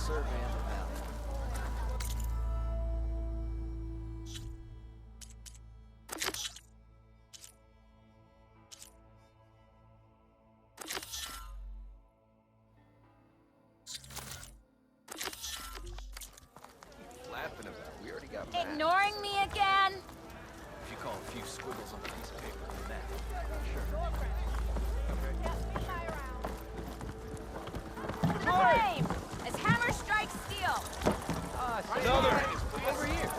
survey of the valley. Laughing about? We already got maps. Ignoring me again? If you call a few squiggles on a piece of paper a map, sure. Flame! As hammer strikes steel! Another! Over here!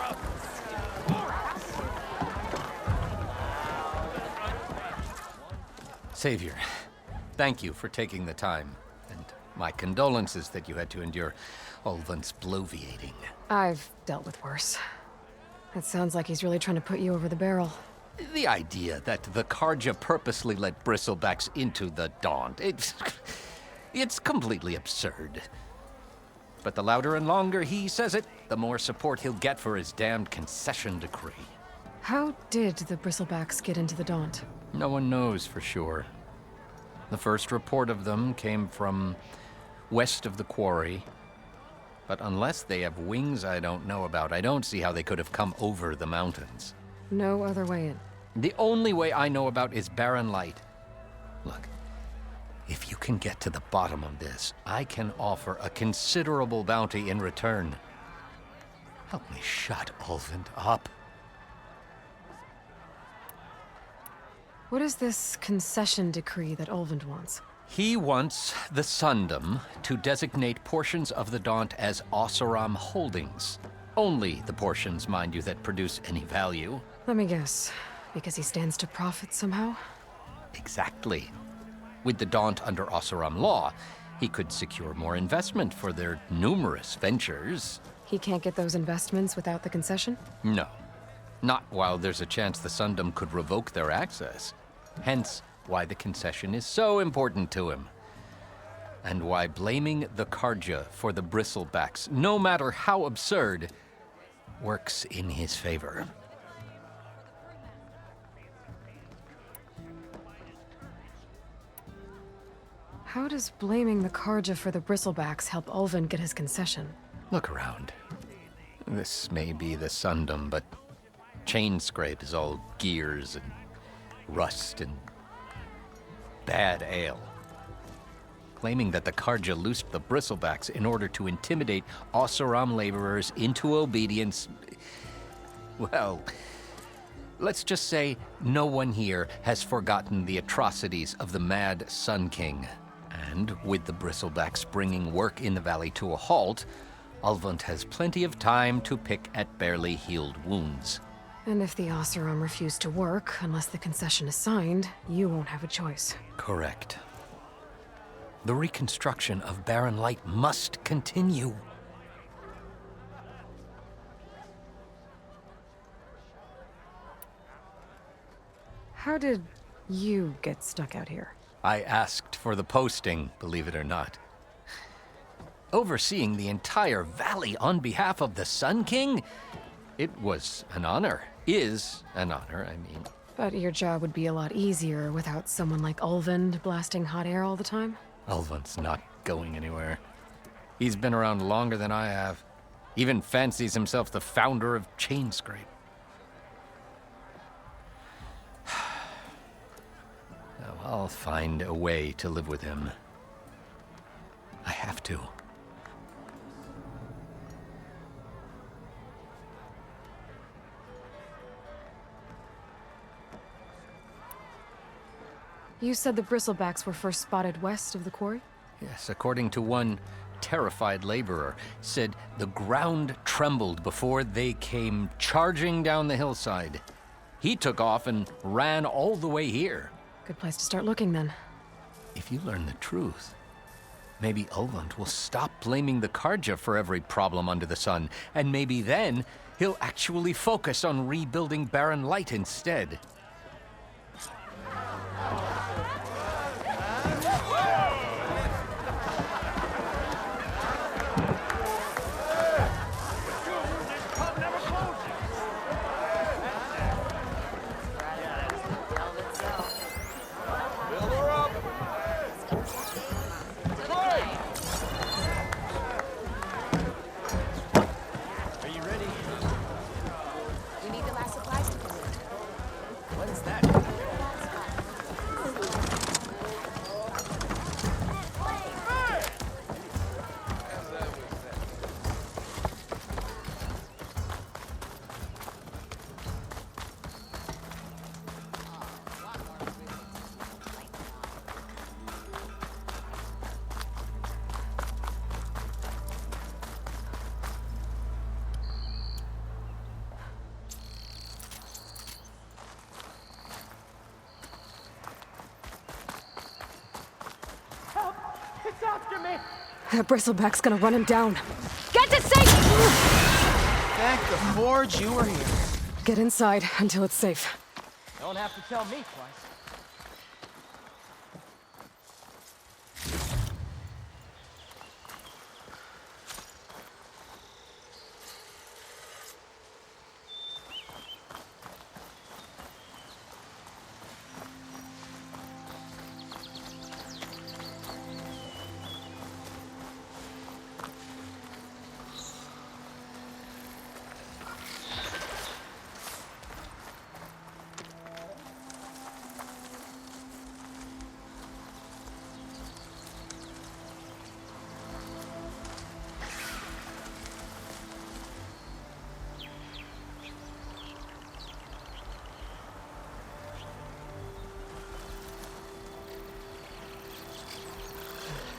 Savior, thank you for taking the time, and my condolences that you had to endure Ulvund's bloviating. I've dealt with worse. It sounds like he's really trying to put you over the barrel. The idea that the Karja purposely let bristlebacks into the Daunt, it's completely absurd. But the louder and longer he says it, the more support he'll get for his damned concession decree. How did the bristlebacks get into the Daunt? No one knows for sure. The first report of them came from west of the quarry. But unless they have wings I don't know about, I don't see how they could have come over the mountains. No other way in. The only way I know about is barren light. Look, if you can get to the bottom of this, I can offer a considerable bounty in return. Help me shut Ulvund up. What is this concession decree that Ulvund wants? He wants the Sundom to designate portions of the Daunt as Oseram holdings. Only the portions, mind you, that produce any value. Let me guess. Because he stands to profit somehow? Exactly. With the Daunt under Oseram law, he could secure more investment for their numerous ventures. He can't get those investments without the concession? No. Not while there's a chance the Sundom could revoke their access. Hence, why the concession is so important to him. And why blaming the Karja for the bristlebacks, no matter how absurd, works in his favor. How does blaming the Karja for the bristlebacks help Ulvund get his concession? Look around. This may be the Sundom, but Chainscrape is all gears and rust and bad ale. Claiming that the Karja loosed the bristlebacks in order to intimidate Oseram laborers into obedience. Well, let's just say no one here has forgotten the atrocities of the Mad Sun King. And with the bristlebacks bringing work in the valley to a halt, Ulvund has plenty of time to pick at barely healed wounds. And if the Oseram refuse to work, unless the concession is signed, you won't have a choice. Correct. The reconstruction of Barren Light must continue. How did you get stuck out here? I asked for the posting, believe it or not. Overseeing the entire valley on behalf of the Sun King? It was an honor. Is an honor, I mean. But your job would be a lot easier without someone like Ulvund blasting hot air all the time? Ulvund's not going anywhere. He's been around longer than I have. Even fancies himself the founder of Chainscrape. Now, I'll find a way to live with him. I have to. You said the bristlebacks were first spotted west of the quarry? Yes, according to one terrified laborer, said the ground trembled before they came charging down the hillside. He took off and ran all the way here. Good place to start looking, then. If you learn the truth, maybe Ulvund will stop blaming the Karja for every problem under the sun, and maybe then he'll actually focus on rebuilding Barren Light instead. That bristleback's gonna run him down. Get to safety! Thank the Forge you were here. Get inside until it's safe. Don't have to tell me twice.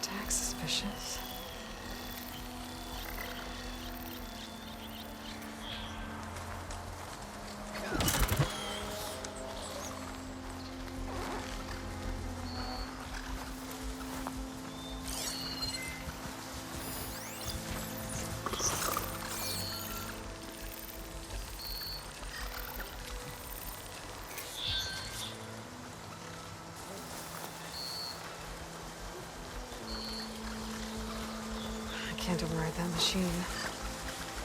Attack suspicious. I can't override that machine.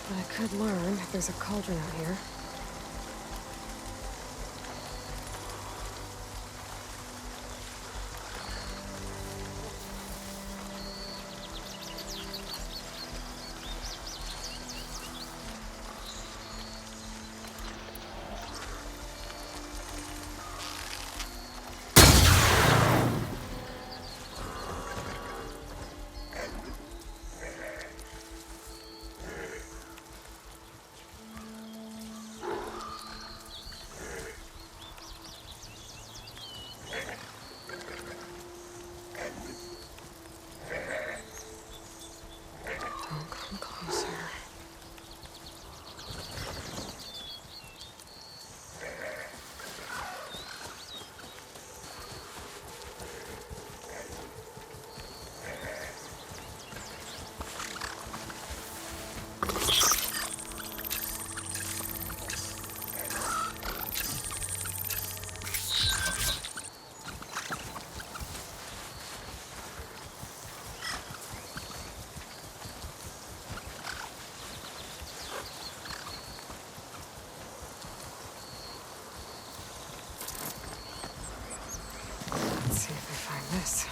But I could learn if there's a cauldron out here. Don't come closer. Let's see if I find this.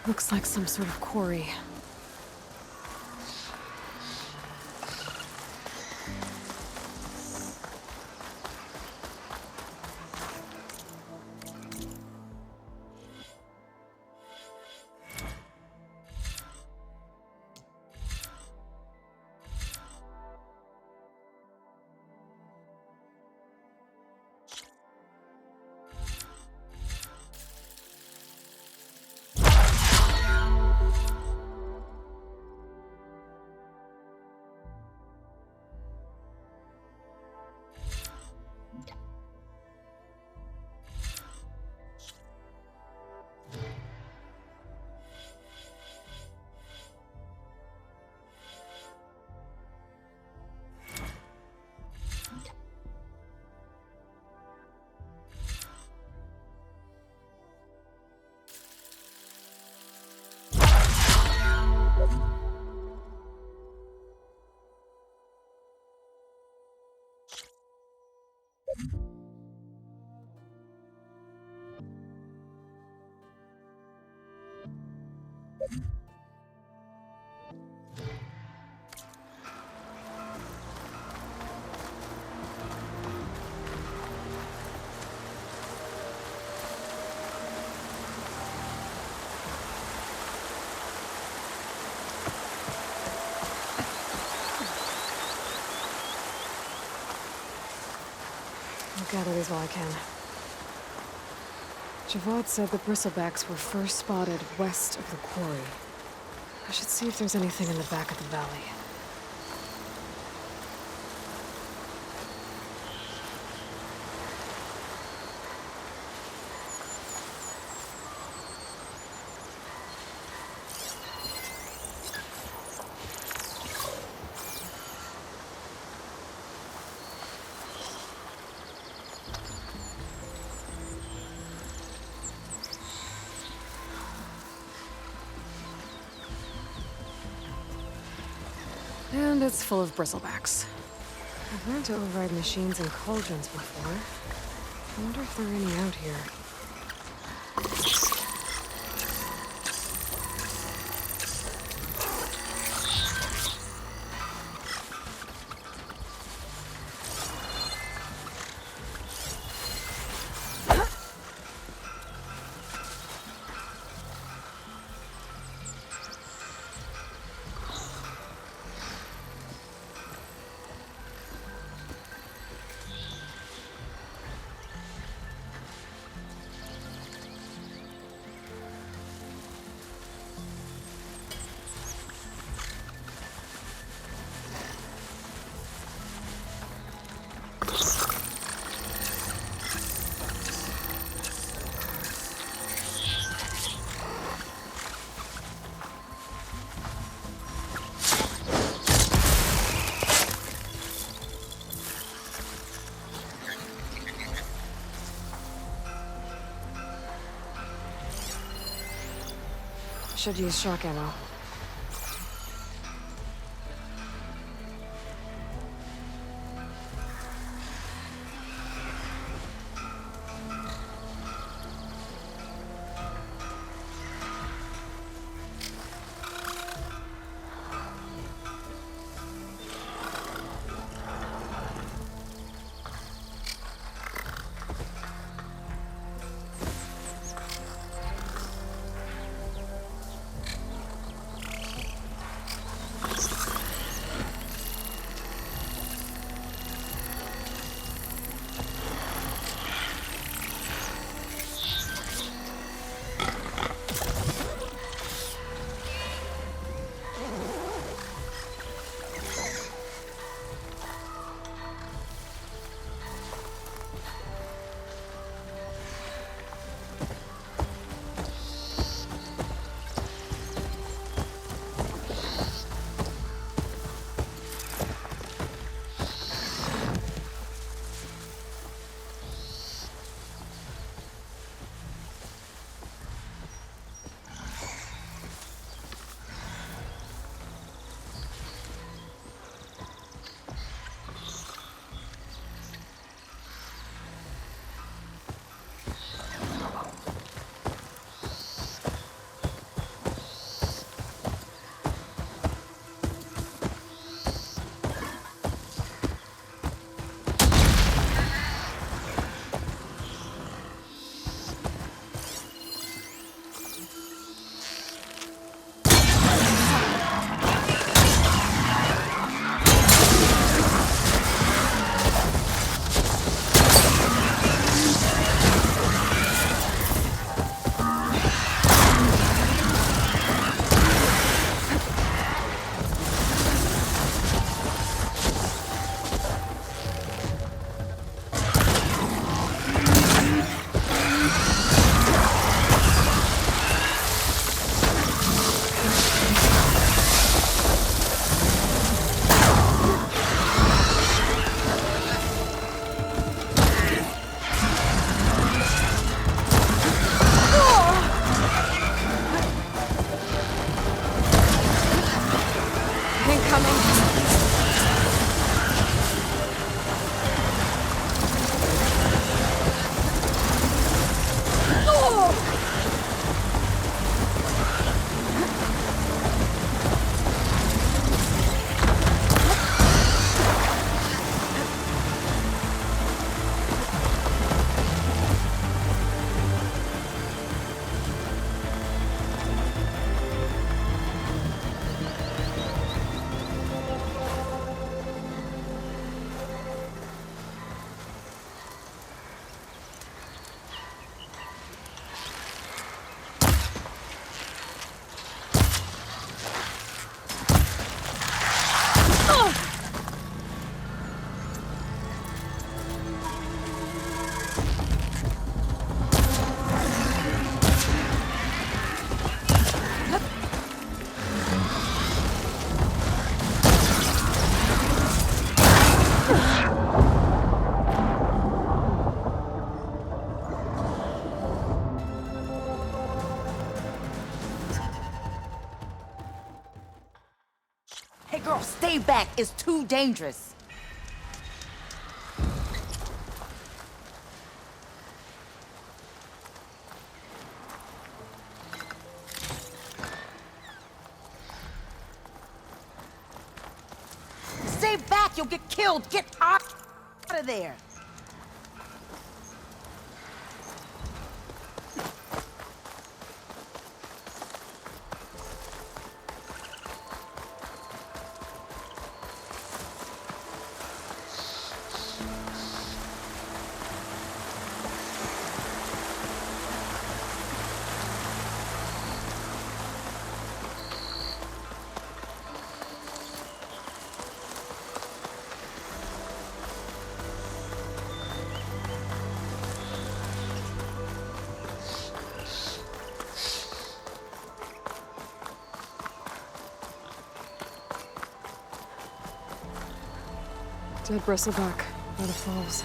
Looks like some sort of quarry. I'll gather these while I can. Javad said the bristlebacks were first spotted west of the quarry. I should see if there's anything in the back of the valley. And it's full of bristlebacks. I've learned to override machines and cauldrons before. I wonder if there are any out here. Should use shock ammo. coming. Hey girl, stay back. It's too dangerous. Stay back, you'll get killed. Get out of there. Dead bristleback by the falls.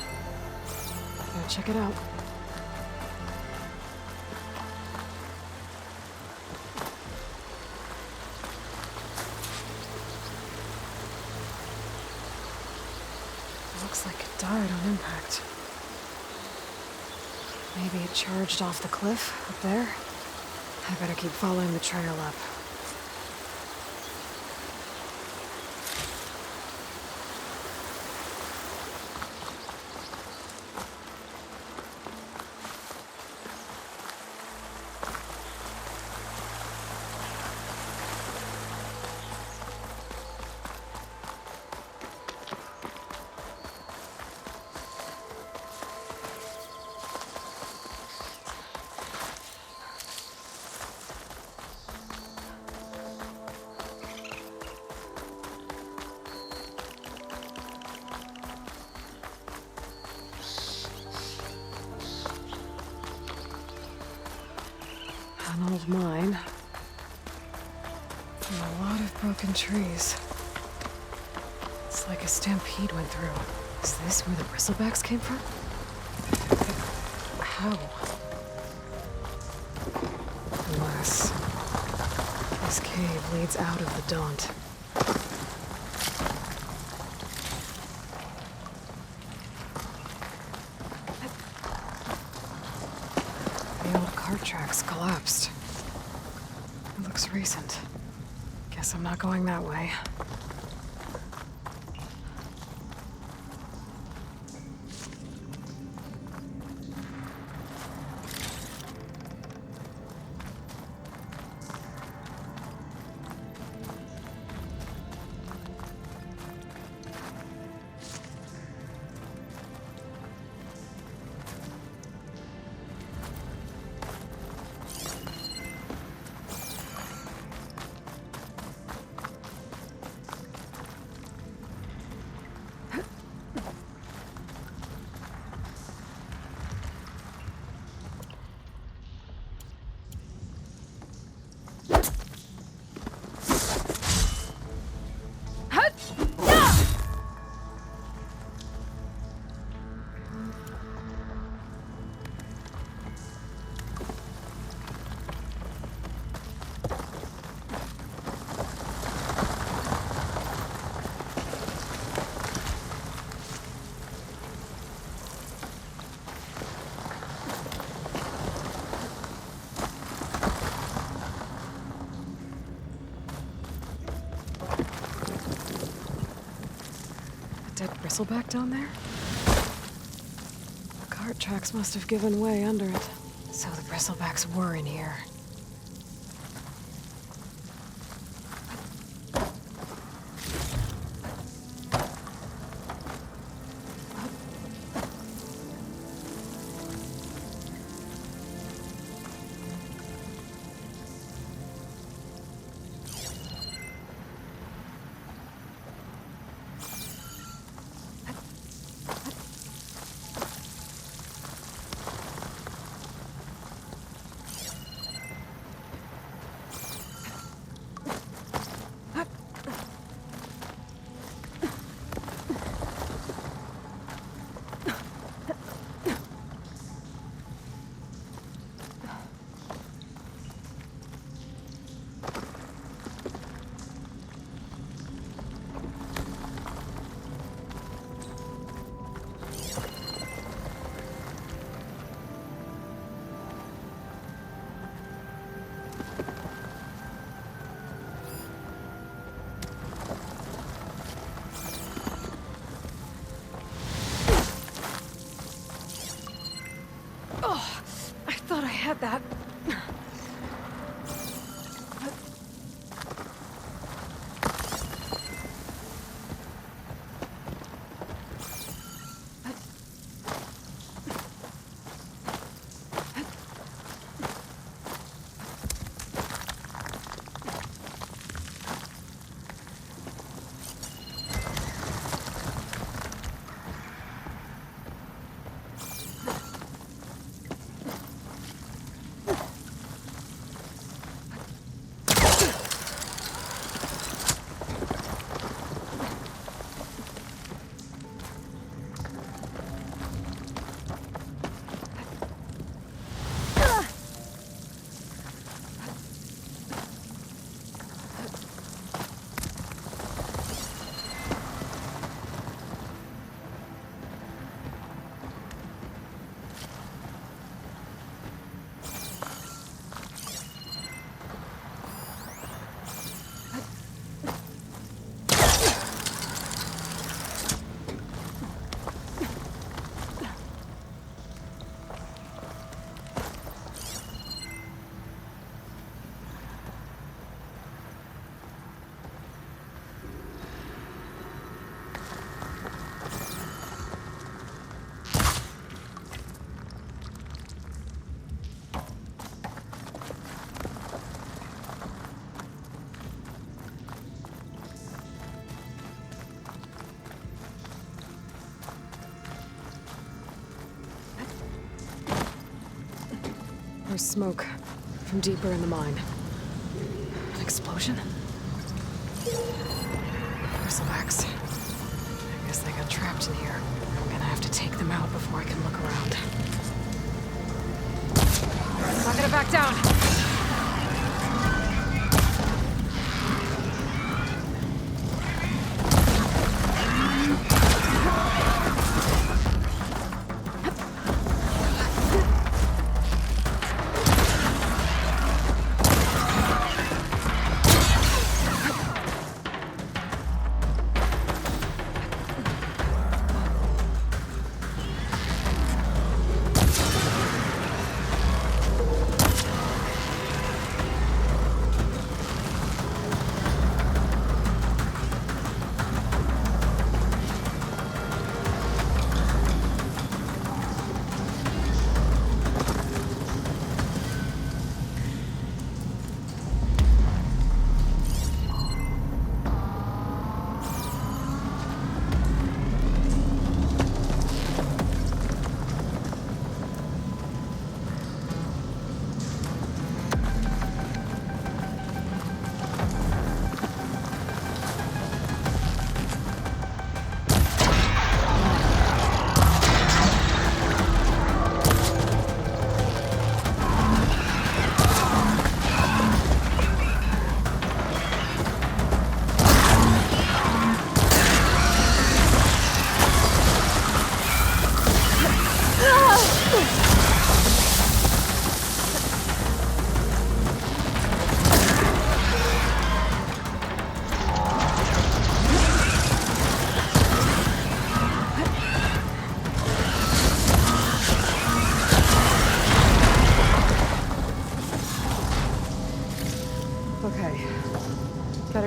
Gotta check it out. Looks like it died on impact. Maybe it charged off the cliff up there. I better keep following the trail up. An old mine. And a lot of broken trees. It's like a stampede went through. Is this where the bristlebacks came from? How? Unless this cave leads out of the Daunt. The old cart tracks collapsed. It looks recent. Guess I'm not going that way. Dead bristleback down there? The cart tracks must have given way under it. So the bristlebacks were in here. I thought I had that. There's smoke from deeper in the mine. An explosion? Bristlebacks. I guess they got trapped in here. I'm gonna have to take them out before I can look around. I'm not gonna back down!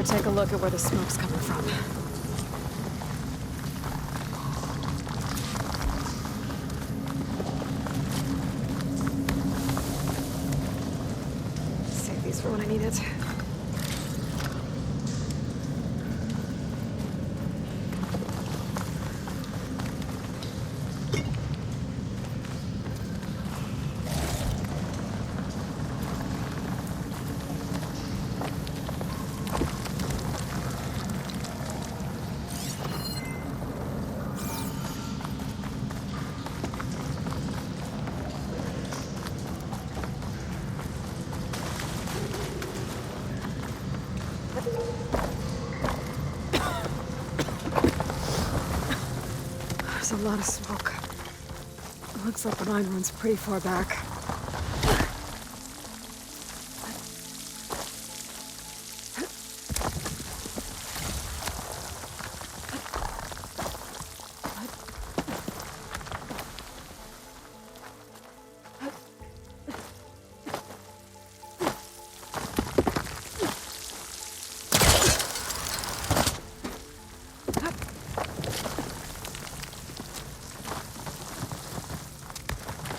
Better take a look at where the smoke's coming from. Save these for when I need it. There's a lot of smoke. Looks like the mine runs pretty far back.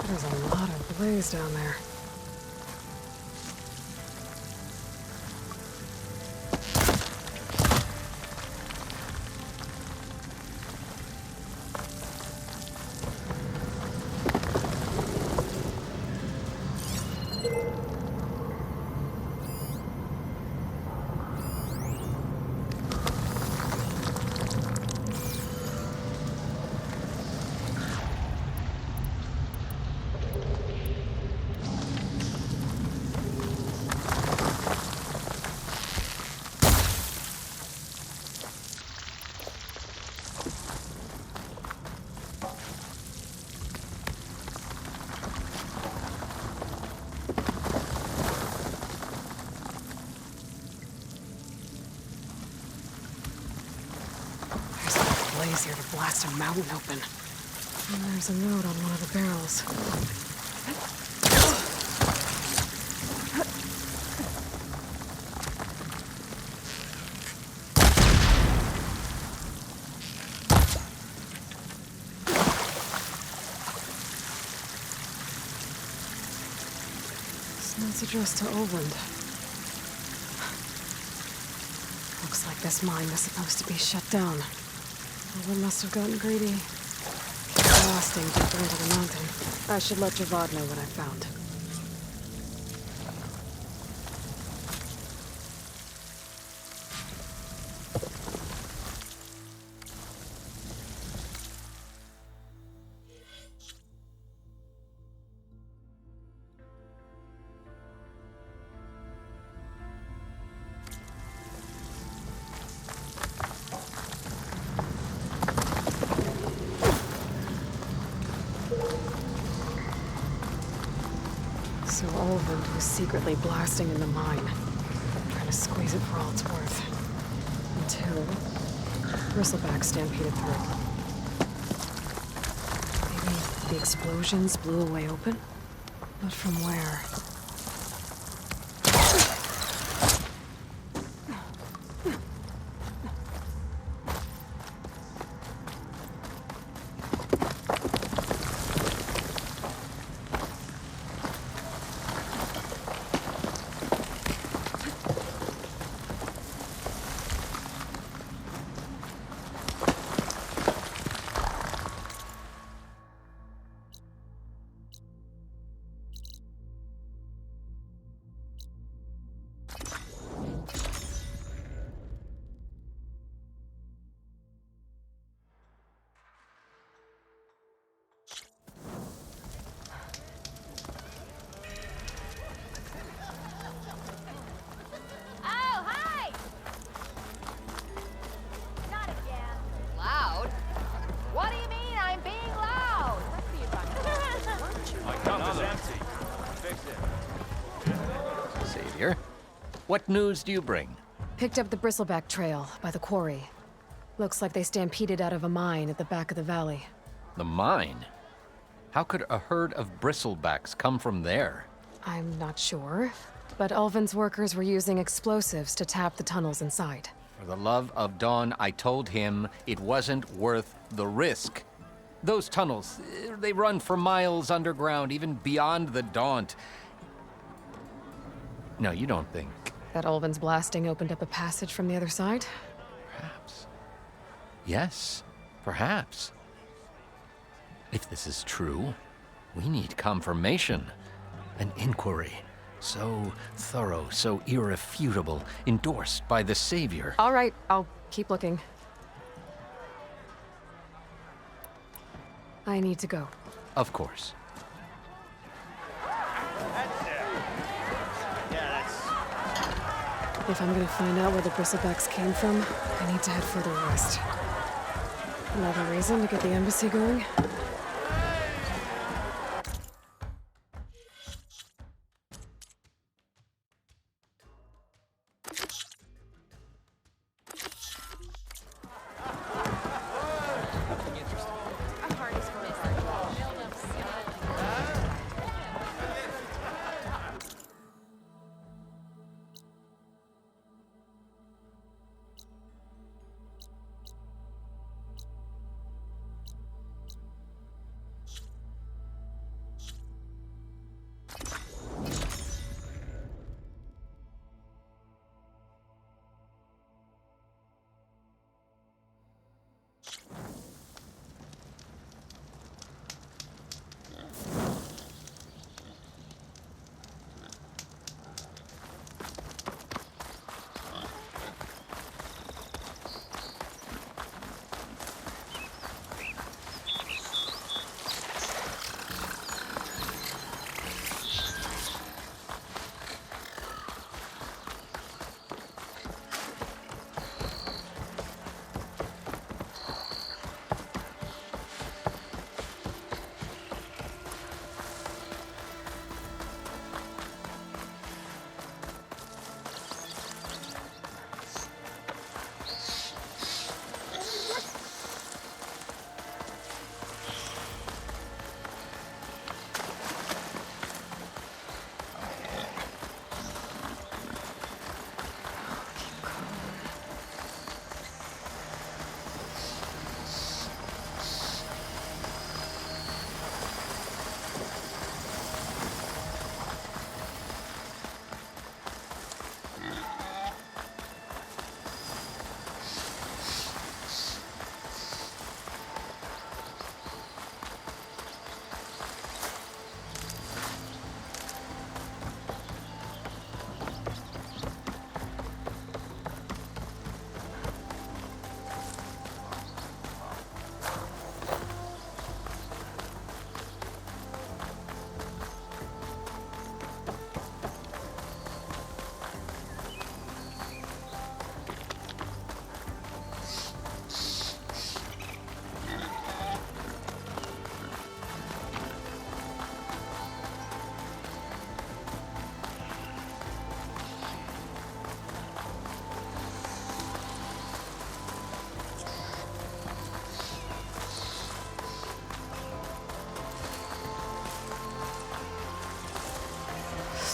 There's a lot of blaze down there. Easier to blast a mountain open. And there's a note on one of the barrels. This note's addressed to Oland. Looks like this mine was supposed to be shut down. Someone must have gotten greedy. Keep blasting deeper into the mountain. I should let Javad know what I found. So Oland was secretly blasting in the mine, trying to squeeze it for all it's worth. Until Bristleback stampeded through. Maybe the explosions blew a way open? But from where? Oh, hi! Not again. Loud? What do you mean I'm being loud? What are you talking about? My cup is empty. Fix it. Savior, what news do you bring? Picked up the Bristleback trail by the quarry. Looks like they stampeded out of a mine at the back of the valley. The mine? How could a herd of bristlebacks come from there? I'm not sure, but Ulvin's workers were using explosives to tap the tunnels inside. For the love of Dawn, I told him it wasn't worth the risk. Those tunnels, they run for miles underground, even beyond the Daunt. No, you don't think. That Ulvin's blasting opened up a passage from the other side? Perhaps. Yes, perhaps. If this is true, we need confirmation. An inquiry. So thorough, so irrefutable, endorsed by the Savior. All right, I'll keep looking. I need to go. Of course. If I'm gonna find out where the bristlebacks came from, I need to head further west. Another reason to get the embassy going?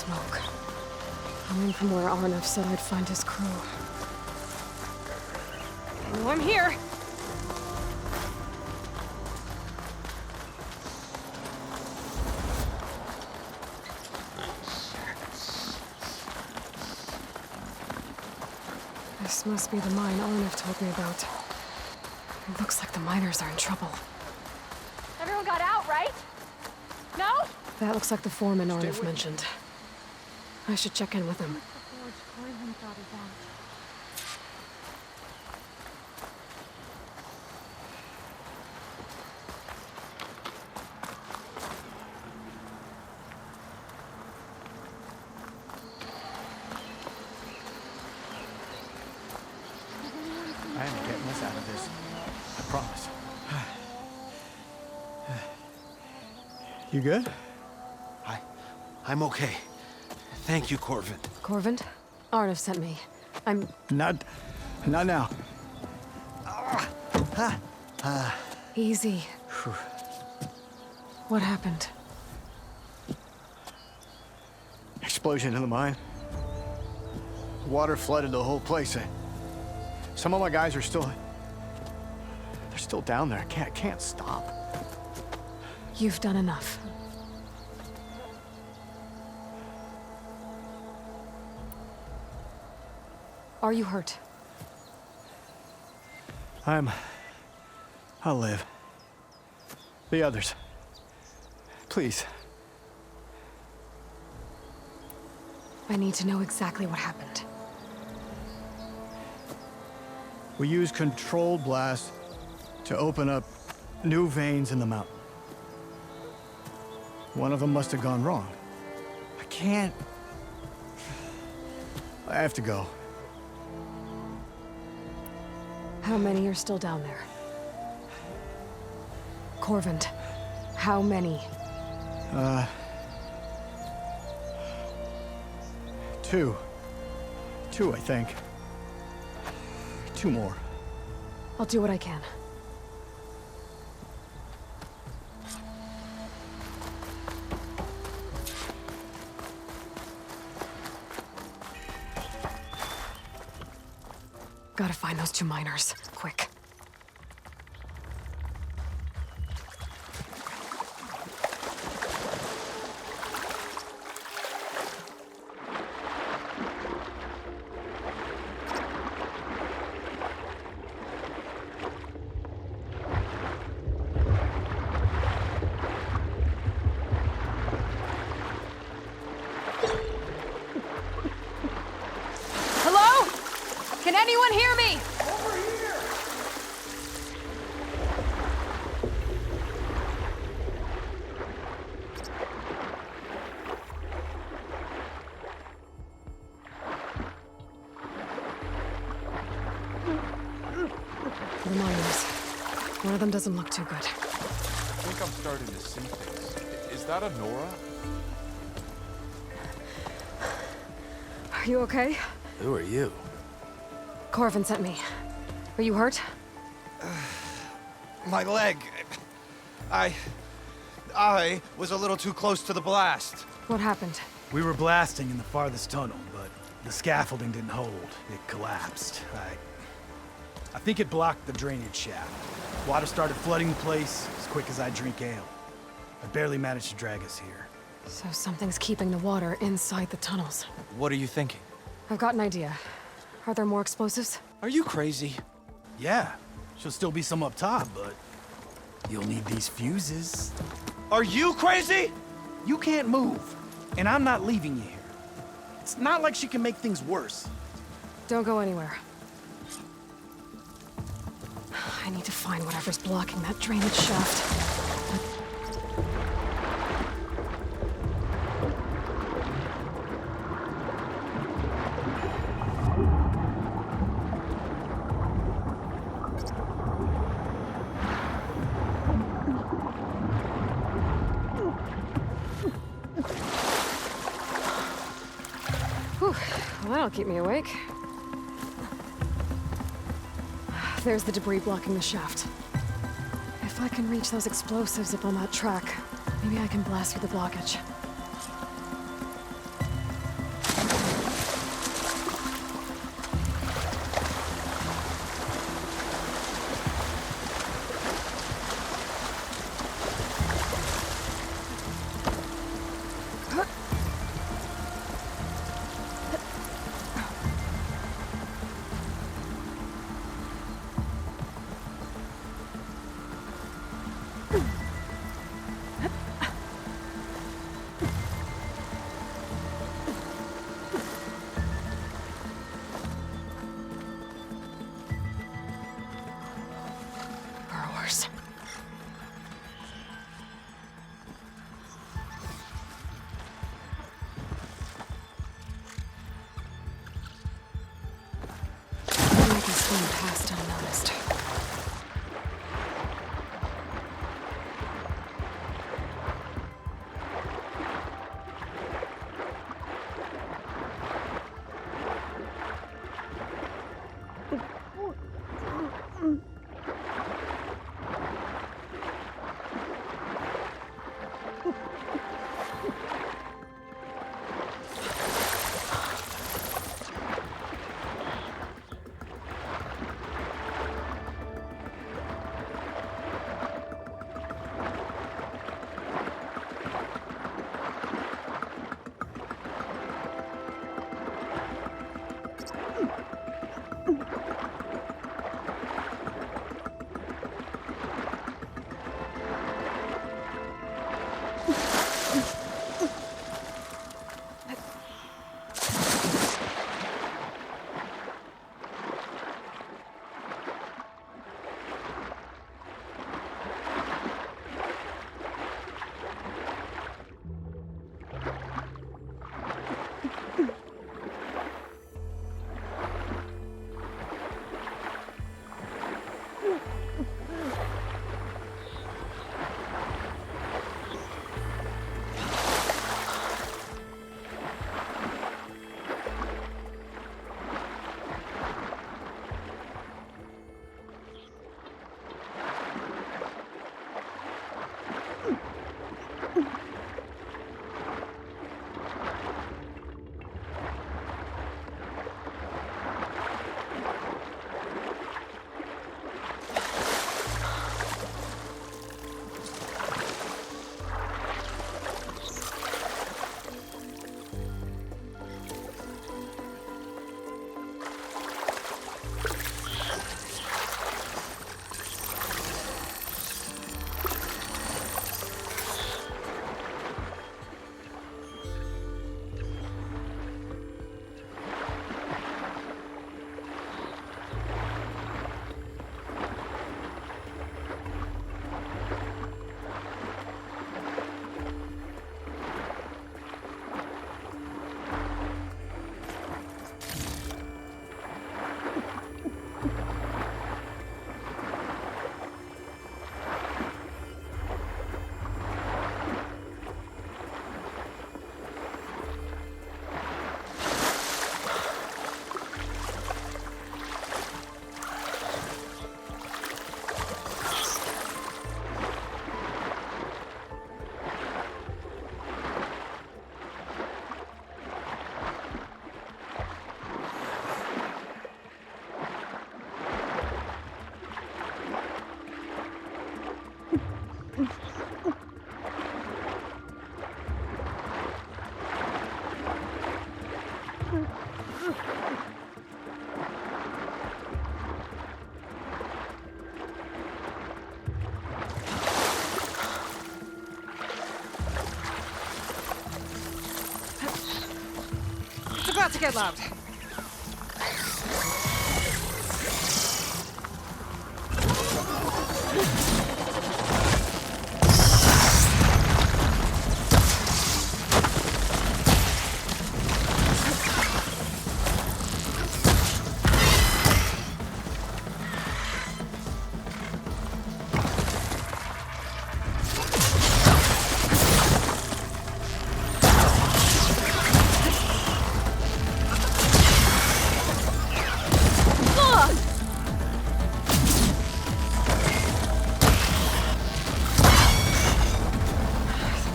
Smoke. Coming from where Arnav said I'd find his crew. I know I'm here! This must be the mine Arnav told me about. It looks like the miners are in trouble. Everyone got out, right? No? That looks like the foreman Arnav mentioned. I should check in with him. I am getting us out of this. I promise. You good? I'm okay. Thank you, Corvin. Corvin? Arnav sent me. I'm... Not now. Easy. What happened? Explosion in the mine. Water flooded the whole place. Some of my guys are still... They're still down there. I can't stop. You've done enough. Are you hurt? I'll live. The others. Please. I need to know exactly what happened. We used controlled blast to open up new veins in the mountain. One of them must have gone wrong. I can't... I have to go. How many are still down there? Corvand, how many? Two. Two, I think. Two more. I'll do what I can. Gotta find those two miners, quick. Hello? Can anyone hear me? The miners. One of them doesn't look too good. I think I'm starting to see things. Is that a Nora? Are you okay? Who are you? Corvin sent me. Are you hurt? My leg. I was a little too close to the blast. What happened? We were blasting in the farthest tunnel, but the scaffolding didn't hold. It collapsed. I think it blocked the drainage shaft. Water started flooding the place as quick as I drink ale. I barely managed to drag us here. So something's keeping the water inside the tunnels. What are you thinking? I've got an idea. Are there more explosives? Are you crazy? Yeah, should still be some up top, but you'll need these fuses. Are you crazy? You can't move, and I'm not leaving you here. It's not like she can make things worse. Don't go anywhere. I need to find whatever's blocking that drainage shaft. Whew, well, that'll keep me awake. There's the debris blocking the shaft. If I can reach those explosives up on that track, maybe I can blast through the blockage. Burrowers. Maybe I can swing past unnoticed. get loud.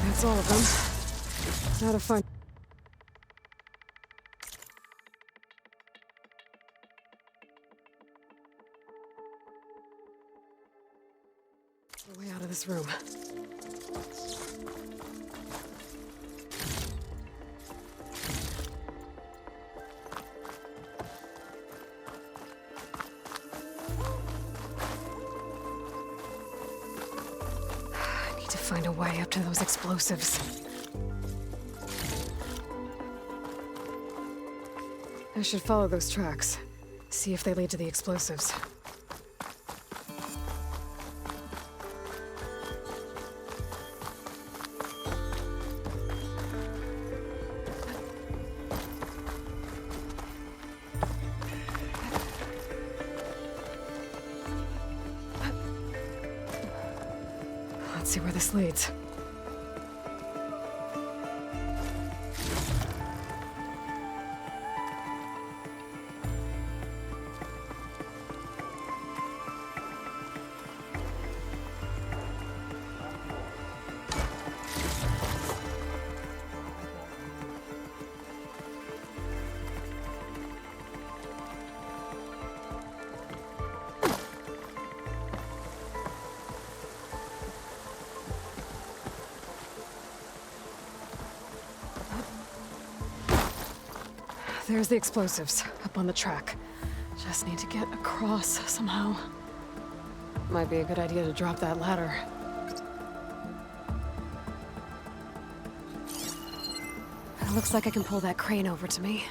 That's all of them. Now to find... a way out of this room. I need to find a way up to those explosives. I should follow those tracks. See if they lead to the explosives. Let's see where this leads. There's the explosives, up on the track. Just need to get across somehow. Might be a good idea to drop that ladder. It looks like I can pull that crane over to me.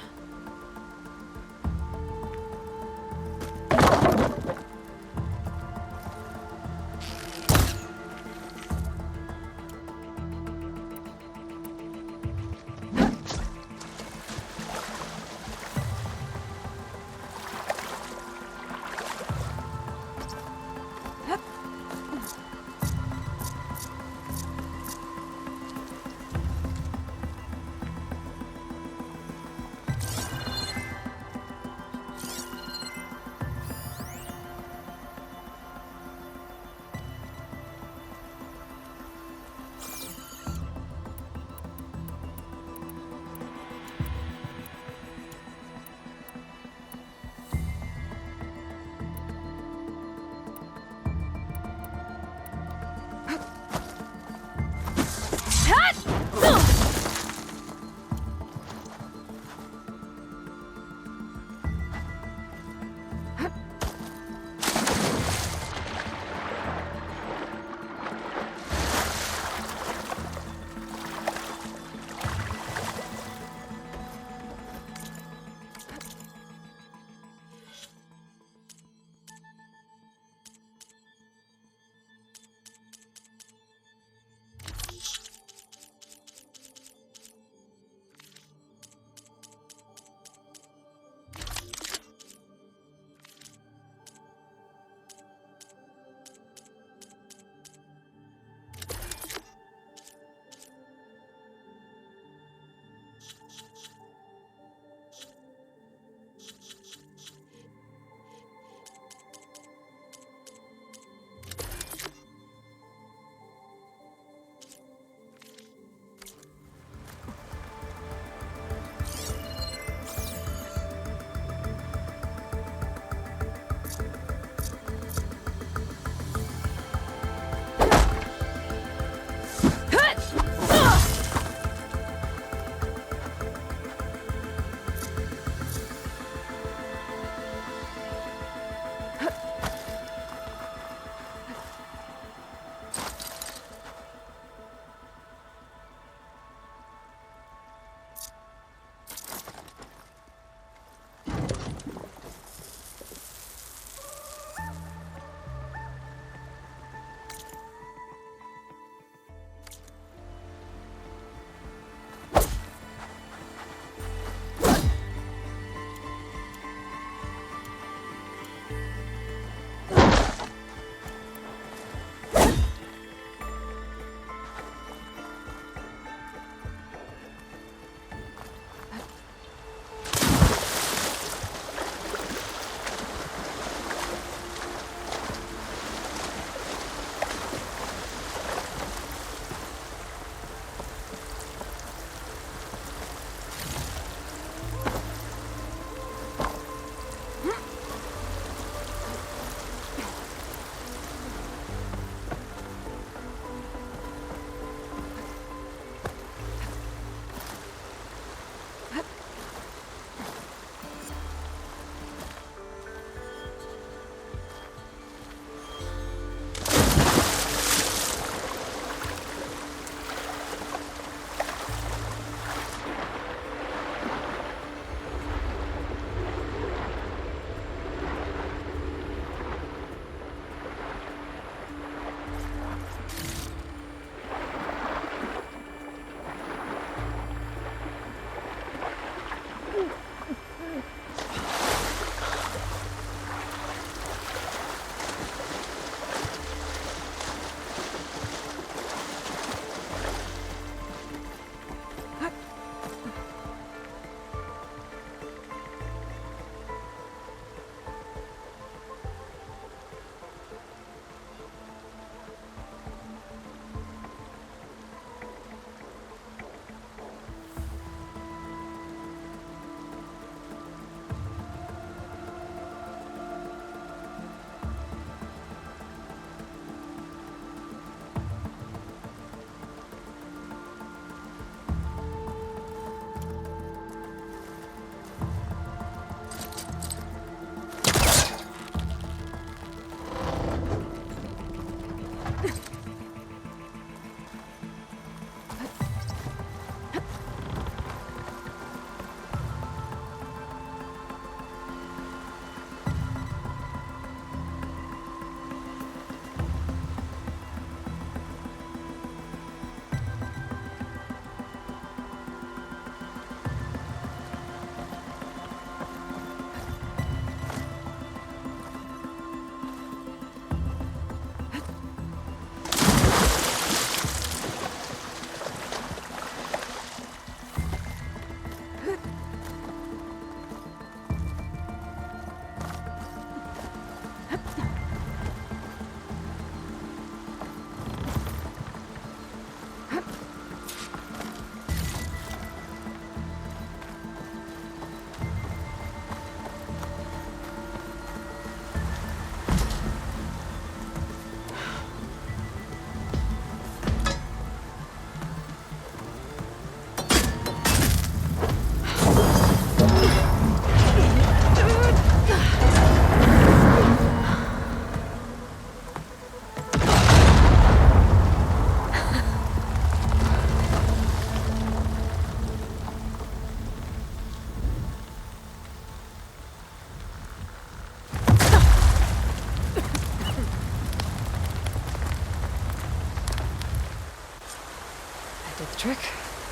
Trick?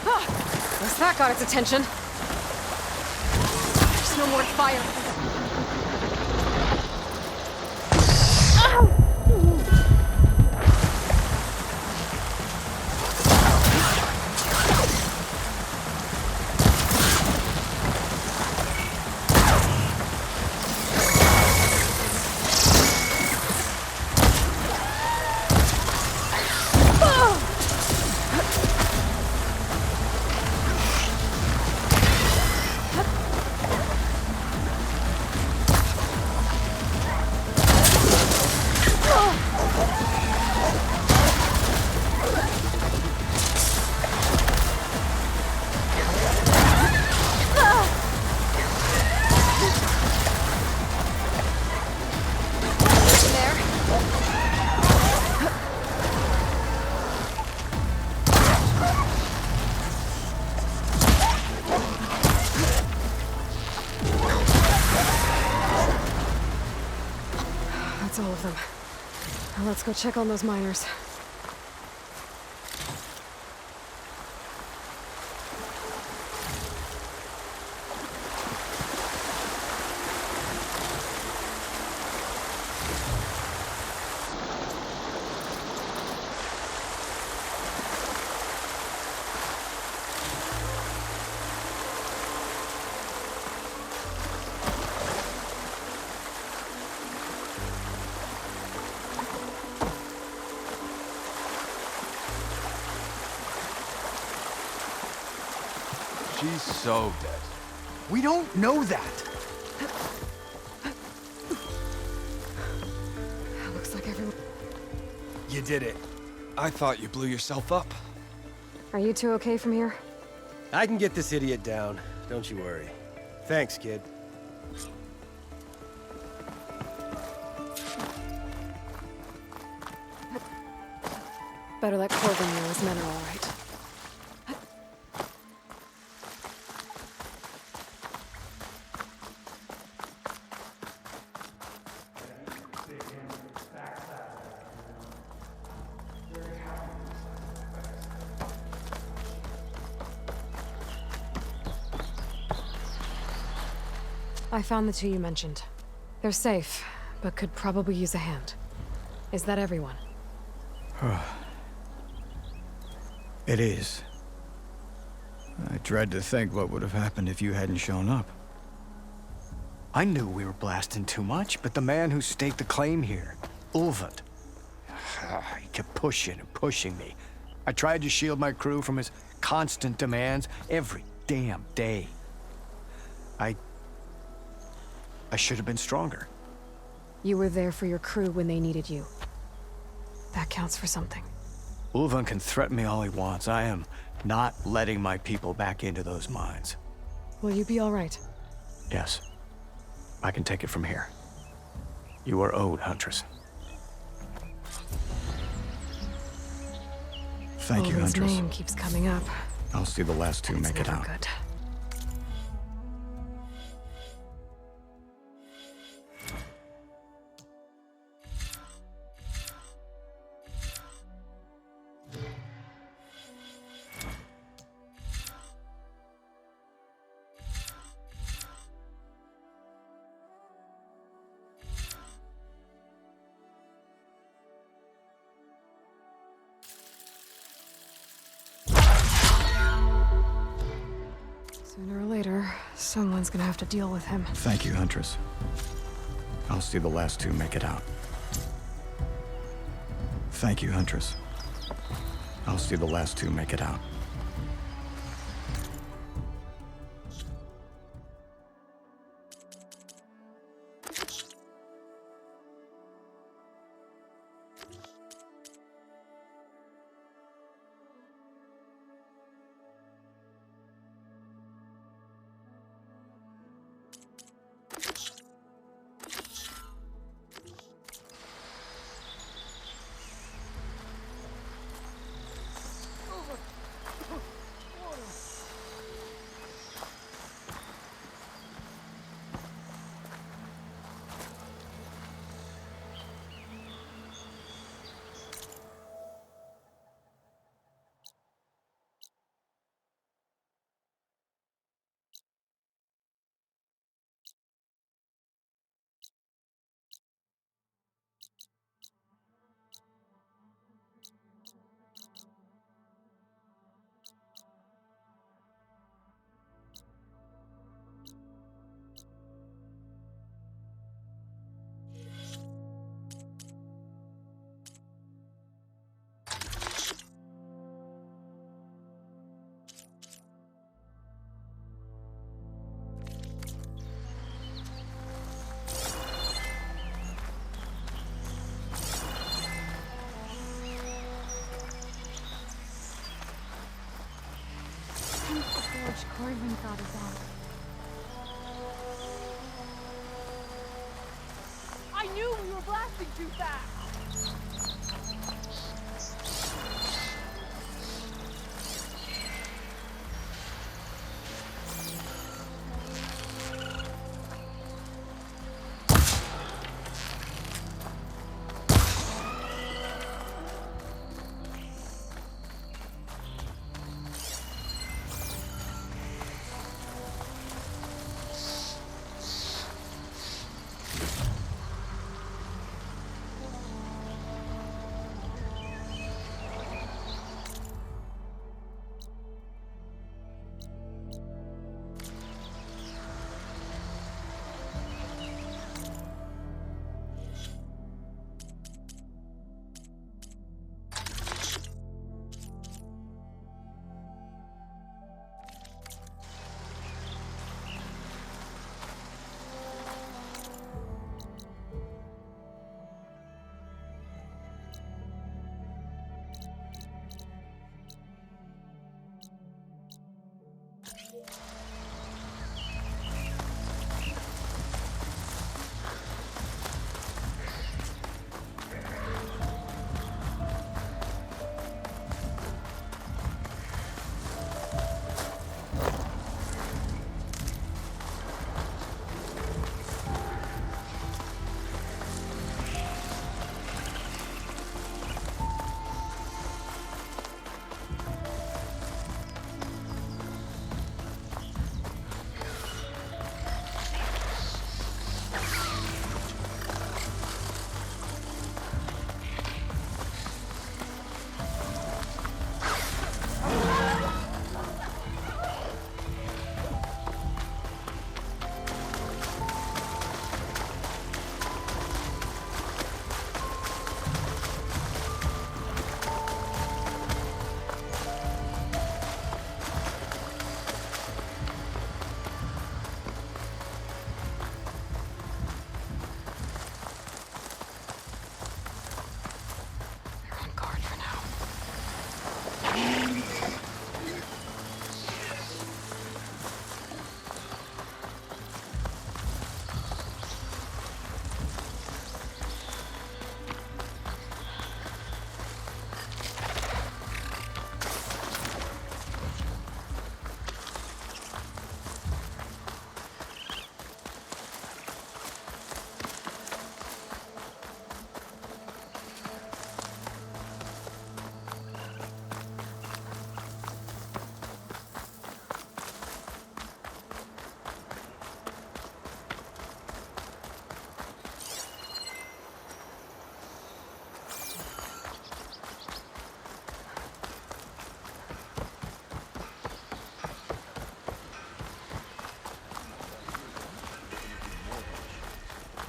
Ah! Guess that got its attention. There's no more fire. That's all of them. Now let's go check on those miners. She's so dead. We don't know that. Looks like everyone... You did it. I thought you blew yourself up. Are you two okay from here? I can get this idiot down. Don't you worry. Thanks, kid. Better let Corbin know his men are all right. I found the two you mentioned. They're safe, but could probably use a hand. Is that everyone? It is. I dread to think what would have happened if you hadn't shown up. I knew we were blasting too much, but the man who staked the claim here, Ulvund, he kept pushing and pushing me. I tried to shield my crew from his constant demands every damn day. I should have been stronger. You were there for your crew when they needed you. That counts for something. Ulvund can threaten me all he wants. I am not letting my people back into those mines. Will you be all right? Yes. I can take it from here. You are owed, Huntress. Thank you, His Huntress. name keeps coming up. I'll see the last two It's make it never out. good. Sooner or later, someone's gonna have to deal with him. Thank you, Huntress. I'll see the last two make it out. Thank you, Huntress. I'll see the last two make it out. even thought of that. I knew we were blasting too fast!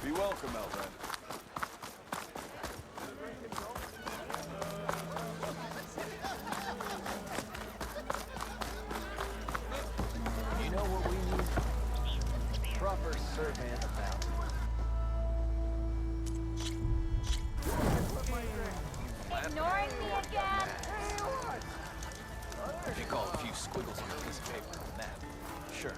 Be welcome, Outlander. You know what we need? Proper survey of the valley. Ignoring me again? If you call a few squiggles on a piece of paper on a map, sure.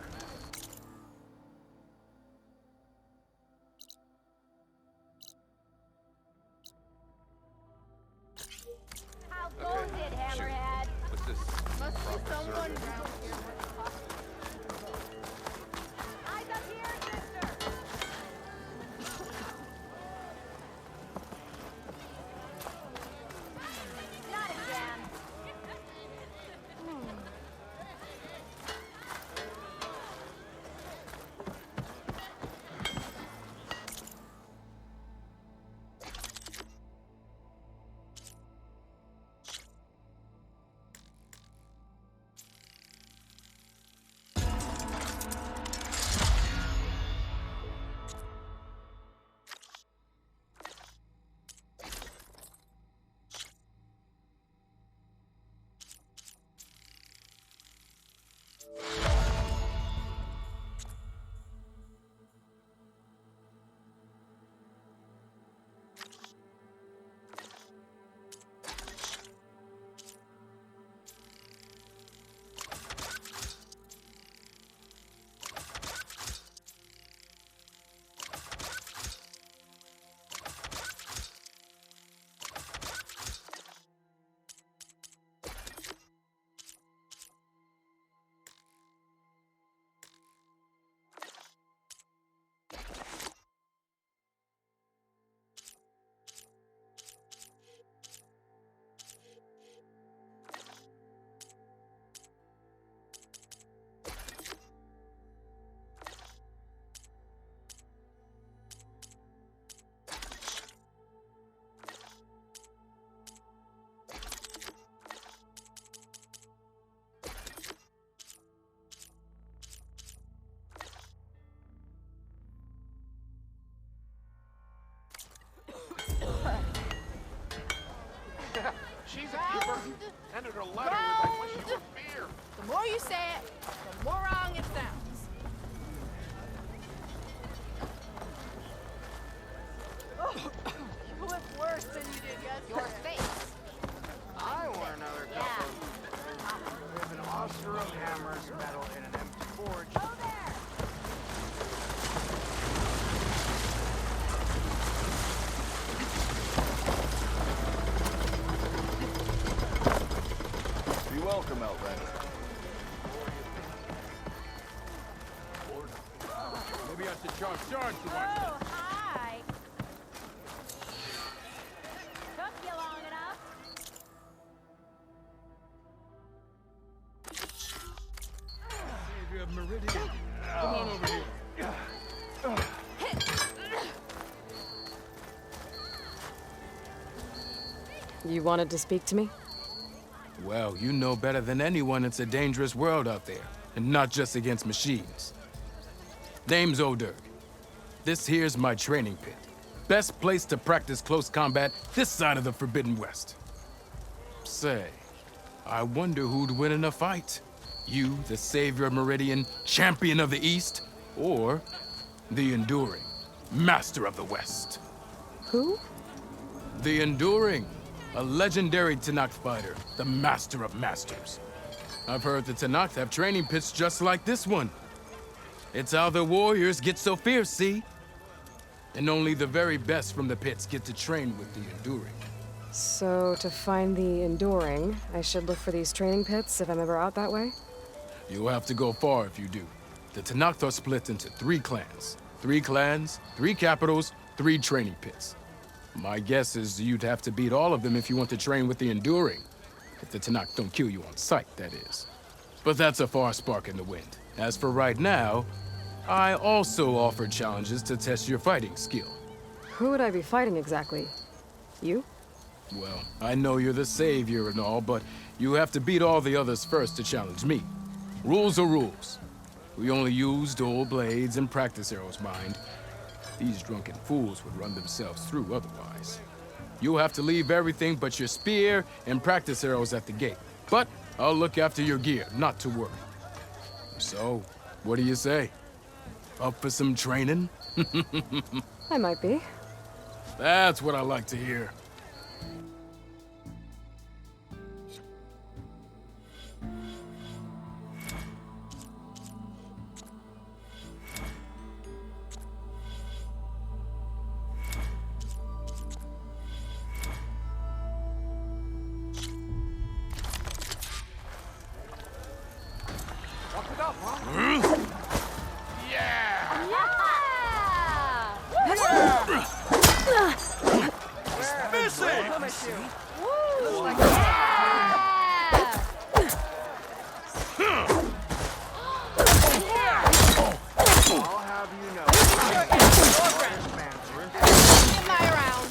How goes it, Hammerhead? What's this? Must be Proper someone survey? around here worth talking to. Eyes up here, sister! Not again. she's a keeper. And in her letter, I wish you were beer. The more you say it, the more wrong it sounds. You look worse than you did yesterday. Your face. I want another cup of... We have an officer of hammers, metal, and an empty forge. Go there! Be welcome, Outlander. Maybe I should charge you one. Oh, hi. Took you long enough. Savior of Meridian. Come on over here. You wanted to speak to me? Well, you know better than anyone it's a dangerous world out there, and not just against machines. Name's O'Dirk. This here's my training pit. Best place to practice close combat this side of the Forbidden West. Say, I wonder who'd win in a fight. You, the savior of Meridian, champion of the East, or the Enduring, master of the West. Who? The Enduring, a legendary Tenakth fighter, the master of masters. I've heard the Tenakth have training pits just like this one. It's how the warriors get so fierce, see? And only the very best from the pits get to train with the Enduring. So, to find the Enduring, I should look for these training pits if I'm ever out that way? You'll have to go far if you do. The Tenakth are split into 3 clans. 3 clans, 3 capitals, 3 training pits. My guess is you'd have to beat all of them if you want to train with the Enduring. If the Tenakth don't kill you on sight, that is. But that's a far spark in the wind. As for right now, I also offer challenges to test your fighting skill. Who would I be fighting exactly? You? Well, I know you're the savior and all, but you have to beat all the others first to challenge me. Rules are rules. We only use dual blades and practice arrows, mind. These drunken fools would run themselves through otherwise. You'll have to leave everything but your spear and practice arrows at the gate. But I'll look after your gear, not to worry. So, what do you say? Up for some training? I might be. That's what I like to hear. Up it up, huh? Yeah! Missing! Woo! Yeah! I'll have you know. In my round.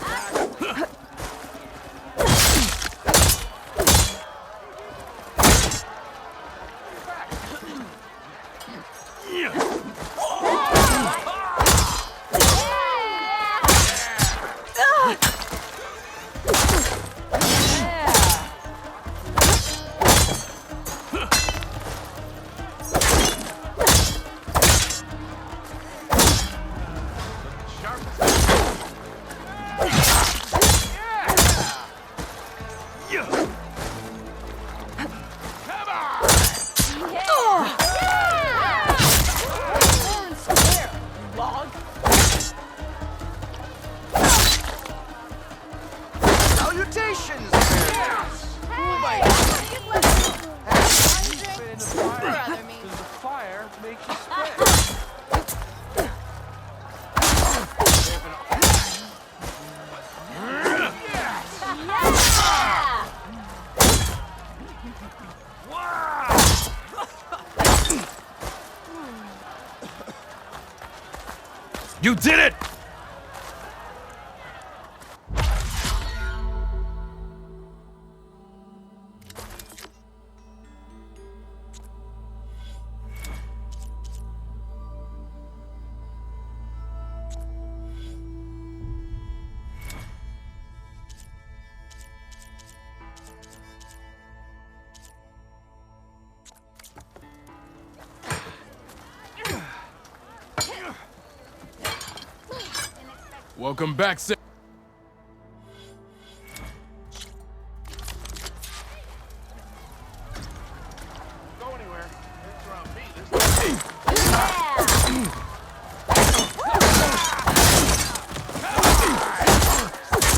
Salutations! Does the fire make you spit? You did it! Welcome back, sir. Go anywhere. It's around me this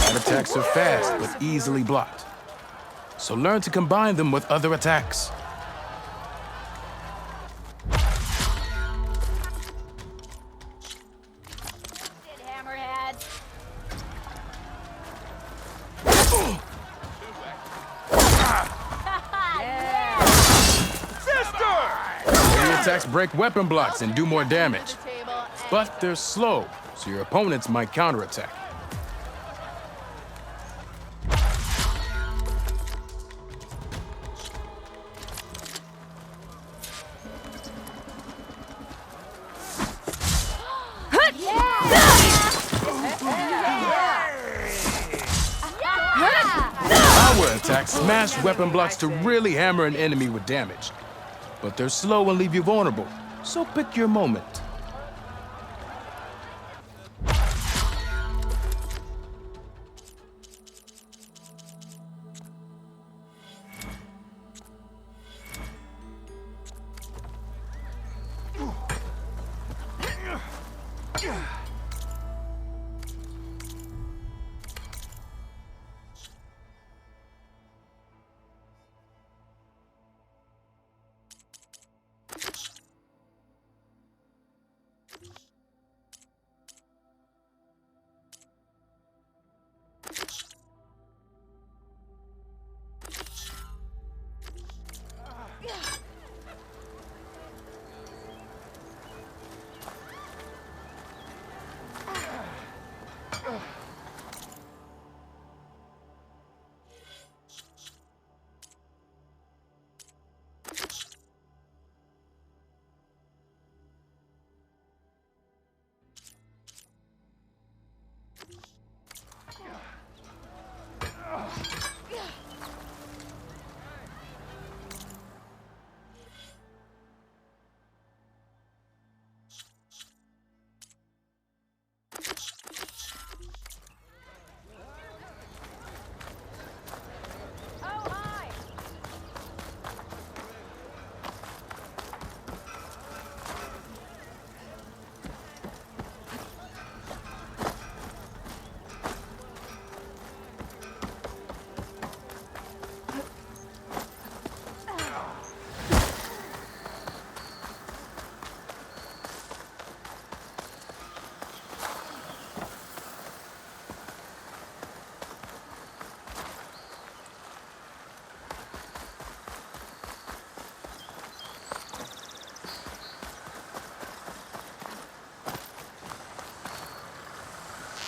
That attacks are fast, but easily blocked. So learn to combine them with other attacks. Hammerhead. Heavy attacks break weapon blocks and do more damage. But they're slow, so your opponents might counterattack. Power attacks smash weapon blocks to really hammer an enemy with damage. But they're slow and leave you vulnerable, so pick your moment.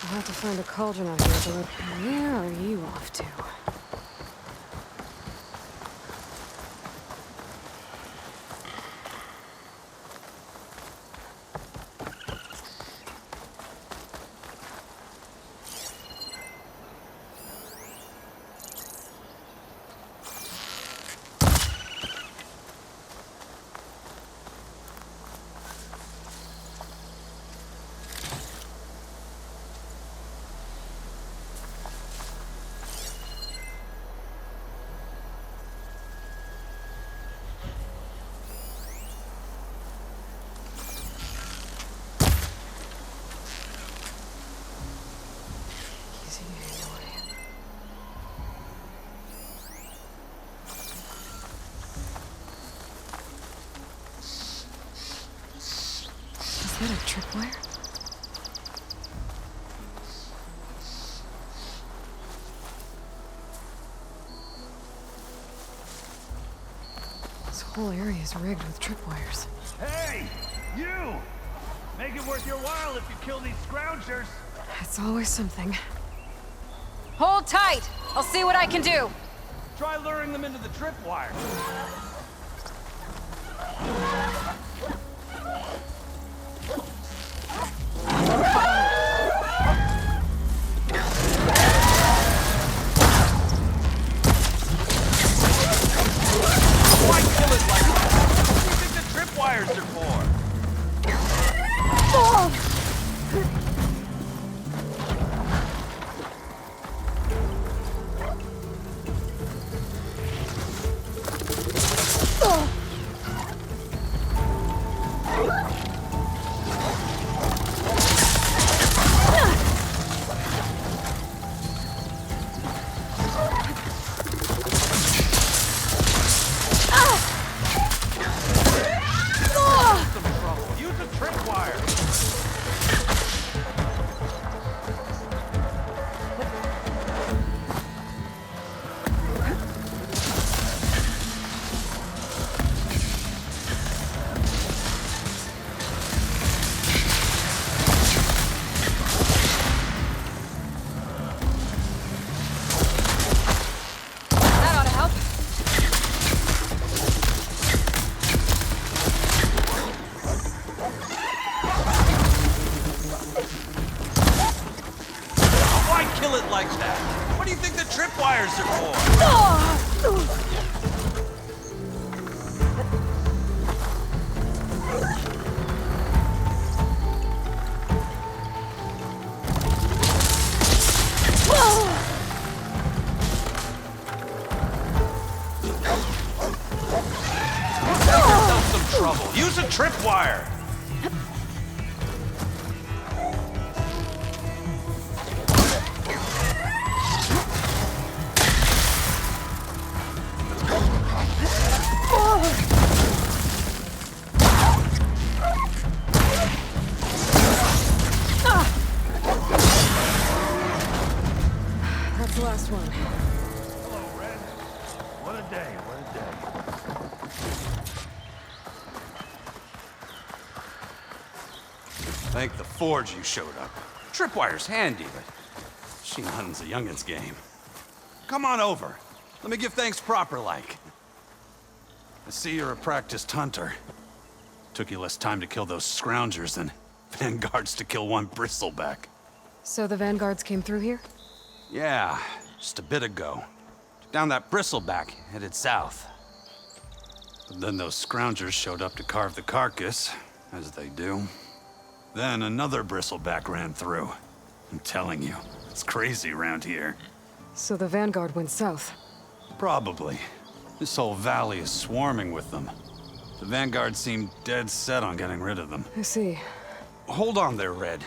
I'll have to find a cauldron out here, but where are you off to? Is that a tripwire? This whole area is rigged with tripwires. Hey! You! Make it worth your while if you kill these scroungers! It's always something. Hold tight. I'll see what I can do. Try luring them into the tripwire. Why kill it like that? What do you think the tripwires are for? tripwires are for. Save yourself some trouble. Use a tripwire. That's the last one. Hello, Red. What a day, what a day. Thank the Forge you showed up. Tripwire's handy, but machine hunting's a youngin's game. Come on over. Let me give thanks proper like. I see you're a practiced hunter. Took you less time to kill those scroungers than vanguards to kill one bristleback. So the vanguards came through here? Yeah, just a bit ago. Took down that bristleback, headed south. But then those scroungers showed up to carve the carcass, as they do. Then another bristleback ran through. I'm telling you, it's crazy around here. So the vanguard went south? Probably. This whole valley is swarming with them. The vanguard seemed dead set on getting rid of them. I see. Hold on there, Red.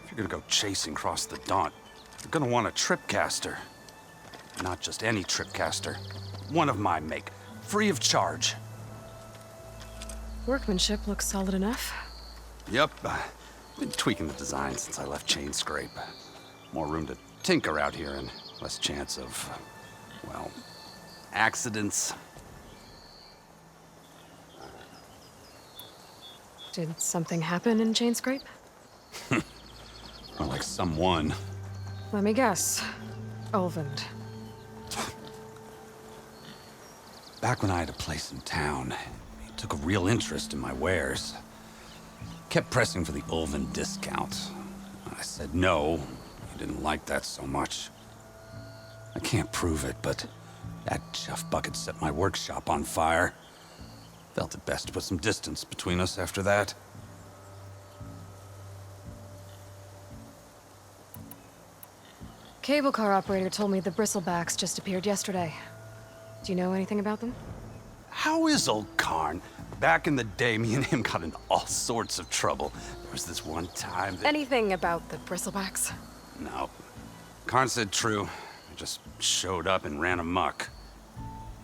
If you're gonna go chasing across the Daunt, you're gonna want a tripcaster. Not just any tripcaster. One of my make. Free of charge. Workmanship looks solid enough. Yep. Been tweaking the design since I left Chain Scrape. More room to tinker out here and less chance of, well, accidents. Did something happen in Chain Scrape? More like someone. Let me guess. Ulvund. Back when I had a place in town, he took a real interest in my wares. Kept pressing for the Ulvund discount. I said no. He didn't like that so much. I can't prove it, but that chuff bucket set my workshop on fire. Felt it best to put some distance between us after that. Cable car operator told me the bristlebacks just appeared yesterday. Do you know anything about them? How is old Karn? Back in the day, me and him got into all sorts of trouble. There was this one time that... Anything about the bristlebacks? No. Karn said true. I just showed up and ran amok.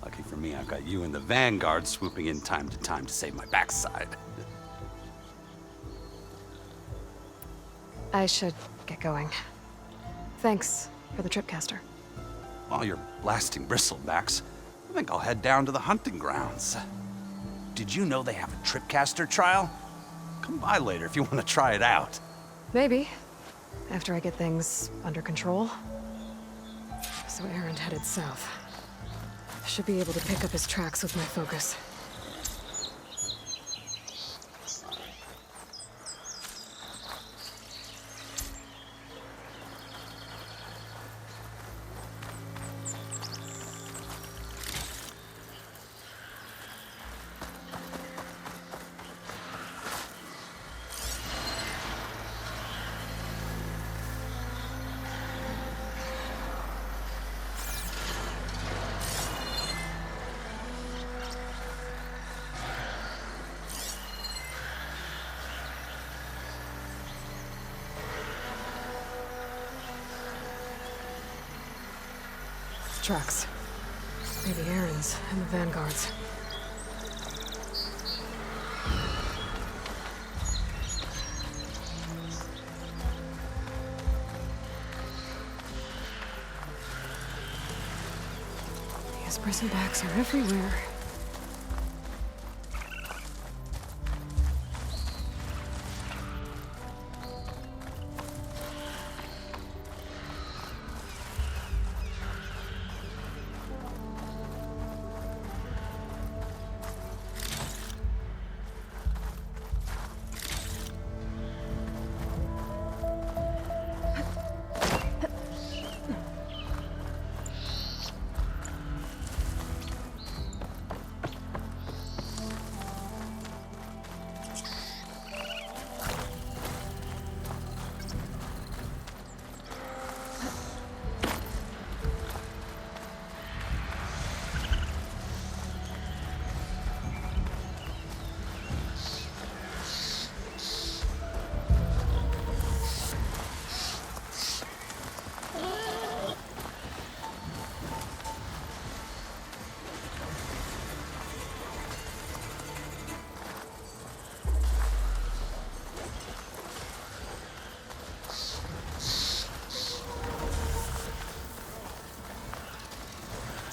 Lucky for me, I've got you and the Vanguard swooping in time to save my backside. I should get going. Thanks for the tripcaster. While you're blasting bristlebacks, I think I'll head down to the hunting grounds. Did you know they have a tripcaster trial? Come by later if you want to try it out. Maybe. After I get things under control. So Aaron headed south. Should be able to pick up his tracks with my focus. Tracks. Maybe Aaron's and the Vanguard's. These bristlebacks are everywhere.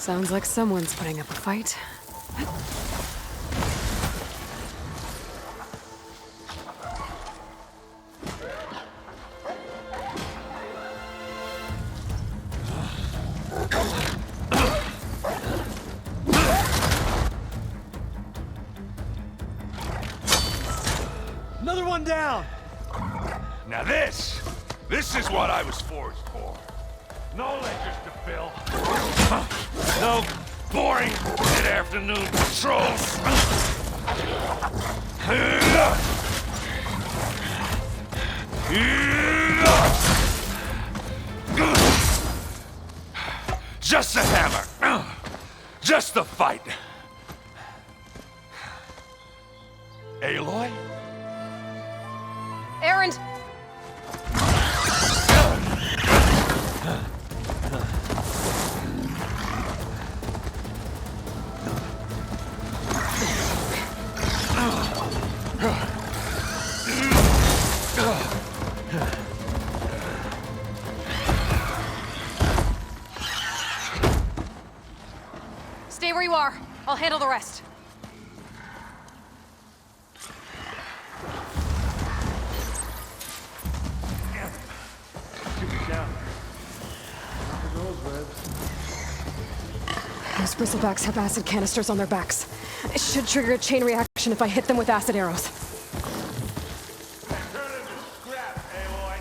Sounds like someone's putting up a fight. Another one down! Now this is what I was forged for. No ledgers to fill. No boring mid-afternoon patrols. Just the hammer. Just the fight. Aloy? Erend! Stay where you are. I'll handle the rest. Those bristlebacks have acid canisters on their backs. It should trigger a chain reaction if I hit them with acid arrows. Turn into scrap, Aloy.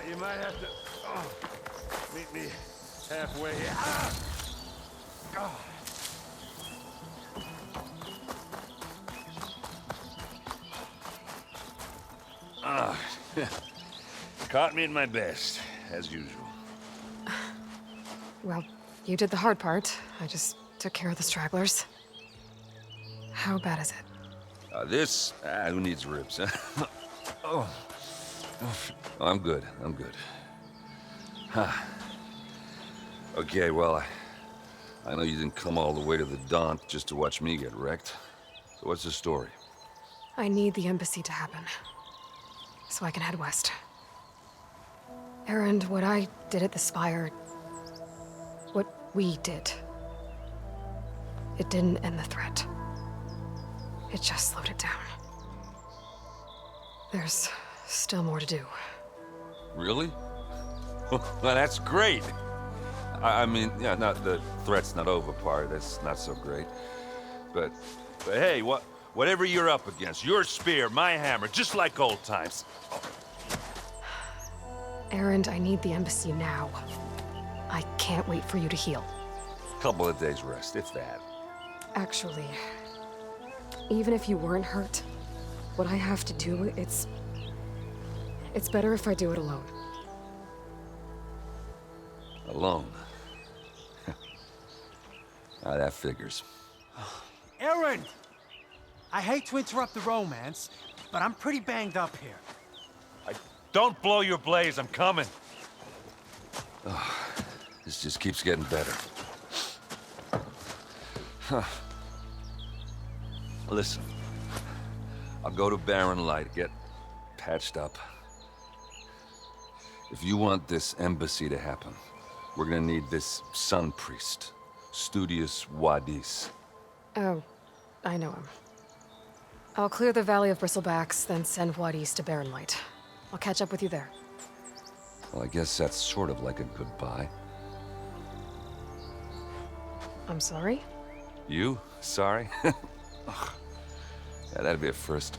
You might have to meet me halfway. Caught me at my best, as usual. Well, you did the hard part. I just took care of the stragglers. How bad is it? Who needs ribs, huh? Oh, I'm good. I'm good. Huh. Okay, well, I know you didn't come all the way to the Daunt just to watch me get wrecked. So what's the story? I need the embassy to happen, so I can head west. Erend, what I did at the Spire, what we did, it didn't end the threat. It just slowed it down. There's still more to do. Really? Well, that's great. I mean, yeah, not the threat's not over part. That's not so great. But hey, whatever you're up against, your spear, my hammer, just like old times. Erend, I need the embassy now. I can't wait for you to heal. Couple of days rest, if that. Actually, even if you weren't hurt, what I have to do, it's better if I do it alone. Alone? That figures. Erend! I hate to interrupt the romance, but I'm pretty banged up here. Don't blow your blaze, I'm coming. This just keeps getting better. Huh. Listen, I'll go to Barren Light, get patched up. If you want this embassy to happen, we're gonna need this sun priest, Studius Wadis. Oh, I know him. I'll clear the Valley of Bristlebacks, then send Wadis to Barren Light. I'll catch up with you there. Well, I guess that's sort of like a goodbye. I'm sorry? You? Sorry? Ugh. Yeah, that'd be a first.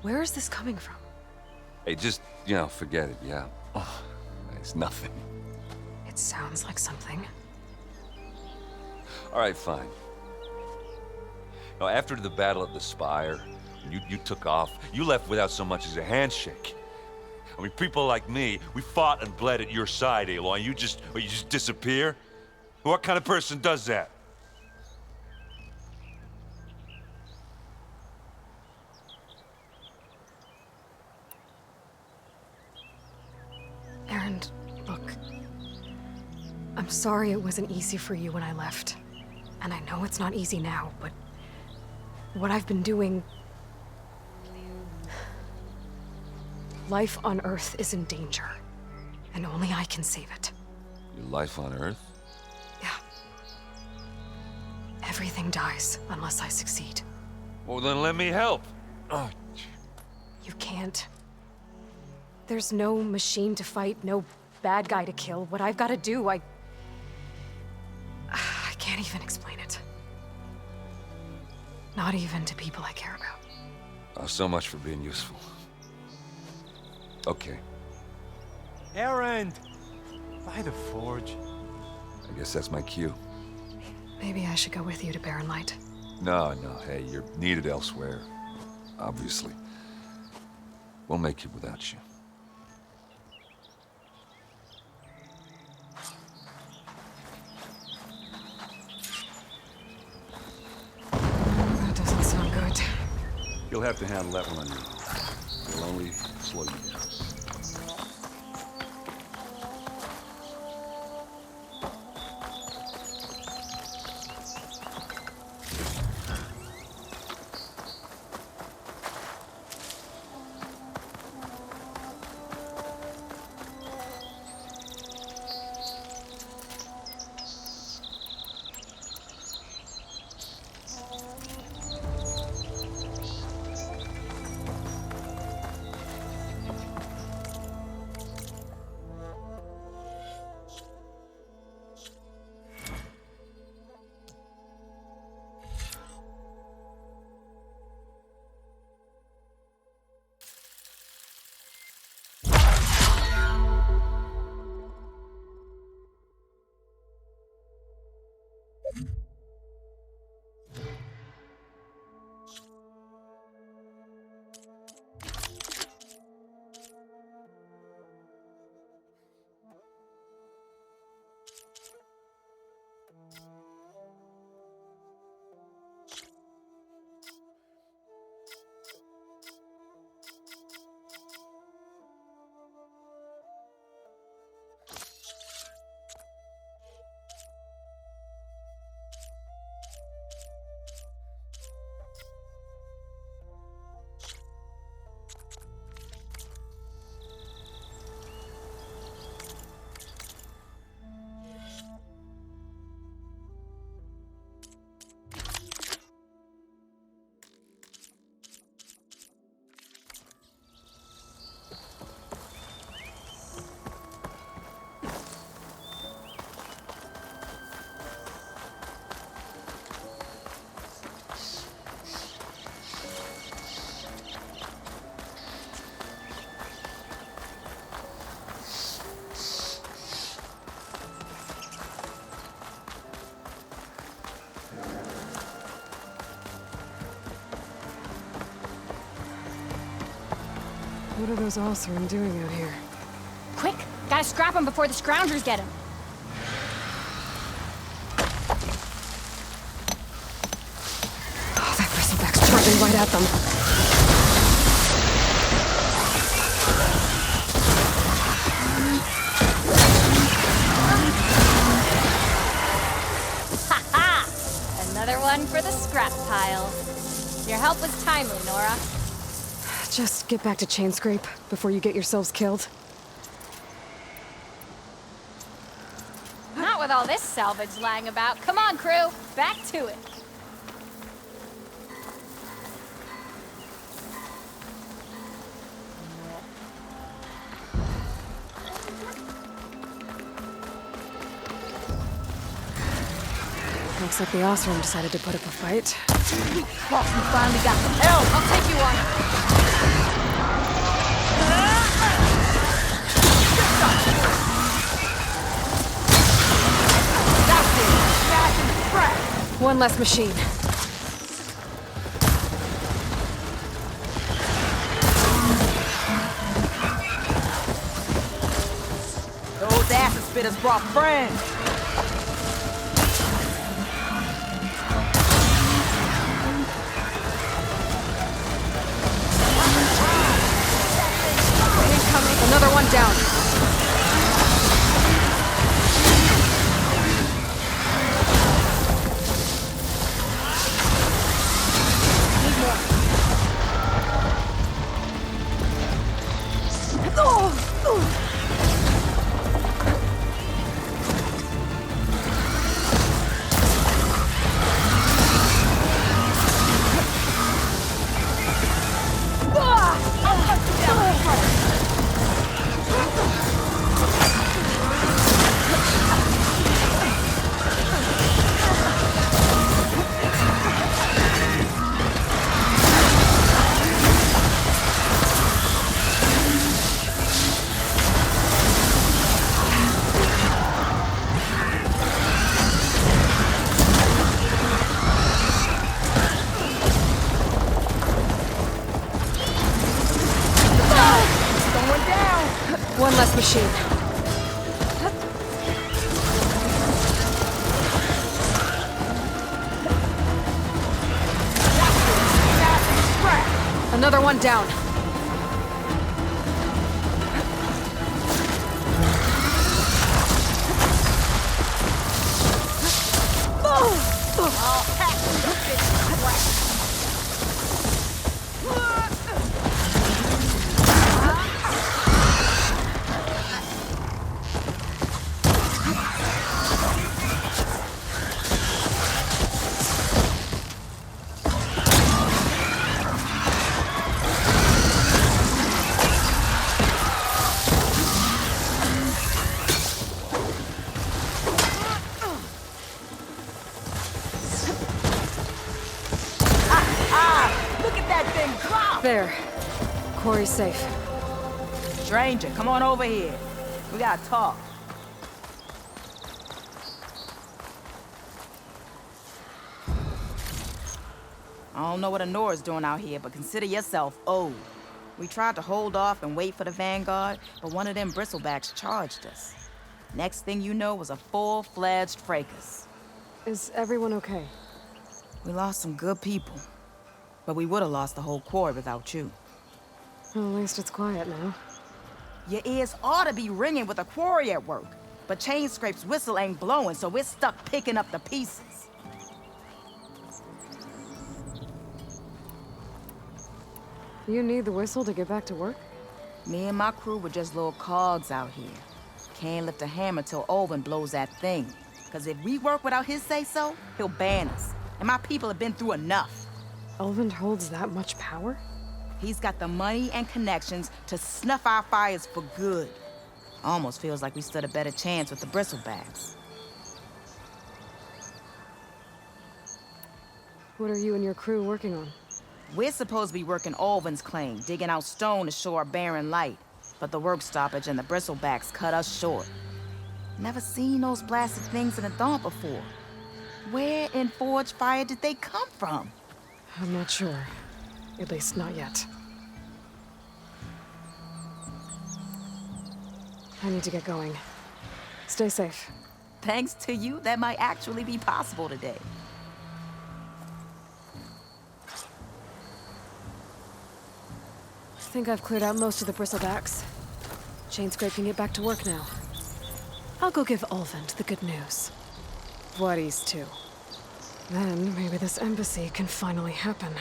Where is this coming from? Hey, just, forget it, yeah. Ugh, it's nothing. It sounds like something. All right, fine. Now, after the Battle at the Spire, you took off, you left without so much as a handshake. I mean, people like me, we fought and bled at your side, Aloy, and you just disappear? What kind of person does that? Aaron, look. I'm sorry it wasn't easy for you when I left. And I know it's not easy now, but what I've been doing... Life on Earth is in danger, and only I can save it. Your life on Earth? Yeah. Everything dies unless I succeed. Well, then let me help. Oh. You can't. There's no machine to fight, no bad guy to kill. What I've got to do, I can't even explain it. Not even to people I care about. Oh, so much for being useful. Okay. Errand! By the forge. I guess that's my cue. Maybe I should go with you to Barren Light. No, hey, you're needed elsewhere. Obviously. We'll make it without you. That doesn't sound good. You'll have to handle that one on your own. It'll only slow you down. What are those Oseram doing out here? Quick! Gotta scrap him before the scroungers get him. Oh, that bristleback's charging right at them. Ha-ha! Another one for the scrap pile. Your help was timely, Nora. Just get back to Chainscrape before you get yourselves killed. Not with all this salvage lying about. Come on, crew. Back to it. Looks like the Osram decided to put up a fight. Cross, we finally got some help. I'll take you on. That's it. Smash and crack. One less machine. Those acid spitters brought friends. Another one down. Need more. One less machine. Another one down. There. Quarry's safe. Stranger, come on over here. We gotta talk. I don't know what Honora's doing out here, but consider yourself owed. We tried to hold off and wait for the Vanguard, but one of them bristlebacks charged us. Next thing you know was a full-fledged fracas. Is everyone okay? We lost some good people, but we would have lost the whole quarry without you. Well, at least it's quiet now. Your ears ought to be ringing with a quarry at work, but Chainscrape's whistle ain't blowing, so we're stuck picking up the pieces. You need the whistle to get back to work? Me and my crew were just little cogs out here. Can't lift a hammer till Olvin blows that thing. Cause if we work without his say-so, he'll ban us. And my people have been through enough. Olvin holds that much power? He's got the money and connections to snuff our fires for good. Almost feels like we stood a better chance with the bristlebacks. What are you and your crew working on? We're supposed to be working Olvin's claim, digging out stone to show our barren light. But the work stoppage and the bristlebacks cut us short. Never seen those blasted things in a dawn before. Where in Forge Fire did they come from? I'm not sure. At least not yet. I need to get going. Stay safe. Thanks to you, that might actually be possible today. I think I've cleared out most of the bristlebacks. Chainscrape can get back to work now. I'll go give Olvin the good news. Voorhees too. Then maybe this embassy can finally happen.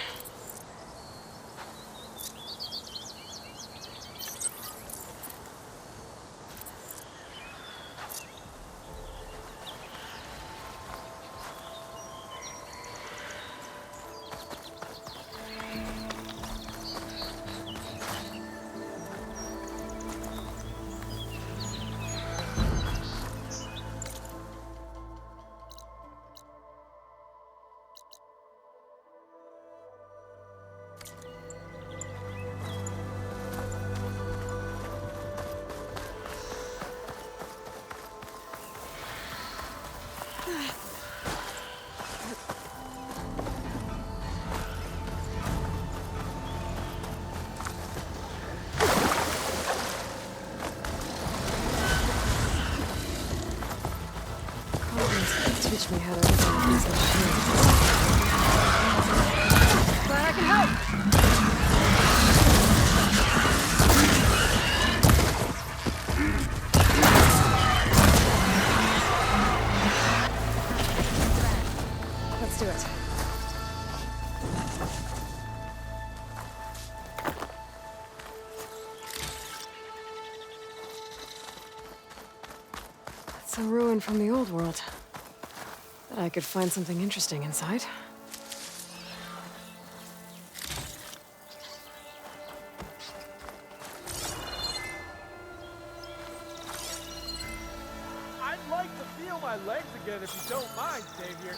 teach me how to open these machines. Glad I can help! Let's do it. It's a ruin from the old world. Bet I could find something interesting inside. I'd like to feel my legs again if you don't mind, Xavier.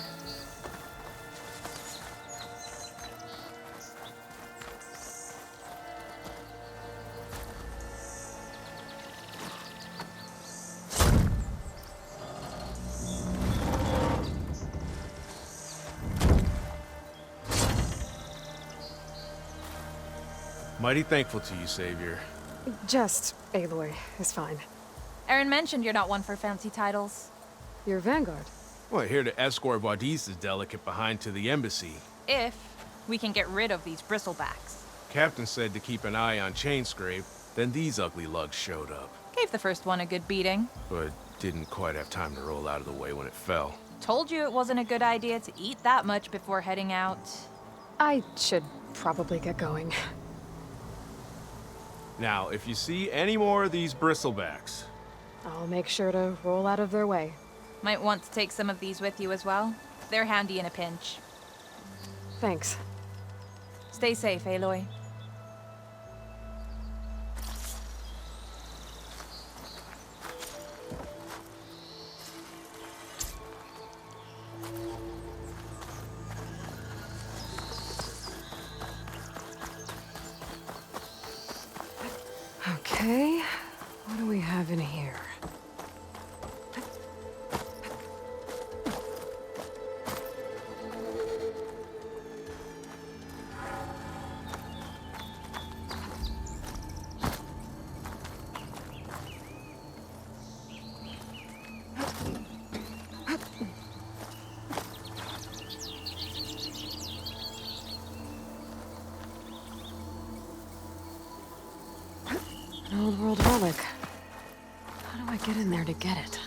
Mighty thankful to you, Savior. Just Aloy is fine. Aaron mentioned you're not one for fancy titles. You're Vanguard. Well, here to escort Wadis' delicate behind to the embassy. If we can get rid of these bristlebacks. Captain said to keep an eye on Chainscrape, then these ugly lugs showed up. Gave the first one a good beating. But didn't quite have time to roll out of the way when it fell. Told you it wasn't a good idea to eat that much before heading out. I should probably get going. Now, if you see any more of these bristlebacks... I'll make sure to roll out of their way. Might want to take some of these with you as well. They're handy in a pinch. Thanks. Stay safe, Aloy. Okay, what do we have in here? An old world relic. How do I get in there to get it?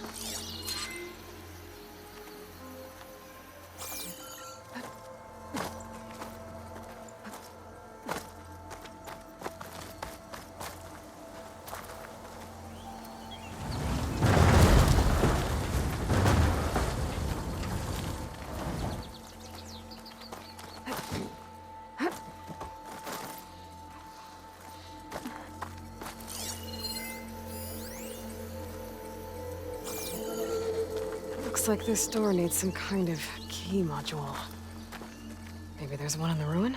Looks like this door needs some kind of key module. Maybe there's one in the ruin?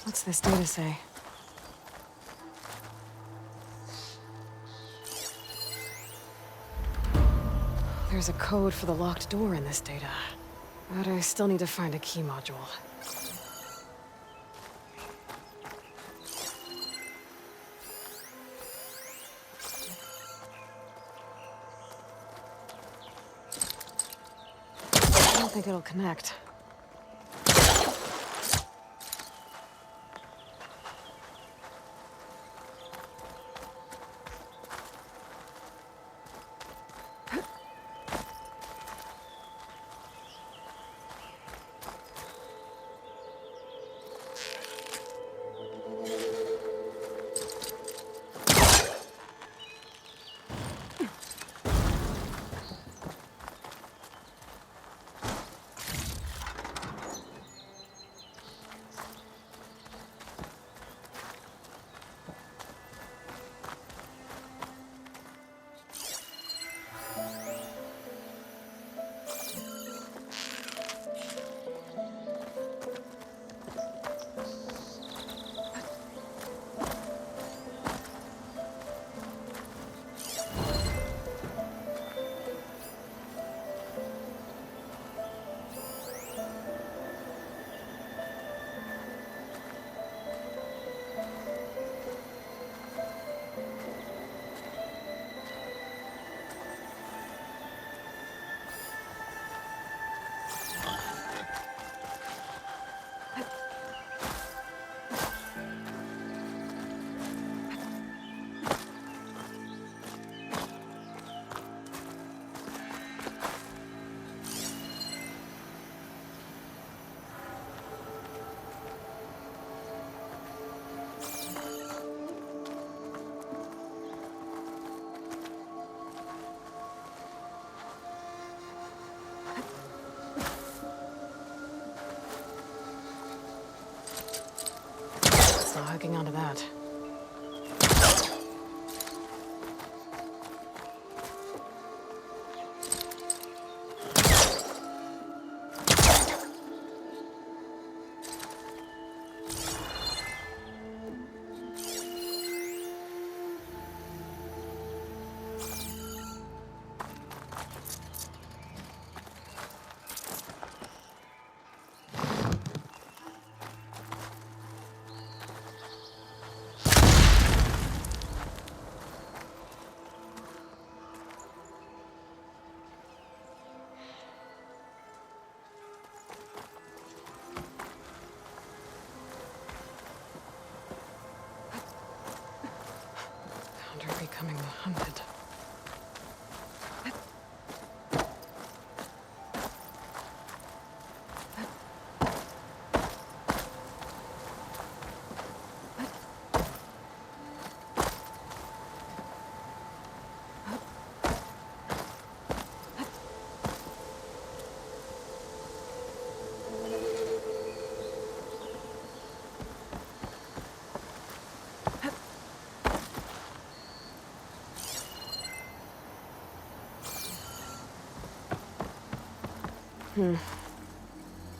What's this data say? There's a code for the locked door in this data. But I still need to find a key module. I don't think it'll connect. Still hooking onto that. Becoming the hunted.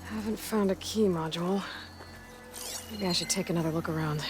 Haven't found a key module. Maybe I should take another look around.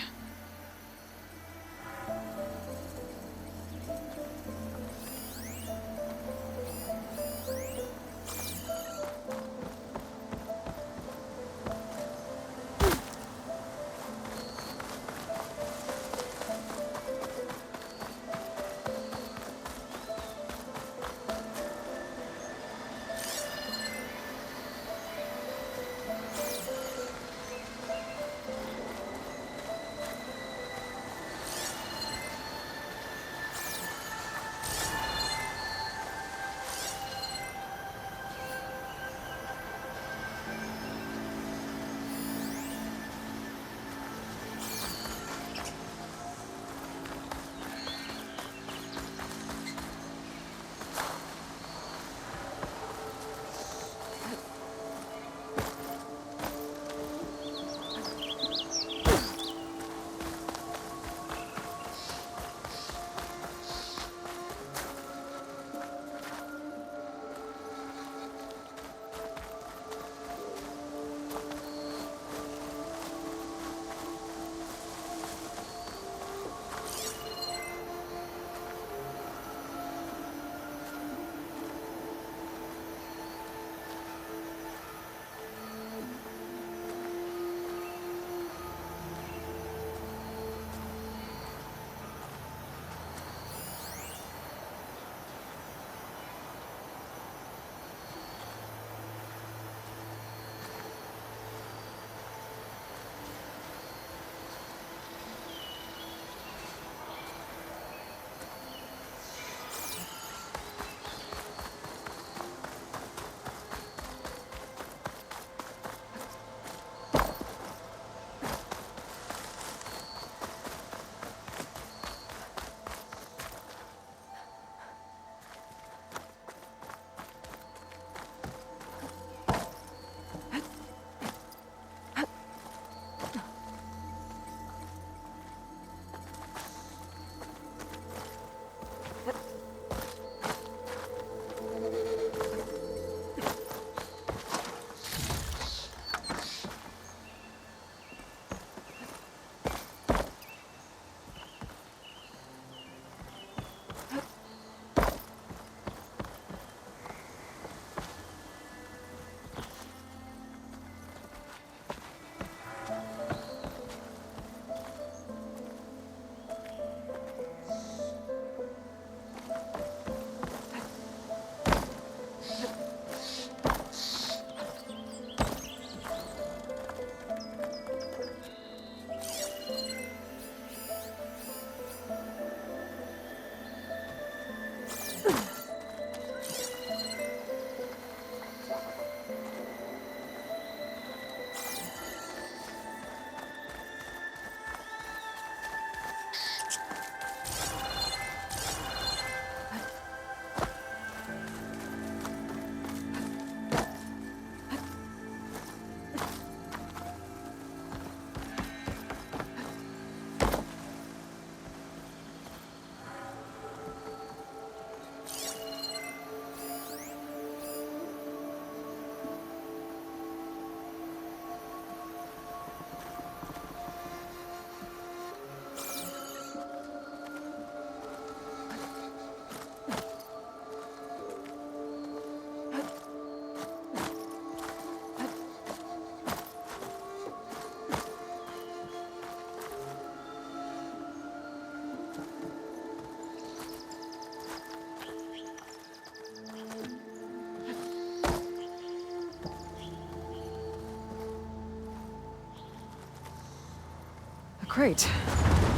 Great.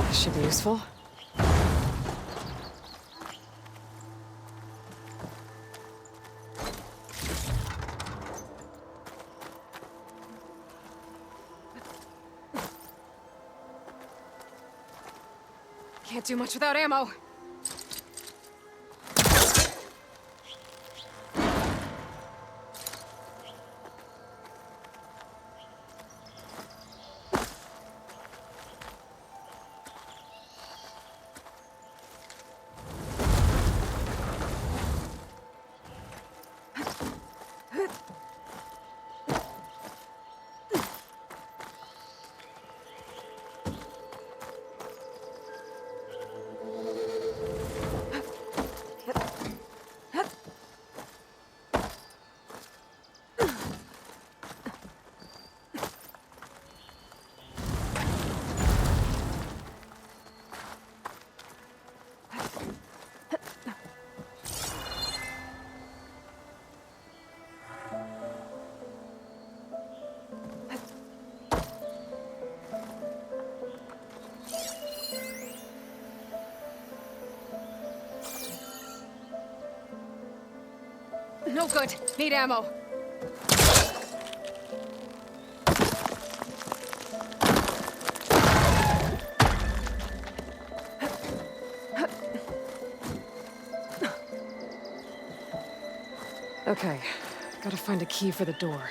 This should be useful. Can't do much without ammo. No good. Need ammo. Okay, gotta find a key for the door.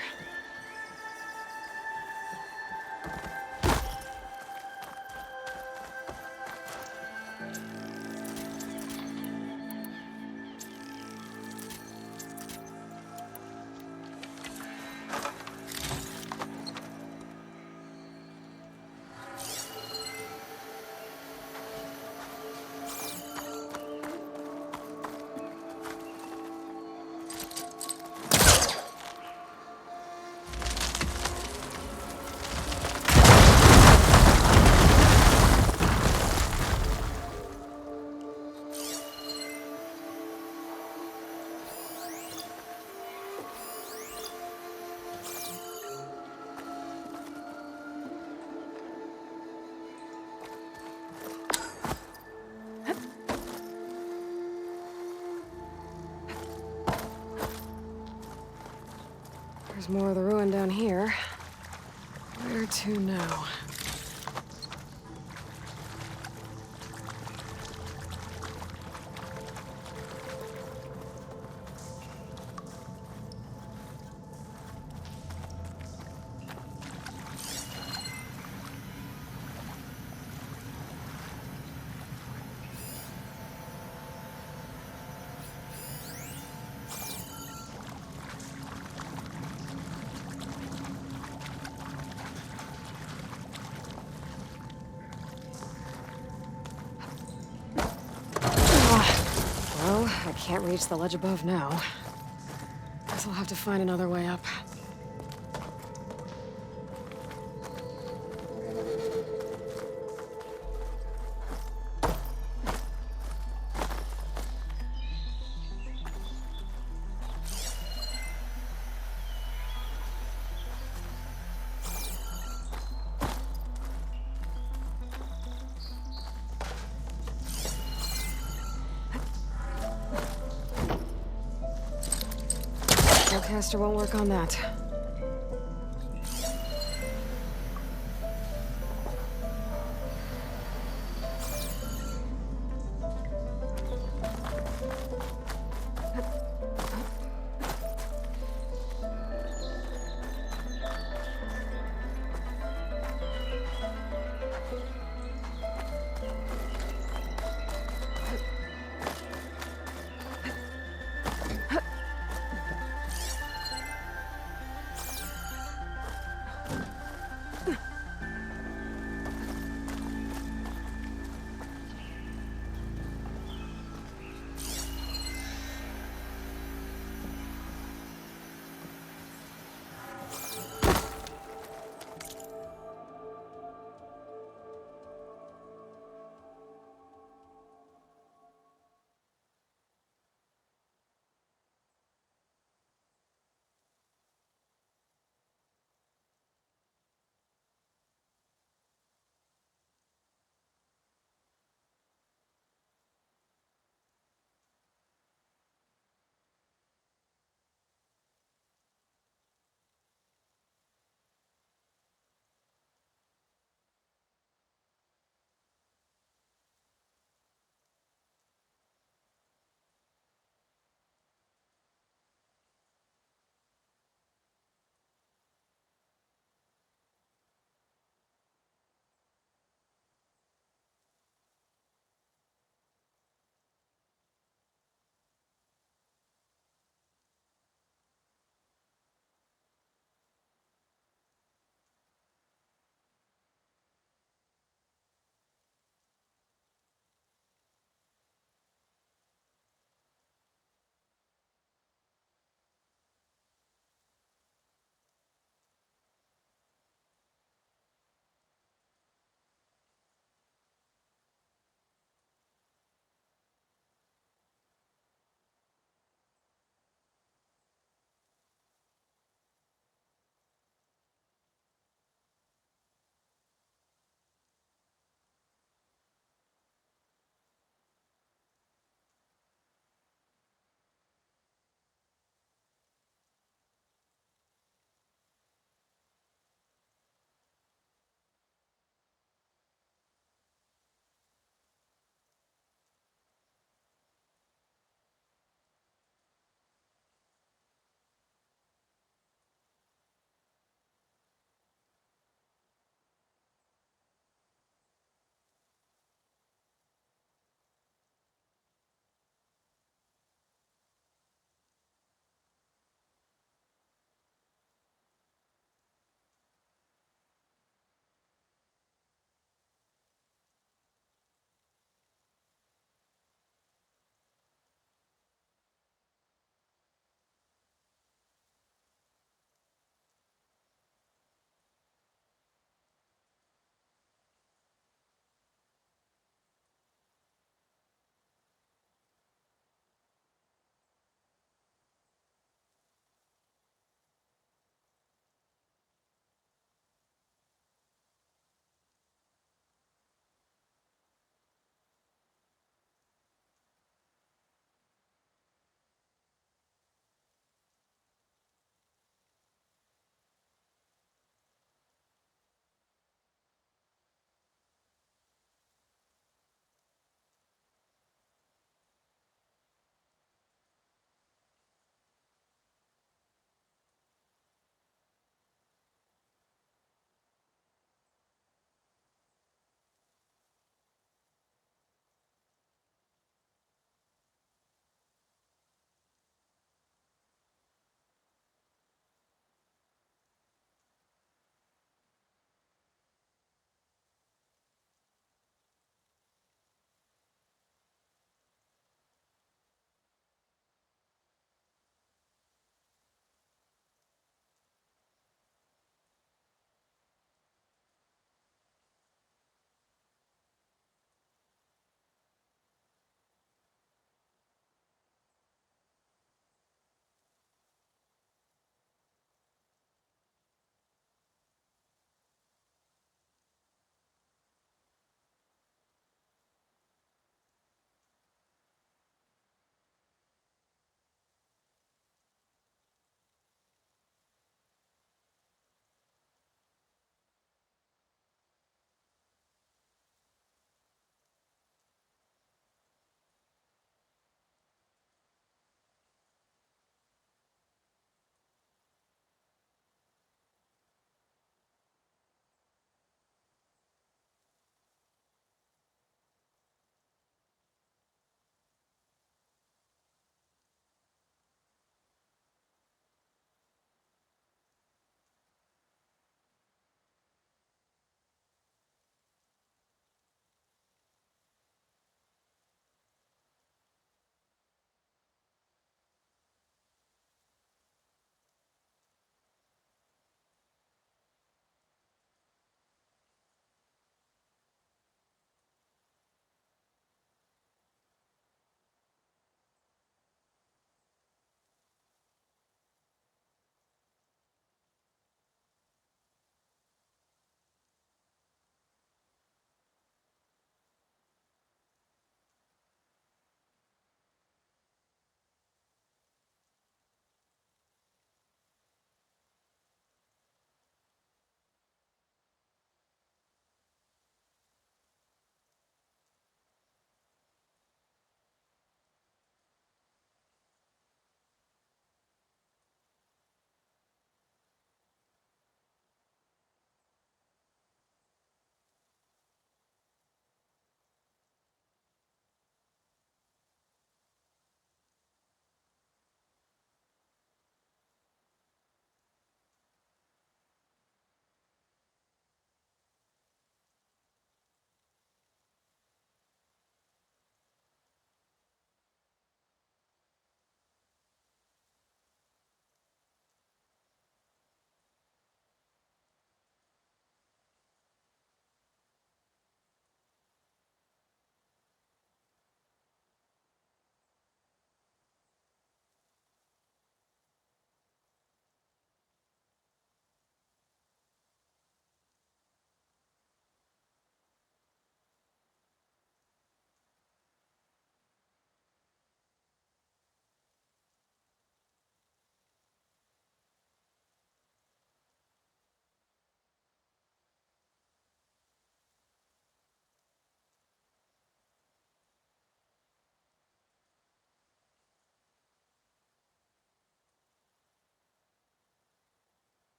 There's more of the ruin down here. Where to now? Well, I can't reach the ledge above now. Guess I'll have to find another way up. Caster won't work on that.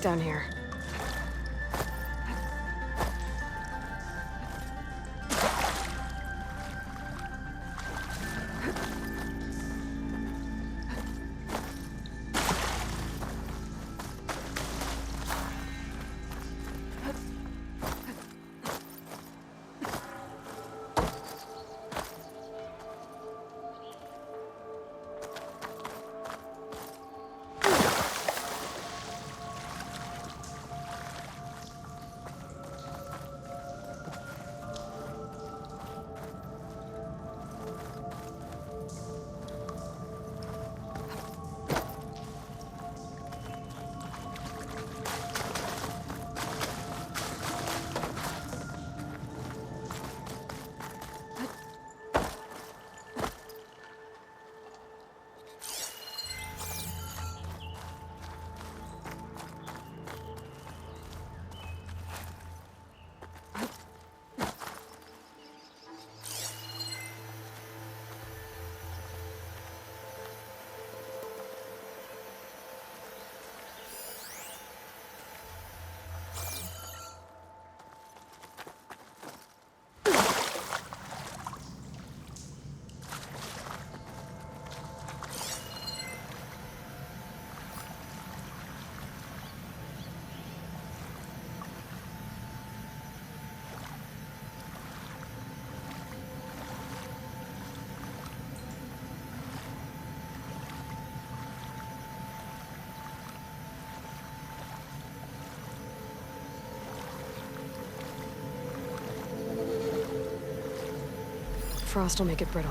get down here? Frost will make it brittle.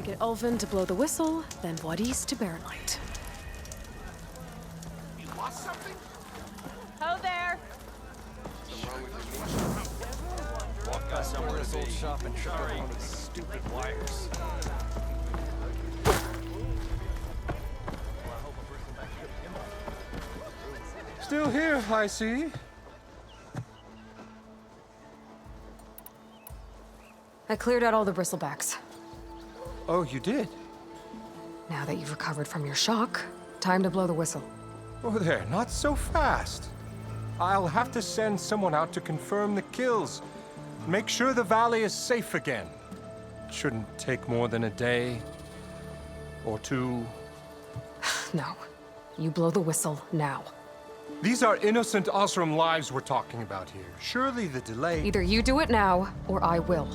Get Ulvin to blow the whistle, then Wadis to bear light. You lost something? Ho there! Walk by somewhere this old shop and trip over one of these stupid wires. Still here, I see. I cleared out all the bristlebacks. Oh, you did? Now that you've recovered from your shock, time to blow the whistle. Oh, there, not so fast. I'll have to send someone out to confirm the kills. Make sure the valley is safe again. Shouldn't take more than a day or two. No. You blow the whistle now. These are innocent Osram lives we're talking about here. Surely the delay... Either you do it now, or I will.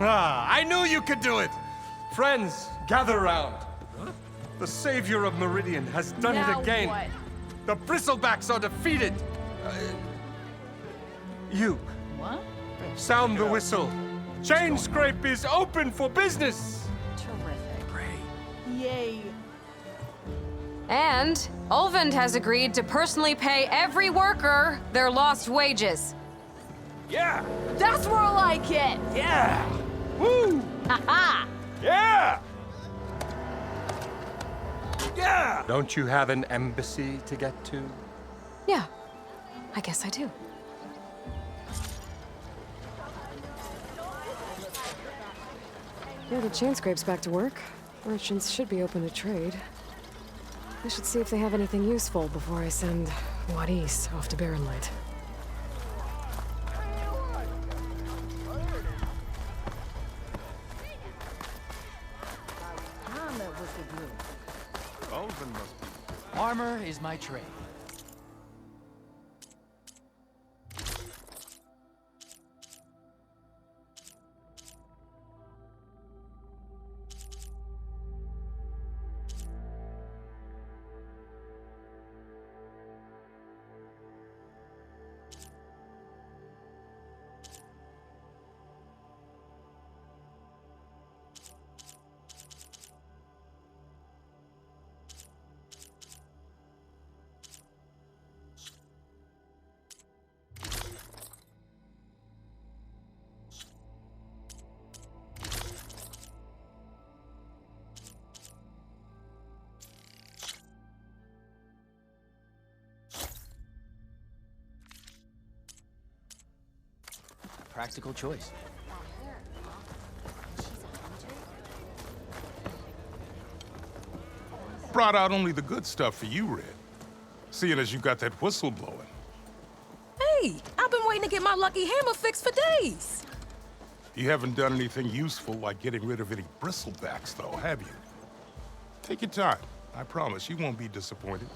Ah, I knew you could do it! Friends, gather round. The savior of Meridian has done Now it again. what? The Bristlebacks are defeated. You. What? Sound the whistle. Chain Scrape is open for business. Terrific. Yay. And Ulvin has agreed to personally pay every worker their lost wages. Yeah! That's more like it! Yeah! Woo! Ha-ha! Yeah! Yeah! Don't you have an embassy to get to? Yeah, I guess I do. Yeah, the chain scrape's back to work. Merchants should be open to trade. I should see if they have anything useful before I send Wadis off to Barren Light. Ulvin must be. Armor is my trade. Practical choice. Brought out only the good stuff for you, Red. Seeing as you got that whistle blowing. Hey, I've been waiting to get my lucky hammer fixed for days. You haven't done anything useful like getting rid of any bristlebacks, though, have you? Take your time. I promise you won't be disappointed.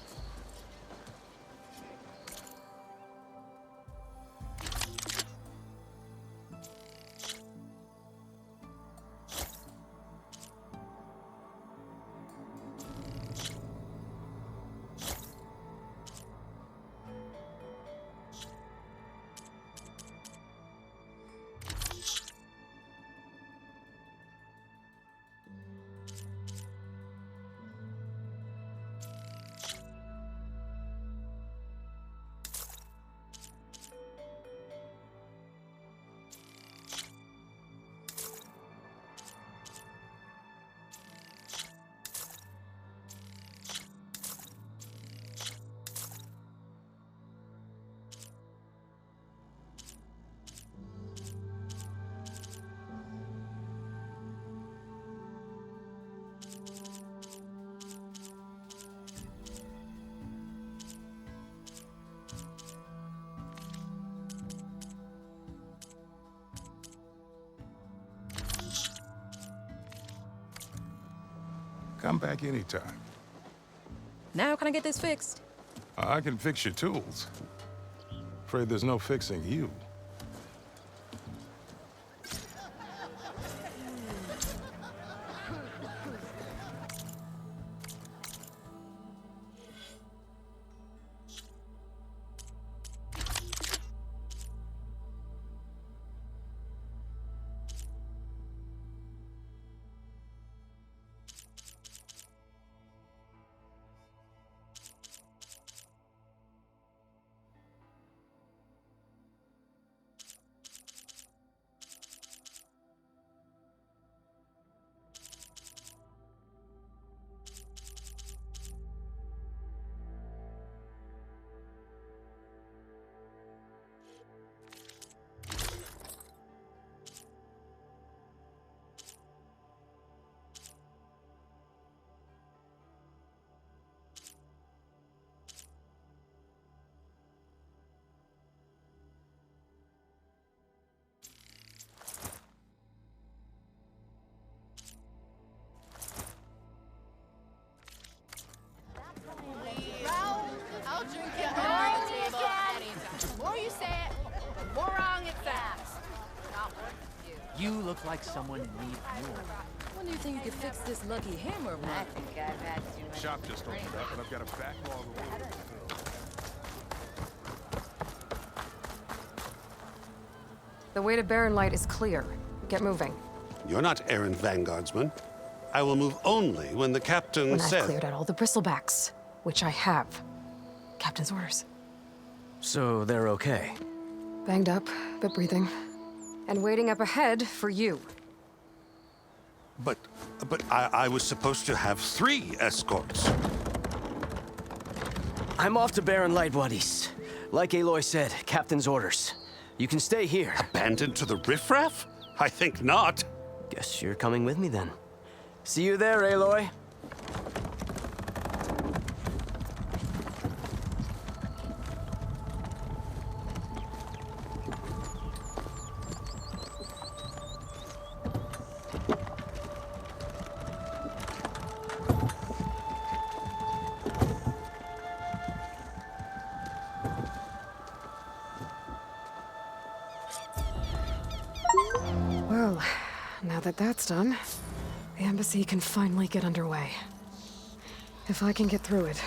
Come back anytime. Now can I get this fixed? I can fix your tools. Afraid there's no fixing you. You look like someone in need more. When do you think you could fix this lucky hammer of mine? I think I've had too much. Shop just opened up, and I've got a backlog of orders to fill. The way to Barren Light is clear. Get moving. You're not errand vanguardsman. I will move only when the captain When says... I've cleared out all the bristlebacks, which I have. Captain's orders. So they're okay? Banged up, but breathing. And waiting up ahead for you. But I was supposed to have 3 escorts. I'm off to Barren Light, buddies. Like Aloy said, Captain's orders. You can stay here. Abandoned to the riffraff? I think not. Guess you're coming with me then. See you there, Aloy. Well, now that that's done, the embassy can finally get underway. If I can get through it.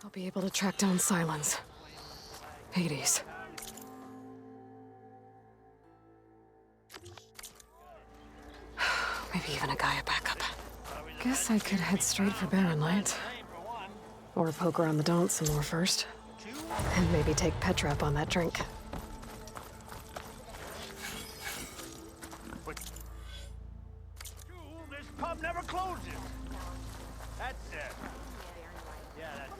I'll be able to track down Silence. Hades. Maybe even a Gaia backup. Guess I could head straight for Barren Light. Or poke around the Daunt some more first. And maybe take Petra up on that drink. This pub never closes. That's it. Yeah, that's...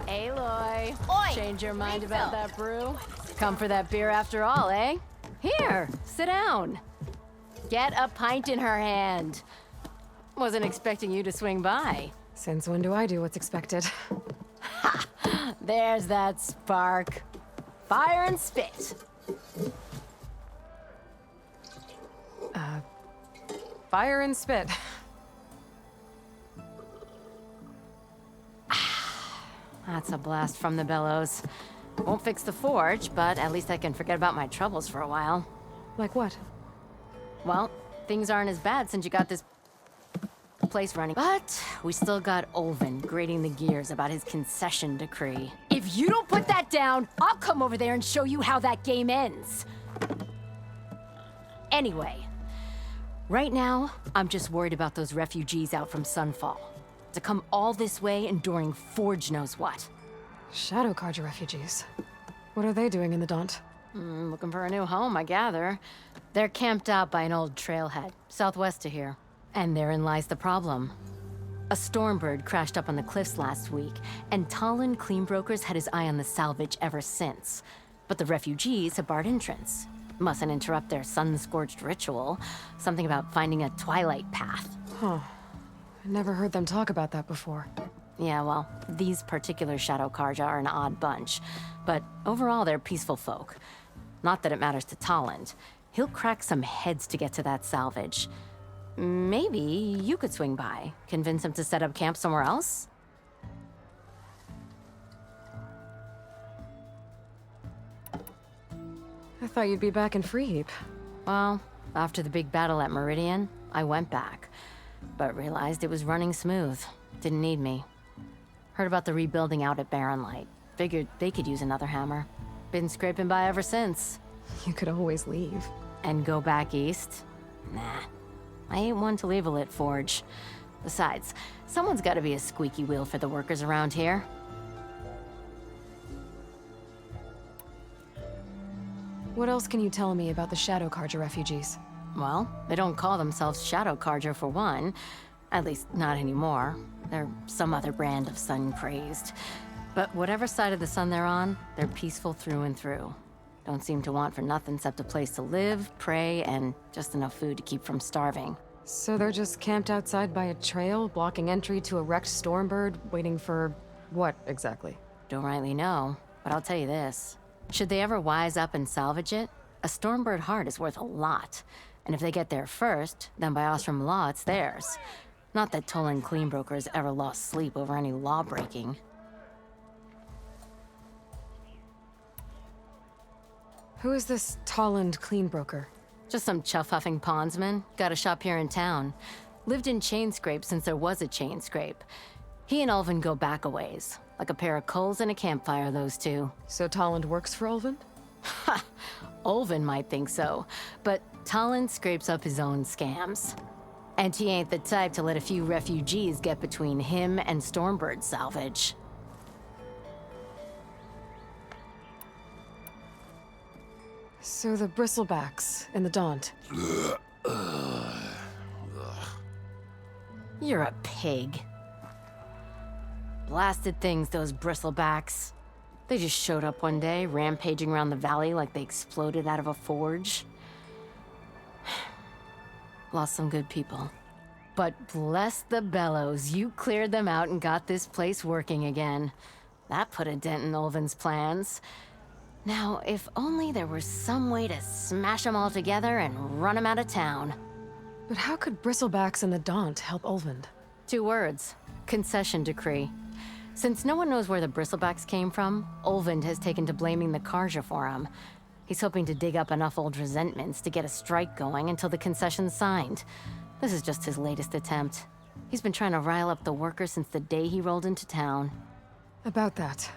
Aloy. Oi! Change your mind Refill. about that brew? Come for that beer after all, eh? Here, sit down. Get a pint in her hand. Wasn't expecting you to swing by. Since when do I do what's expected? There's that spark. Fire and spit. Fire and spit. That's a blast from the bellows. Won't fix the forge, but at least I can forget about my troubles for a while. Like what? Well, things aren't as bad since you got this place running. But we still got Olvin grating the gears about his concession decree. If you don't put that down, I'll come over there and show you how that game ends. Anyway, right now, I'm just worried about those refugees out from Sunfall. To come all this way enduring Forge knows what. Shadow Carja refugees. What are they doing in the Daunt? Looking for a new home, I gather. They're camped out by an old trailhead, southwest of here. And therein lies the problem. A Stormbird crashed up on the cliffs last week, and Talon Cleanbrokers had his eye on the salvage ever since. But the refugees have barred entrance. Mustn't interrupt their sun-scorched ritual. Something about finding a twilight path. Huh. I never heard them talk about that before. Yeah, well, these particular Shadow Carja are an odd bunch. But overall, they're peaceful folk. Not that it matters to Talon. He'll crack some heads to get to that salvage. Maybe you could swing by, convince him to set up camp somewhere else? I thought you'd be back in Freeheap. Well, after the big battle at Meridian, I went back, but realized it was running smooth. Didn't need me. Heard about the rebuilding out at Barren Light. Figured they could use another hammer. Been scraping by ever since. You could always leave. And go back east? Nah. I ain't one to leave a lit forge. Besides, someone's gotta be a squeaky wheel for the workers around here. What else can you tell me about the Shadow Carja refugees? Well, they don't call themselves Shadow Carja for one. At least, not anymore. They're some other brand of sun-crazed. But whatever side of the sun they're on, they're peaceful through and through. Don't seem to want for nothing except a place to live, pray, and just enough food to keep from starving. So they're just camped outside by a trail, blocking entry to a wrecked Stormbird, waiting for what, exactly? Don't rightly know, but I'll tell you this. Should they ever wise up and salvage it, a Stormbird heart is worth a lot. And if they get there first, then by Ostrom law, it's theirs. Not that Tolan Cleanbrokers ever lost sleep over any law breaking. Who is this Tolland Cleanbroker? Just some chuff-huffing pondsman. Got a shop here in town. Lived in Chainscrape since there was a Chainscrape. He and Ulvin go back a ways. Like a pair of coals and a campfire, those two. So Tolland works for Ulvin? Ha! Ulvin might think so, but Tolland scrapes up his own scams. And he ain't the type to let a few refugees get between him and Stormbird salvage. So the Bristlebacks in the Daunt. You're a pig. Blasted things, those Bristlebacks. They just showed up one day, rampaging around the valley like they exploded out of a forge. Lost some good people. But bless the bellows, you cleared them out and got this place working again. That put a dent in Ulvin's plans. Now, if only there was some way to smash them all together and run them out of town. But how could Bristlebacks in the Daunt help Ulvin? 2 words. Concession decree. Since no one knows where the Bristlebacks came from, Ulvin has taken to blaming the Carja for them. He's hoping to dig up enough old resentments to get a strike going until the concession's signed. This is just his latest attempt. He's been trying to rile up the workers since the day he rolled into town. About that,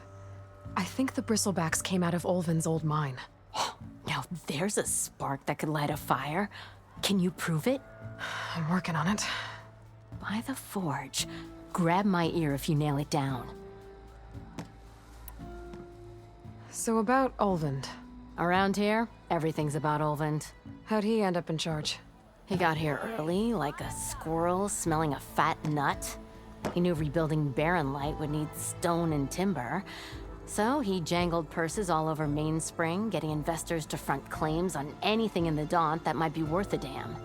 I think the Bristlebacks came out of Ulvin's old mine. Now there's a spark that could light a fire. Can you prove it? I'm working on it. By the forge. Grab my ear if you nail it down. So about Ulvin. Around here, everything's about Ulvin. How'd he end up in charge? He got here early, like a squirrel smelling a fat nut. He knew rebuilding Barren Light would need stone and timber. So he jangled purses all over Mainspring, getting investors to front claims on anything in the Daunt that might be worth a damn.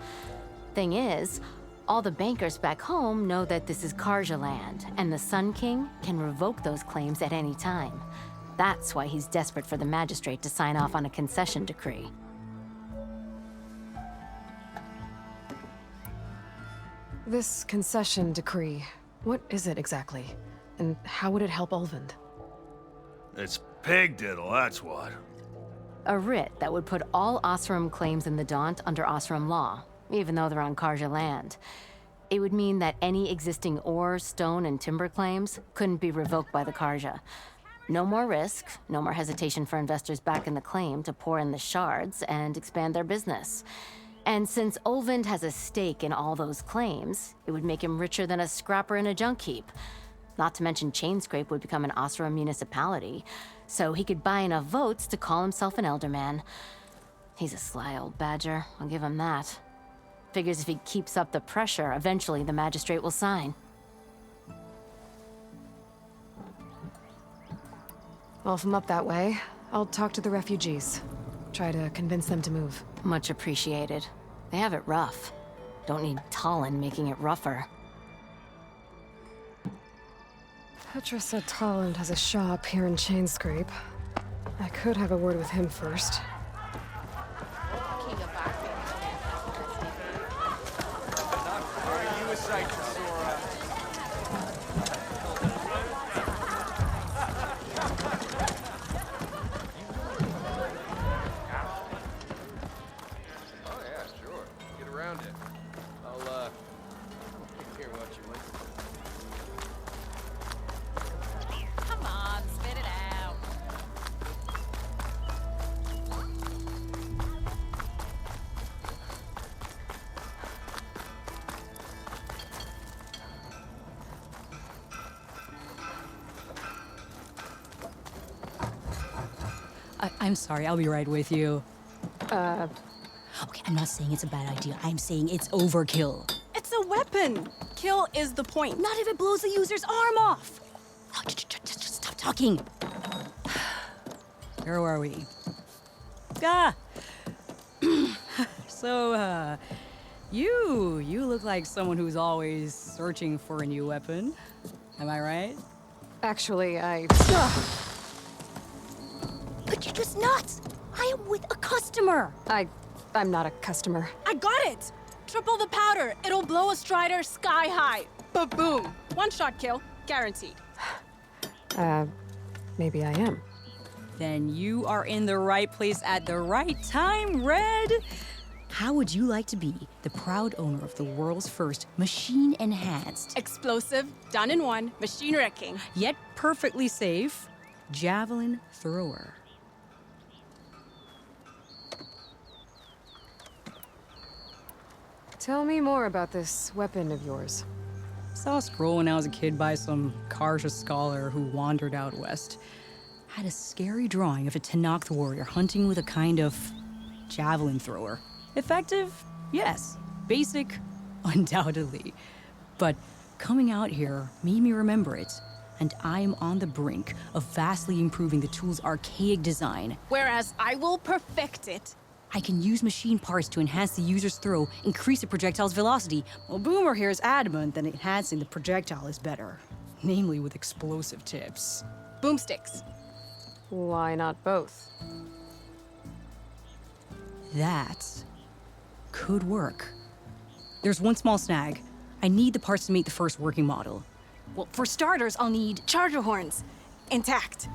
Thing is, all the bankers back home know that this is Carja land, and the Sun King can revoke those claims at any time. That's why he's desperate for the magistrate to sign off on a concession decree. This concession decree, what is it exactly? And how would it help Ulvin? It's pig diddle, that's what. A writ that would put all Osram claims in the Daunt under Osram law, even though they're on Karja land. It would mean that any existing ore, stone, and timber claims couldn't be revoked by the Karja. No more risk, no more hesitation for investors back in the claim to pour in the shards and expand their business. And since Olvind has a stake in all those claims, it would make him richer than a scrapper in a junk heap. Not to mention Chainscrape would become an Osra municipality, so he could buy enough votes to call himself an elderman. He's a sly old badger, I'll give him that. Figures if he keeps up the pressure, eventually the magistrate will sign. Well, if I'm up that way, I'll talk to the refugees. Try to convince them to move. Much appreciated. They have it rough. Don't need Talon making it rougher. Petra said Talland has a shop here in Chainscrape. I could have a word with him first. Are you a sight to Sora? Oh yeah, sure. Get around it. I'll take care of what you want. Come on, spit it out. I'm sorry, I'll be right with you. Okay, I'm not saying it's a bad idea. I'm saying it's overkill. It's a weapon. Kill is the point. Not if it blows the user's arm off. Oh, just stop talking. Where are we? So, you look like someone who's always searching for a new weapon. Am I right? Actually, But you're just nuts. I am with a customer. I'm not a customer. I got it. Triple the powder. It'll blow a Strider sky high. Ba-boom. One-shot kill. Guaranteed. Maybe I am. Then you are in the right place at the right time, Red. How would you like to be the proud owner of the world's first machine-enhanced, Explosive, done in one, machine wrecking, yet perfectly safe, javelin thrower? Tell me more about this weapon of yours. Saw a scroll when I was a kid by some Karja scholar who wandered out west. Had a scary drawing of a Tenakth warrior hunting with a kind of javelin thrower. Effective? Yes. Basic? Undoubtedly. But coming out here made me remember it, and I am on the brink of vastly improving the tool's archaic design. whereas I will perfect it. I can use machine parts to enhance the user's throw, increase the projectile's velocity. Well, Boomer here is adamant that enhancing the projectile is better, namely with explosive tips. Boomsticks. Why not both? That could work. There's one small snag. I need the parts to make the first working model. Well, for starters, I'll need charger horns. Intact.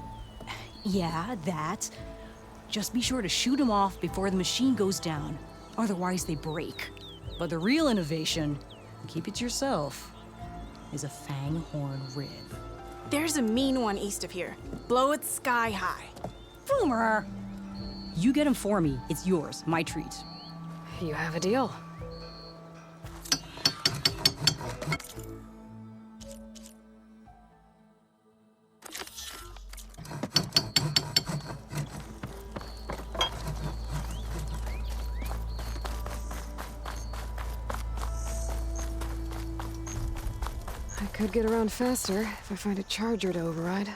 Yeah, that. Just be sure to shoot them off before the machine goes down. Otherwise, they break. But the real innovation, keep it to yourself, is a fang horn rib. There's a mean one east of here. Blow it sky high. Boomer! You get him for me. It's yours. My treat. You have a deal. I could get around faster if I find a charger to override.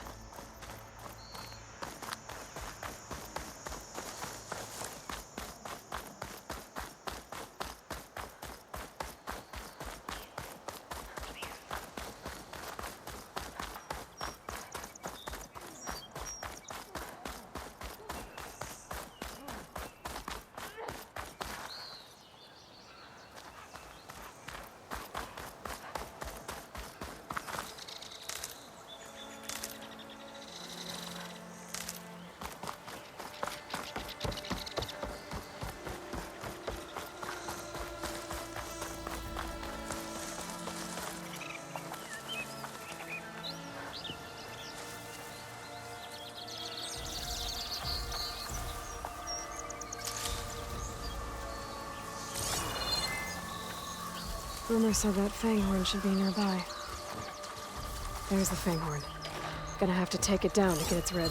Boomer said that fanghorn should be nearby. There's the fanghorn. Gonna have to take it down to get its rib.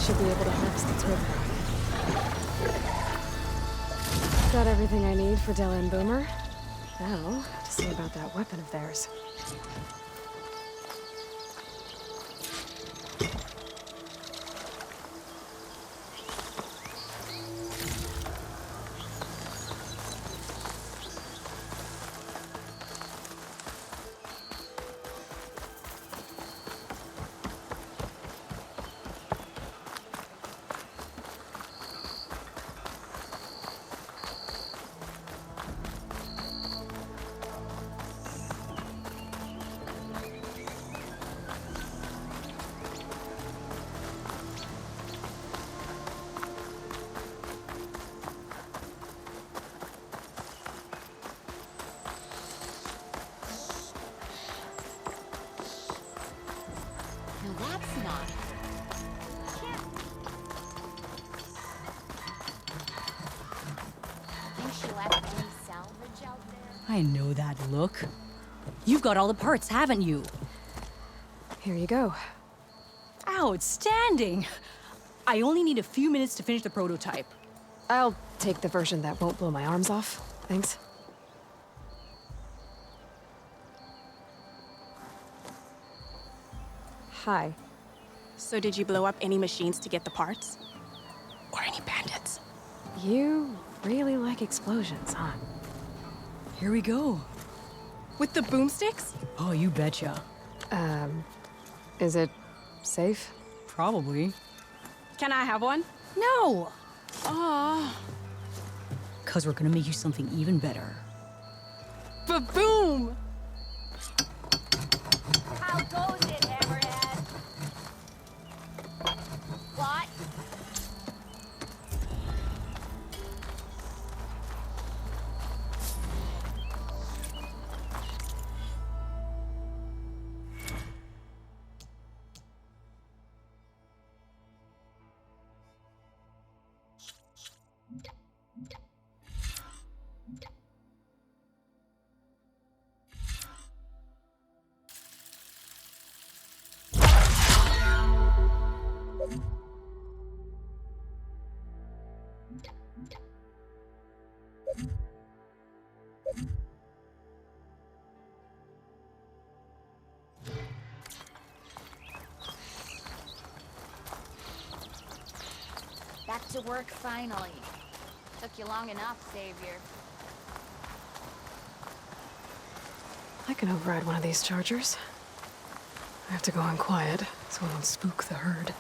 Should be able to harvest its rib. Got everything I need for Della and Boomer. Now, to see about that weapon of theirs. That's not. Think she left any salvage out there? I know that look. You've got all the parts, haven't you? Here you go. Outstanding! I only need a few minutes to finish the prototype. I'll take the version that won't blow my arms off. Thanks. Hi. So did you blow up any machines to get the parts? Or any bandits? You really like explosions, huh? Here we go. With the boomsticks? Oh, you betcha. Is it safe? Probably. Can I have one? No! Oh. 'Cause we're gonna make you something even better. Ba-boom! How goes it, Hammerhead? What? Back to work finally. Took you long enough, Savior. I can override one of these chargers. I have to go in quiet, so I don't spook the herd.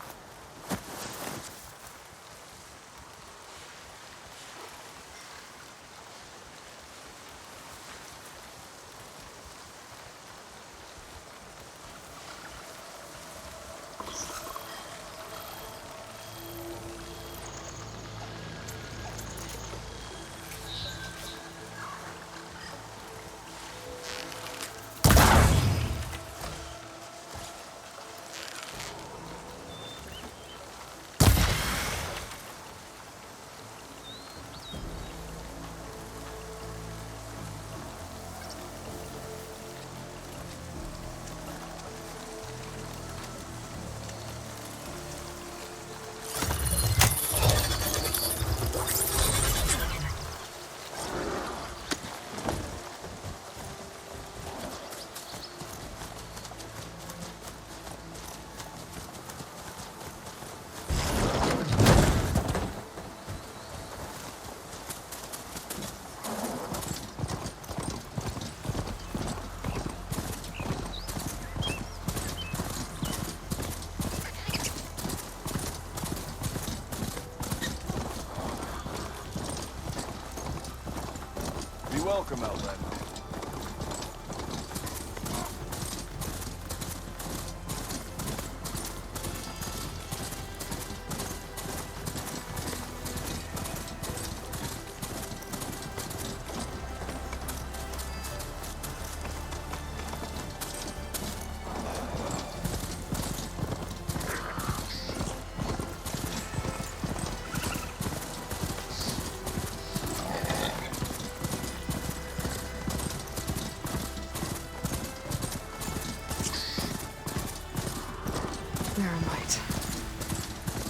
welcome, Outlander.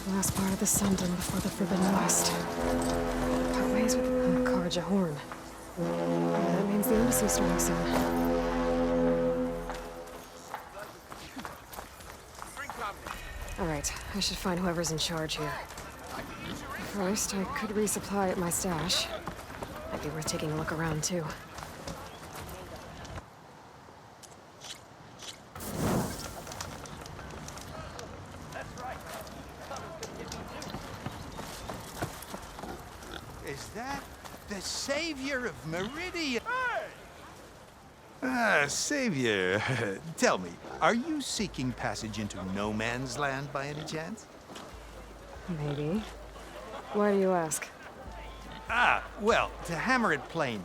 Last part of the Sundom before the Forbidden West. Part ways with the Karja Horn. That means the embassy's starting soon. Alright, I should find whoever's in charge here. First, I could resupply at my stash. Might be worth taking a look around, too. Is that the savior of Meridian? Savior, tell me, are you seeking passage into no man's land by any chance? Maybe. Why do you ask? Well, to hammer it plain,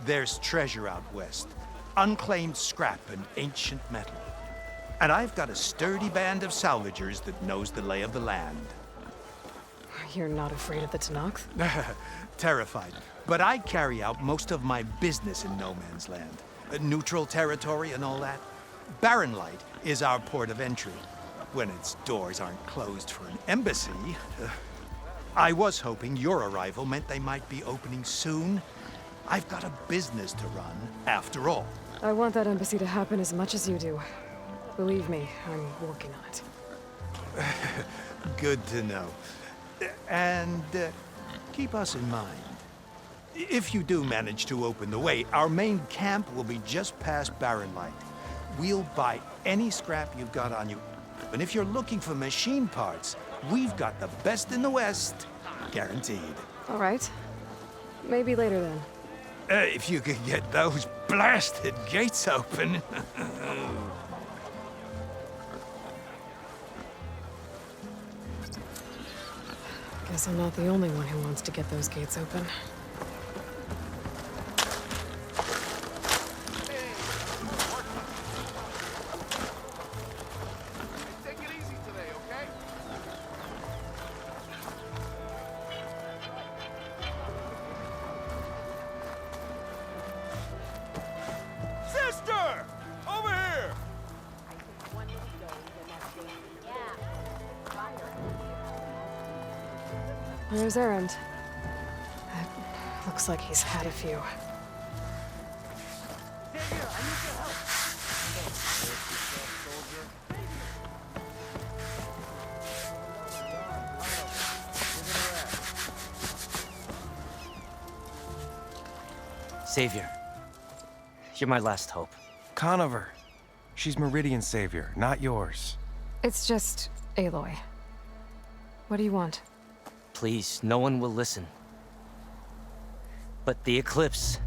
there's treasure out west. Unclaimed scrap and ancient metal. And I've got a sturdy band of salvagers that knows the lay of the land. You're not afraid of the Tenakth? Terrified. But I carry out most of my business in no man's land. Neutral territory and all that. Barren Light is our port of entry. When its doors aren't closed for an embassy. I was hoping your arrival meant they might be opening soon. I've got a business to run, after all. I want that embassy to happen as much as you do. Believe me, I'm working on it. Good to know. And keep us in mind. If you do manage to open the way, our main camp will be just past Barren Light. We'll buy any scrap you've got on you. And if you're looking for machine parts, we've got the best in the West, guaranteed. All right. Maybe later then. If you could get those blasted gates open. Guess I'm not the only one who wants to get those gates open. Take it easy today, okay? Sister! Over here! Where's Erend? Looks like he's had a few. Savior, you're my last hope. Conover. She's Meridian's savior, not yours. It's just Aloy. What do you want? Please, no one will listen. But the Eclipse...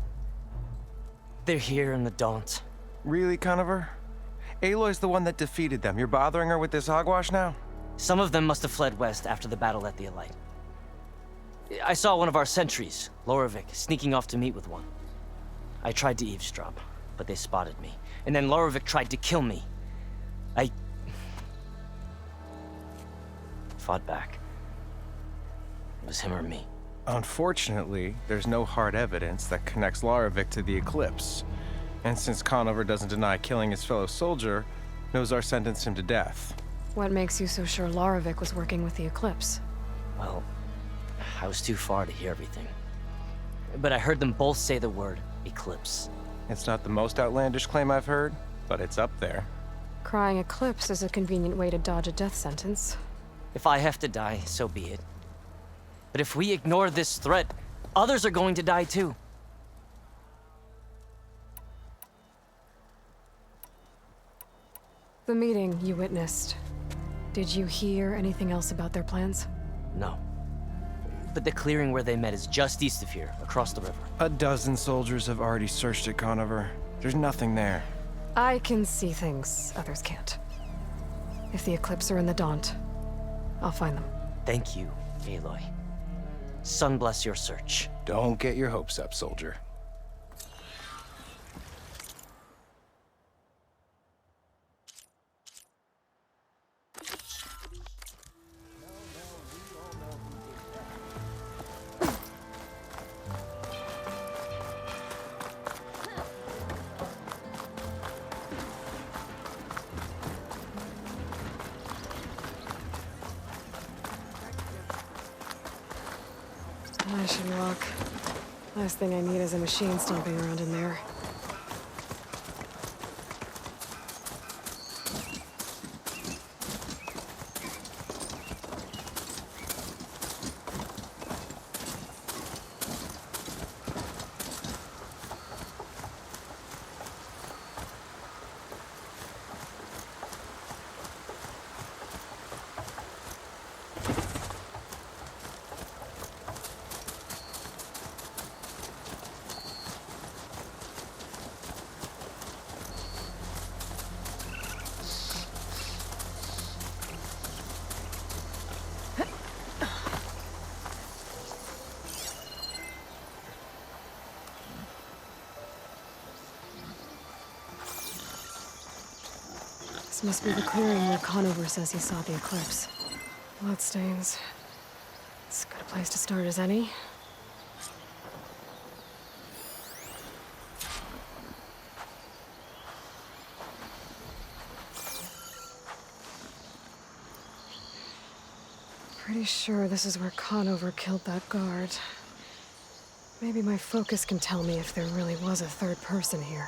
they're here in the Daunt. Really, Conover? Aloy's the one that defeated them. You're bothering her with this hogwash now? Some of them must have fled west after the battle at the Elite. I saw one of our sentries, Lorevic, sneaking off to meet with one. I tried to eavesdrop, but they spotted me. And then Lorevic tried to kill me. I... fought back. It was him or me. Unfortunately, there's no hard evidence that connects Lorevic to the Eclipse. And since Conover doesn't deny killing his fellow soldier, Nozar sentenced him to death. What makes you so sure Lorevic was working with the Eclipse? Well, I was too far to hear everything. But I heard them both say the word Eclipse. It's not the most outlandish claim I've heard, but it's up there. Crying Eclipse is a convenient way to dodge a death sentence. If I have to die, so be it. But if we ignore this threat, others are going to die too. The meeting you witnessed. Did you hear anything else about their plans? No. But the clearing where they met is just east of here, across the river. A dozen soldiers have already searched it, Conover. There's nothing there. I can see things others can't. If the Eclipse are in the Daunt, I'll find them. Thank you, Aloy. Sun bless your search. Don't get your hopes up, soldier. I should walk. Last thing I need is a machine stomping around in there. This must be the clearing where Conover says he saw the eclipse. Bloodstains. It's as good a place to start as any. Pretty sure this is where Conover killed that guard. Maybe my focus can tell me if there really was a third person here.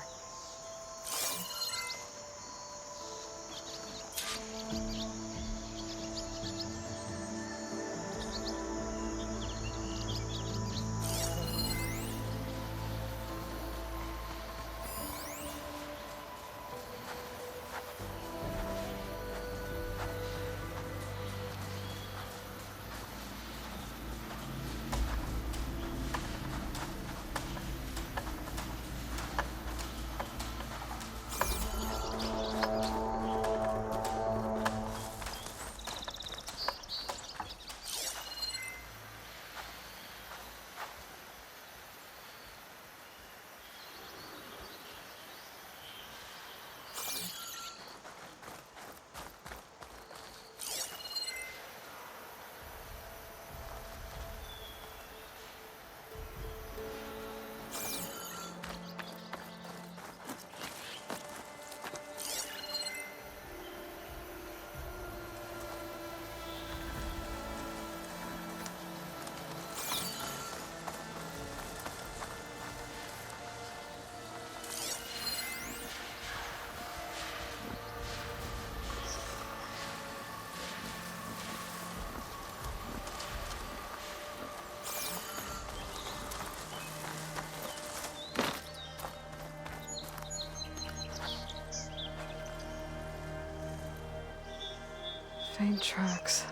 Faint tracks,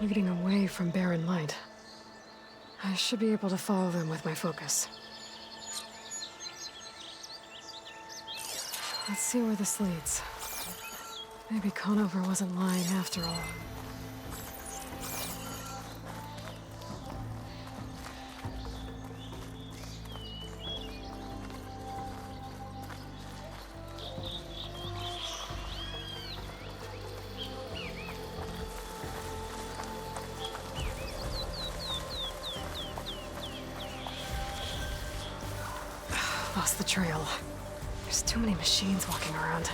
leading away from barren light. I should be able to follow them with my focus. Let's see where this leads. Maybe Conover wasn't lying after all. Lost the trail. There's too many machines walking around.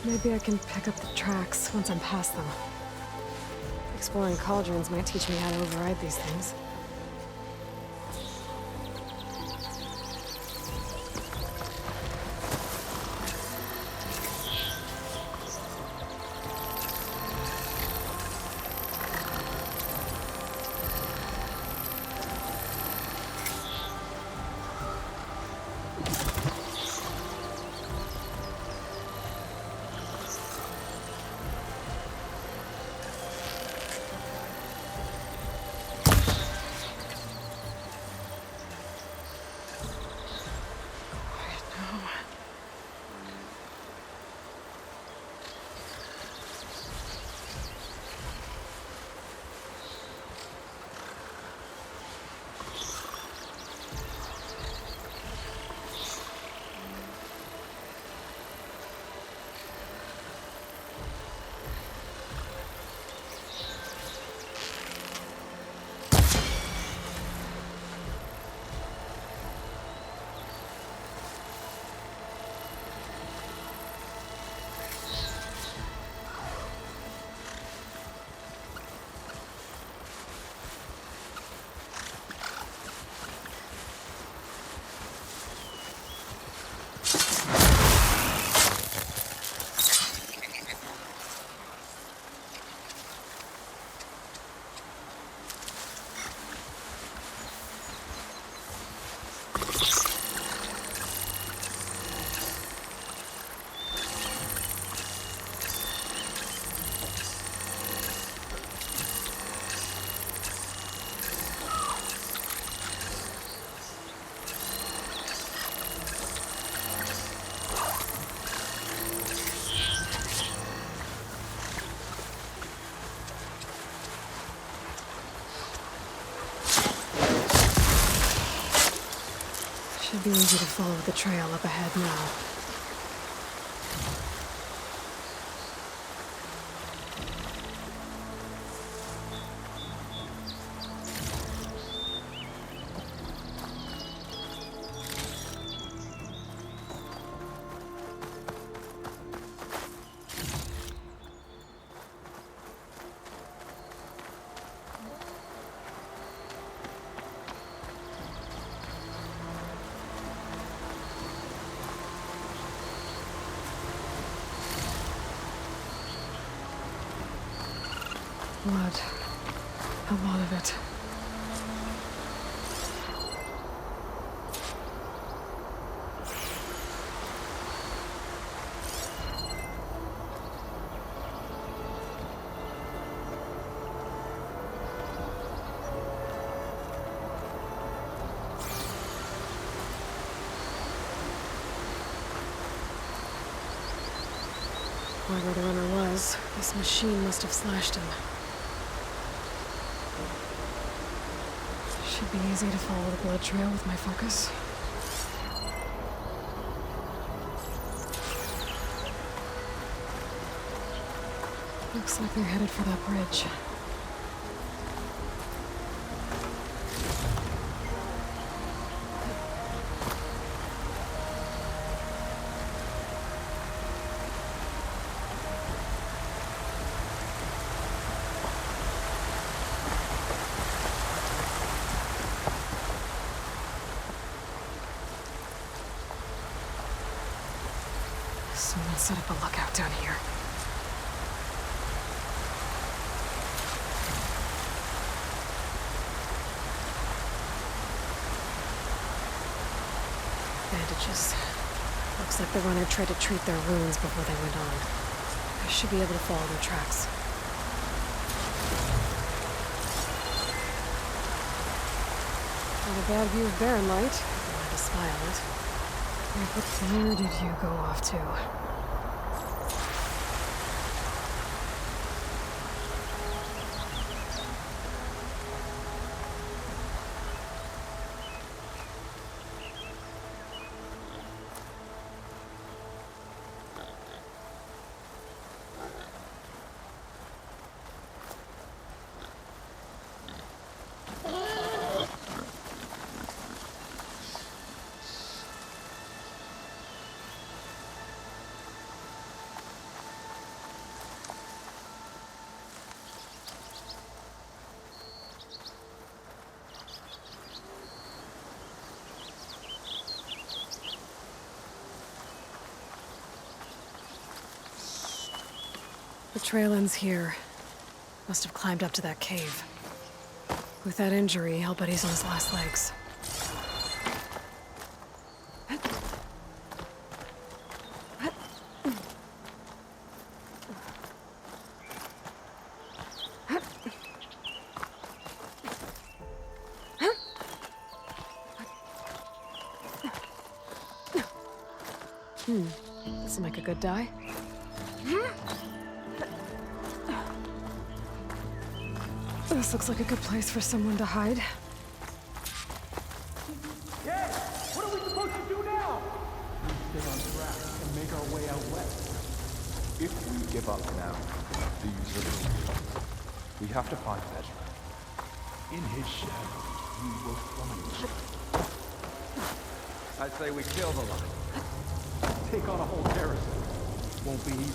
Maybe I can pick up the tracks once I'm past them. Exploring cauldrons might teach me how to override these things. Should be easy to follow the trail up ahead now. Blood. A lot of it. Whoever the runner was, this machine must have slashed him. Should be easy to follow the blood trail with my focus. Looks like they're headed for that bridge. Someone set up a lookout down here. Bandages. Looks like the runner tried to treat their wounds before they went on. I should be able to follow their tracks. Not a bad view of Barren Light. Glad to spy on it. Where did you go off to? The trail ends here. Must have climbed up to that cave. With that injury, I'll bet he's on his last legs. This'll make a good die. This looks like a good place for someone to hide. Yeah! What are we supposed to do now? We stay on track and make our way out west. If we give up now, these are the rules. We have to find Ezra. In his shadow, we will find him. I say we kill the lot. Take on a whole garrison. Won't be easy.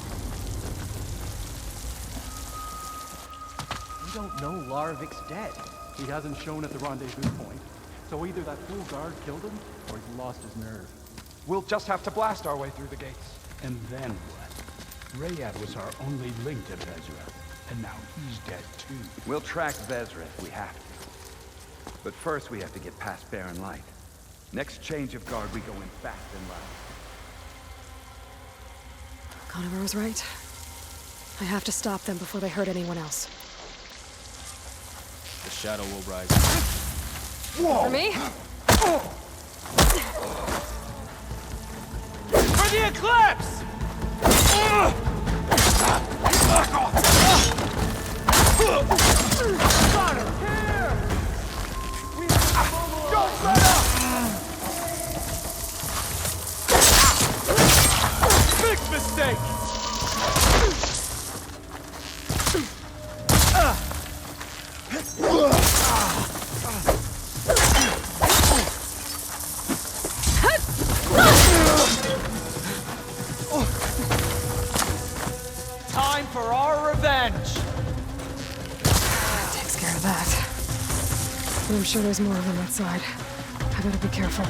We don't know Larovic's dead. He hasn't shown at the rendezvous point. So either that fool guard killed him, or he lost his nerve. We'll just have to blast our way through the gates. And then what? Rayad was our only link to Vezra, and now he's dead too. We'll track Vezra if we have to. But first we have to get past Barren Light. Next change of guard, we go in fast and loud. Conover was right. I have to stop them before they hurt anyone else. The shadow will rise. Whoa! For me? For the eclipse! Got him! Here! Don't let up! But I'm sure there's more of them outside. I better be careful.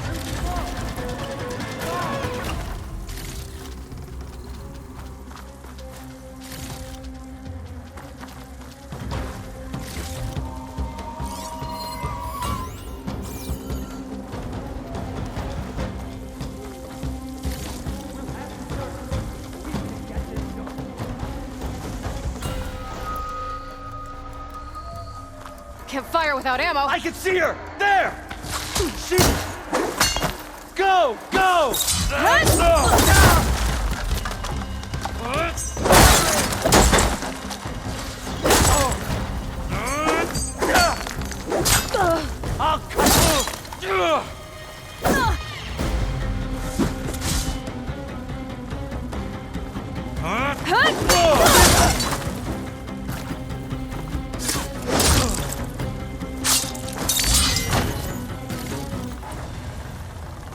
Can't fire without ammo. I can see her! There! She... Go! Go! I'll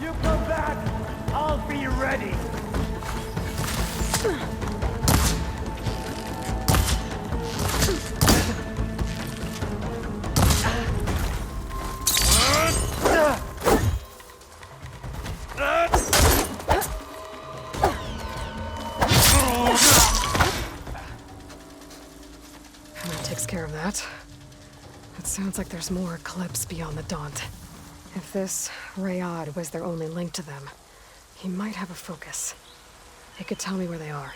You go back, I'll be ready. That takes care of that. It sounds like there's more Eclipse beyond the Daunt. If this Rayad was their only link to them, he might have a focus. He could tell me where they are.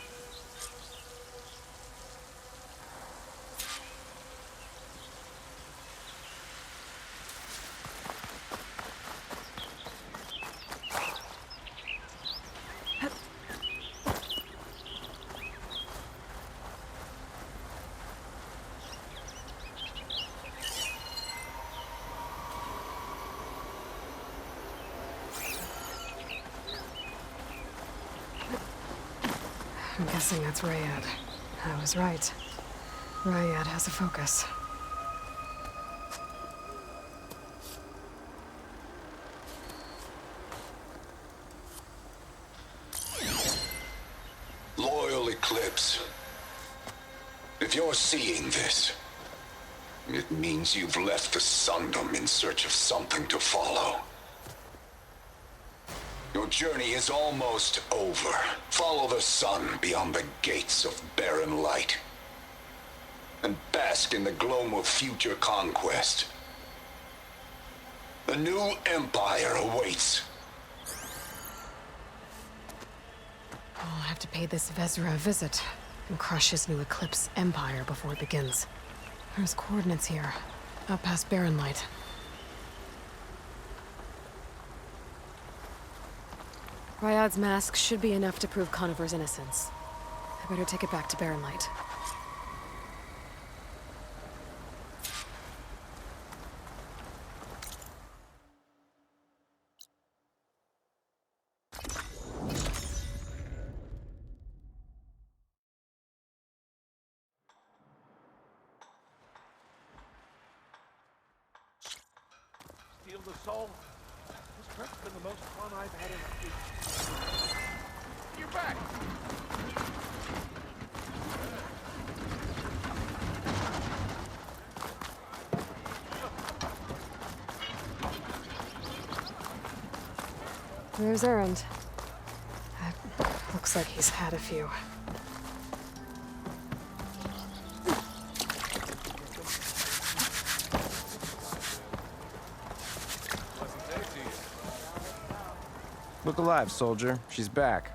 I'm guessing that's Rayad. I was right. Rayad has a focus. Loyal Eclipse. If you're seeing this, it means you've left the Sundom in search of something to follow. Your journey is almost over. Follow the sun beyond the gates of barren light, and bask in the gloam of future conquest. The new empire awaits. I'll have to pay this Vezra a visit and crush his new Eclipse empire before it begins. There's coordinates here, up past barren light. Ryad's mask should be enough to prove Conover's innocence. I better take it back to barren light. Steal the soul. This trip's been the most fun I've had in a week. You're back. There's Errand. Looks like he's had a few. Look alive, soldier. She's back.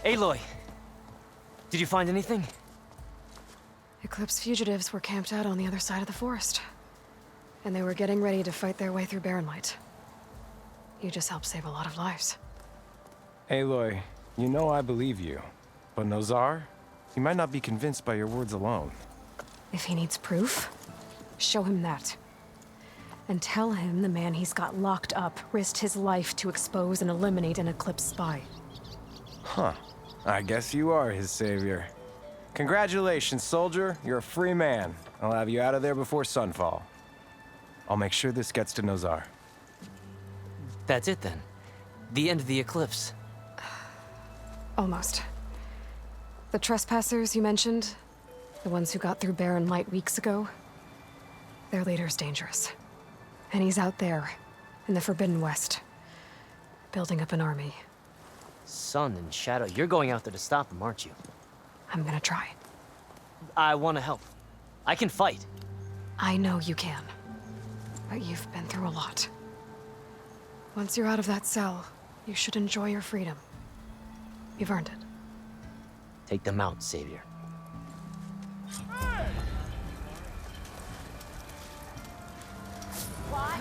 Aloy! Did you find anything? Eclipse fugitives were camped out on the other side of the forest. And they were getting ready to fight their way through barren light. You just helped save a lot of lives. Aloy, you know I believe you. But Nozar? He might not be convinced by your words alone. If he needs proof, show him that. And tell him the man he's got locked up risked his life to expose and eliminate an Eclipse spy. Huh. I guess you are his savior. Congratulations, soldier. You're a free man. I'll have you out of there before sunfall. I'll make sure this gets to Nozar. That's it then. The end of the Eclipse. Almost. The trespassers you mentioned, the ones who got through barren light weeks ago, their leader's dangerous. And he's out there, in the Forbidden West, building up an army. Sun and Shadow, you're going out there to stop him, aren't you? I'm gonna try. I want to help. I can fight. I know you can. But you've been through a lot. Once you're out of that cell, you should enjoy your freedom. You've earned it. Take them out, Savior. What?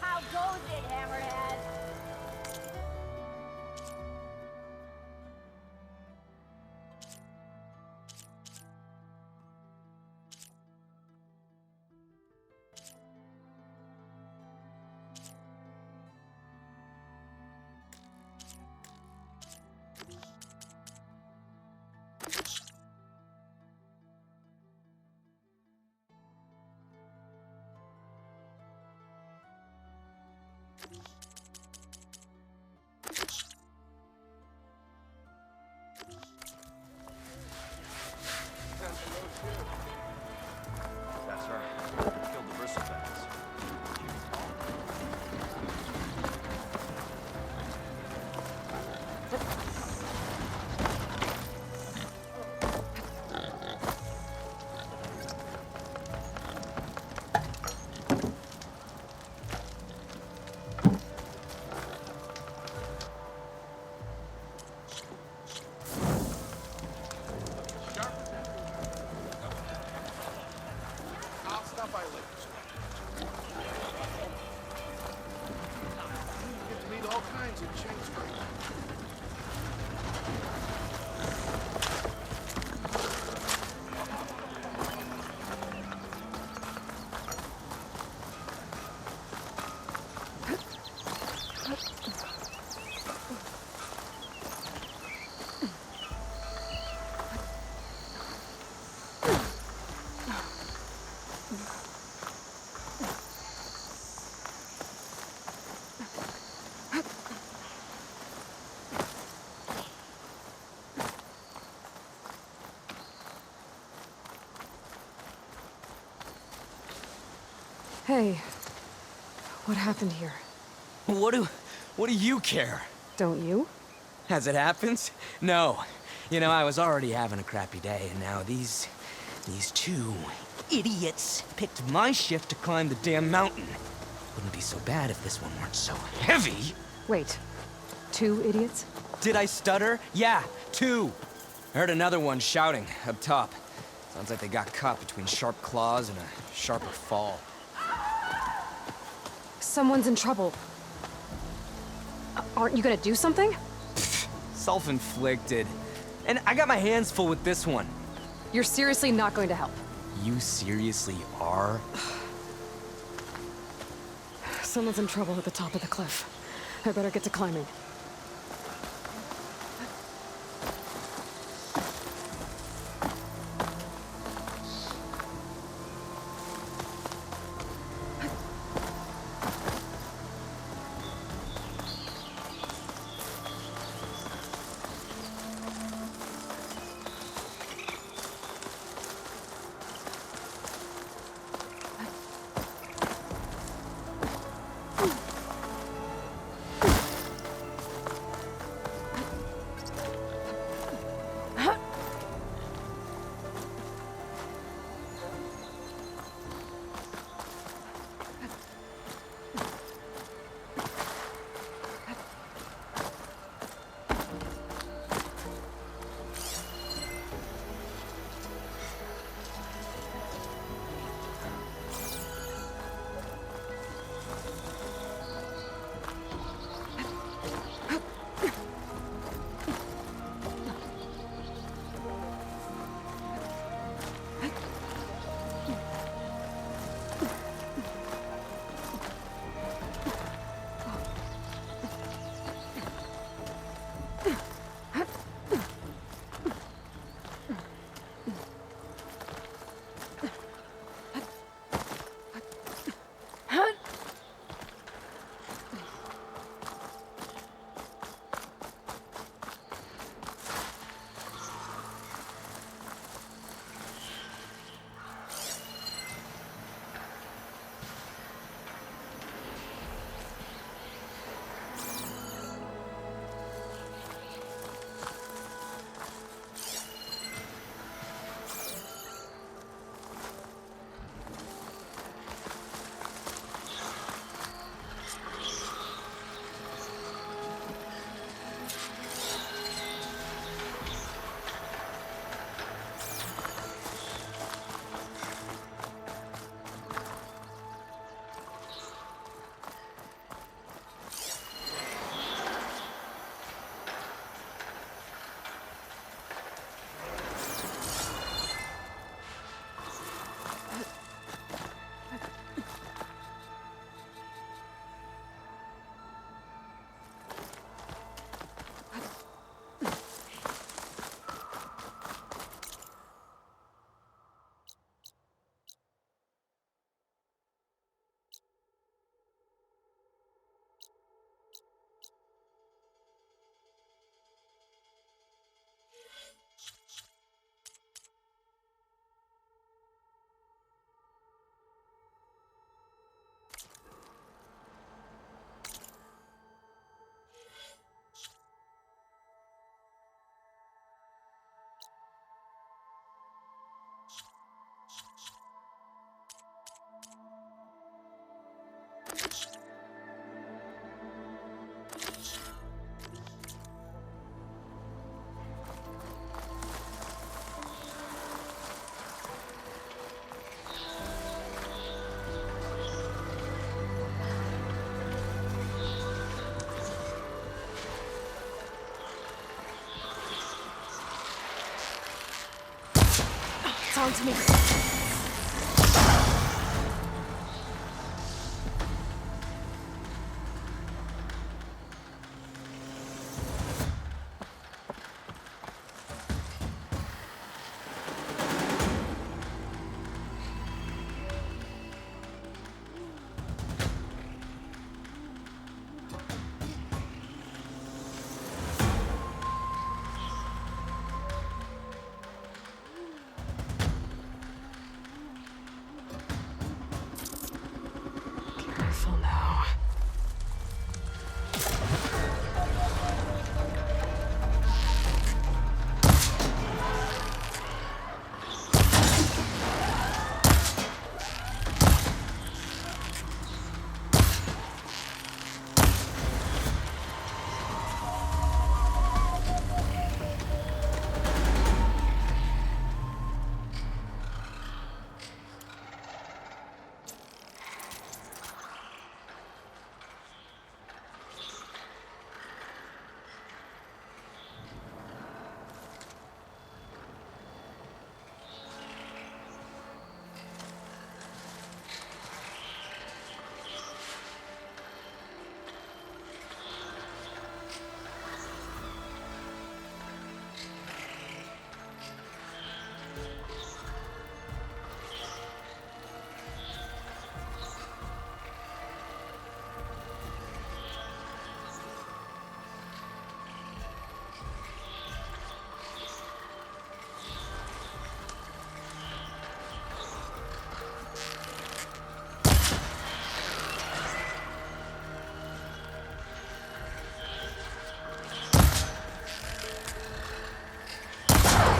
How goes it, Hammerhead? That's right. Killed the bristlebacks. I'll stop by later. You get to meet all kinds of chain smokers. Hey, what happened here? What do you care? Don't you? As it happens? No. You know, I was already having a crappy day, and now these two idiots picked my shift to climb the damn mountain. Wouldn't be so bad if this one weren't so heavy. Wait, 2 idiots? Did I stutter? Yeah, 2. I heard another one shouting up top. Sounds like they got caught between sharp claws and a sharper fall. Someone's in trouble. Aren't you gonna do something? Self-inflicted. And I got my hands full with this one. You're seriously not going to help? You seriously are? Someone's in trouble at the top of the cliff. I better get to climbing. around me. Careful now.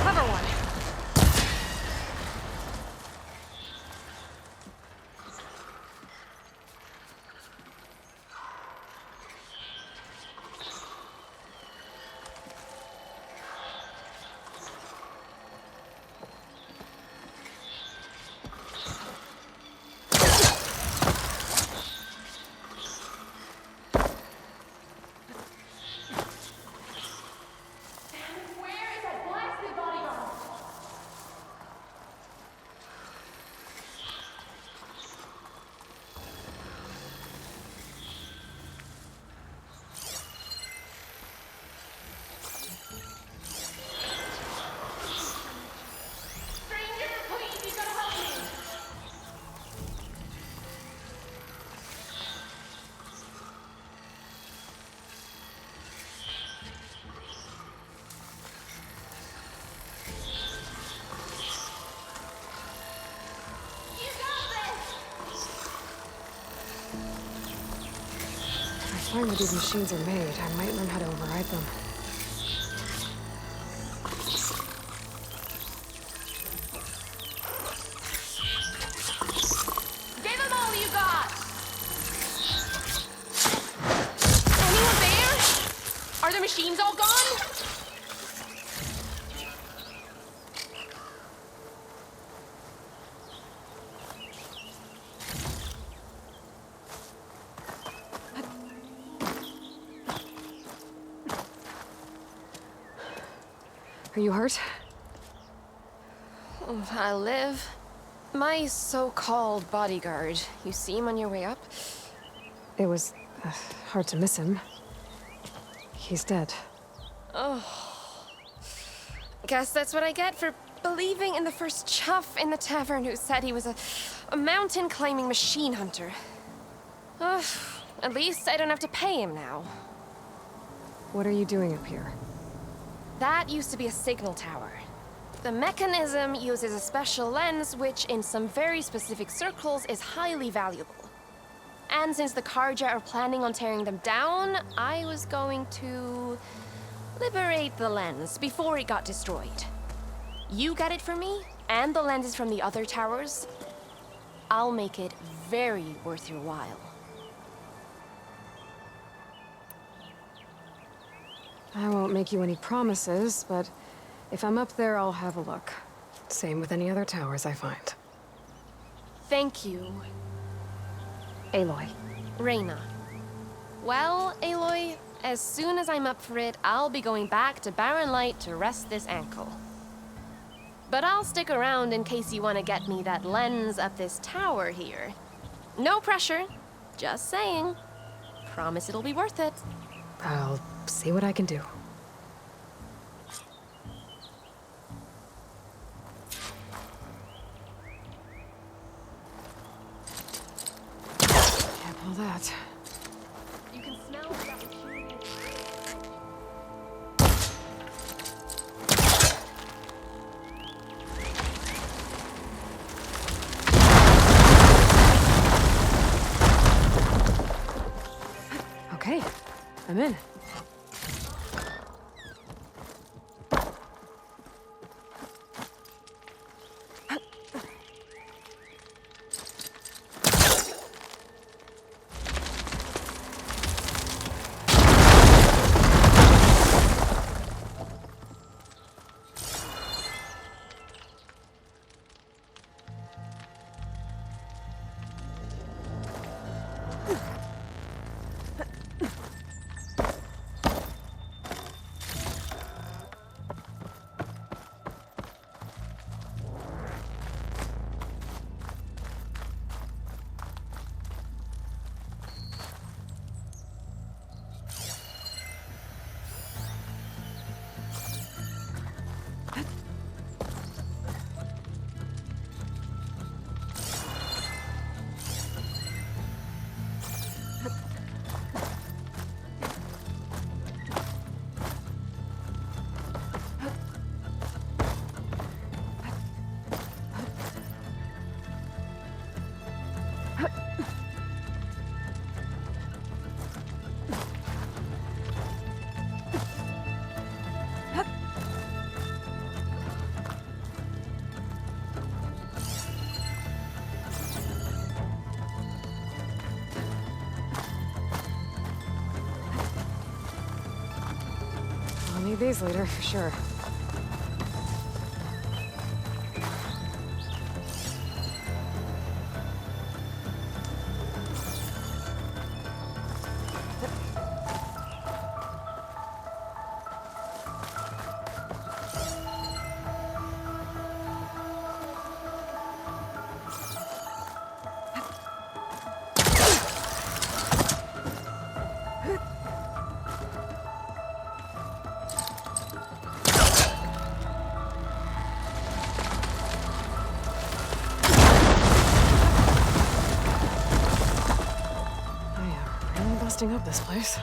Clever one. If I find that these machines are made, I might learn how to override them. Give them all you got! Anyone there? Are the machines all gone? Are you hurt? I live. My so-called bodyguard. You see him on your way up? It was hard to miss him. He's dead. Oh. Guess that's what I get for believing in the first chuff in the tavern who said he was a mountain-climbing machine hunter. At least I don't have to pay him now. What are you doing up here? That used to be a signal tower. The mechanism uses a special lens which, in some very specific circles, is highly valuable. And since the Karja are planning on tearing them down, I was going to liberate the lens before it got destroyed. You get it for me, and the lenses from the other towers. I'll make it very worth your while. I won't make you any promises, but if I'm up there, I'll have a look. Same with any other towers I find. Thank you. Aloy. Reyna. Well, Aloy, as soon as I'm up for it, I'll be going back to Barren Light to rest this ankle. But I'll stick around in case you want to get me that lens up this tower here. No pressure. Just saying. Promise it'll be worth it. I'll see what I can do. Can't pull that. You can smell that machine. Okay, I'm in. I'll need these later, for sure. Busting up this place.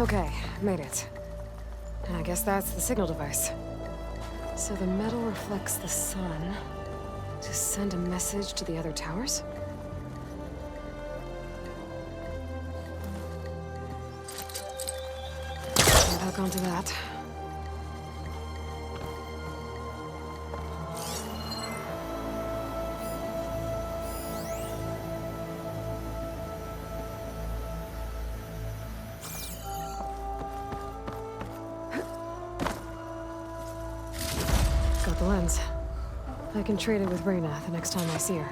Okay, made it. I guess that's the signal device. So the metal reflects the sun to send a message to the other towers? Can't hook onto that. Got the lens. I can trade it with Reyna the next time I see her.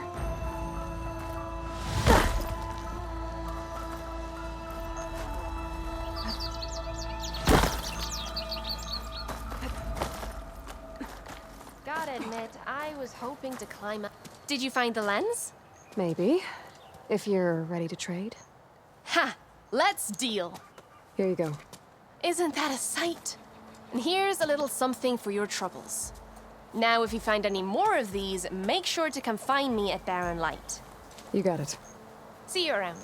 Gotta admit, I was hoping to climb up. Did you find the lens? Maybe. If you're ready to trade. Ha! Let's deal. Here you go. Isn't that a sight? And here's a little something for your troubles. Now, if you find any more of these, make sure to come find me at Barren Light. You got it. See you around.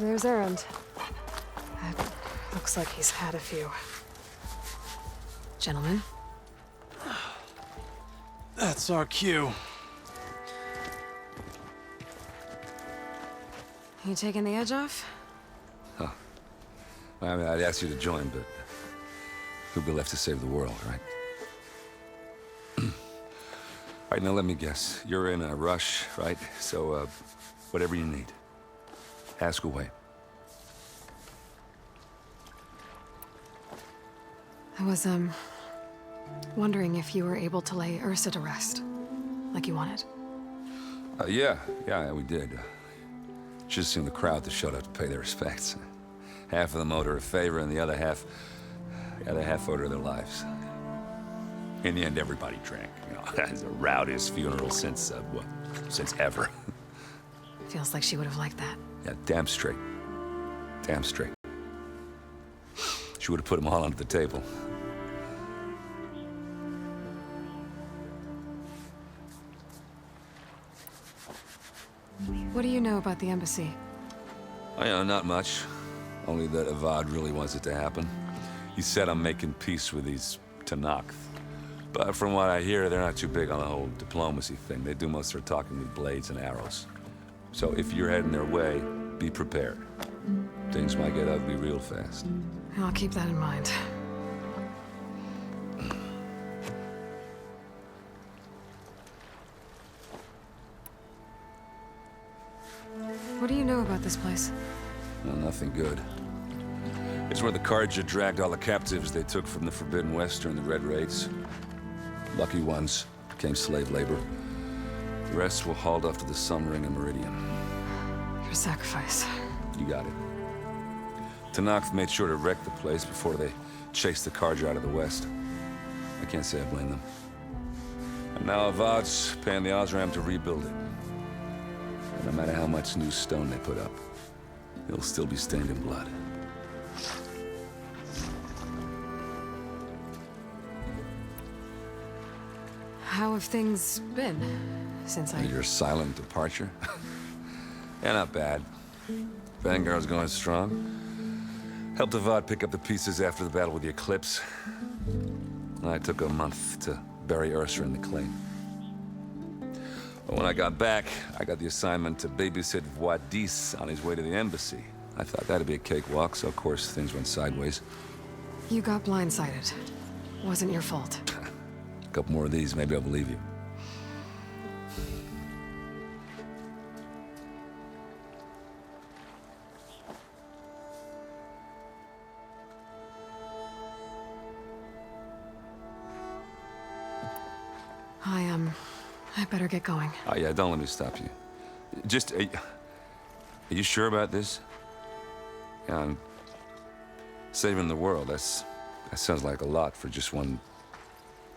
There's Erend. Looks like he's had a few. Gentlemen? That's our cue. You taking the edge off? Huh. I mean, I'd ask you to join, but who'd be left to save the world, right? All right, now let me guess. You're in a rush, right? So, whatever you need, ask away. I was, wondering if you were able to lay Ursa to rest, like you wanted. Yeah, we did. Just seemed the crowd that showed up to pay their respects. Half of them owed her a favor, and the other half owed her their lives. In the end, everybody drank. You know, it's the rowdiest funeral since ever. Feels like she would have liked that. Yeah, damn straight. Damn straight. She would have put them all under the table. What do you know about the embassy? Oh, yeah, not much. Only that Avad really wants it to happen. He said I'm making peace with these Tenakth. But from what I hear, they're not too big on the whole diplomacy thing. They do most of their talking with blades and arrows. So if you're heading their way, be prepared. Things might get ugly real fast. I'll keep that in mind. What do you know about this place? Well, nothing good. It's where the Carja dragged all the captives they took from the Forbidden West during the Red Raids. Lucky ones became slave labor. The rest were hauled off to the Sun Ring and Meridian. Your sacrifice. You got it. Tenakth made sure to wreck the place before they chased the Carja out of the West. I can't say I blame them. And now Avad's paying the Osram to rebuild it. And no matter how much new stone they put up, it'll still be stained in blood. How have things been since Your silent departure? Yeah, not bad. Vanguard's going strong. Helped Avad pick up the pieces after the battle with the Eclipse. I took a month to bury Ursa in the claim. But when I got back, I got the assignment to babysit Wadis on his way to the embassy. I thought that'd be a cakewalk, so of course things went sideways. You got blindsided. Wasn't your fault. A couple more of these, maybe I'll believe you. I better get going. Oh, yeah, don't let me stop you. Just, are you sure about this? Yeah, I'm saving the world. That sounds like a lot for just one...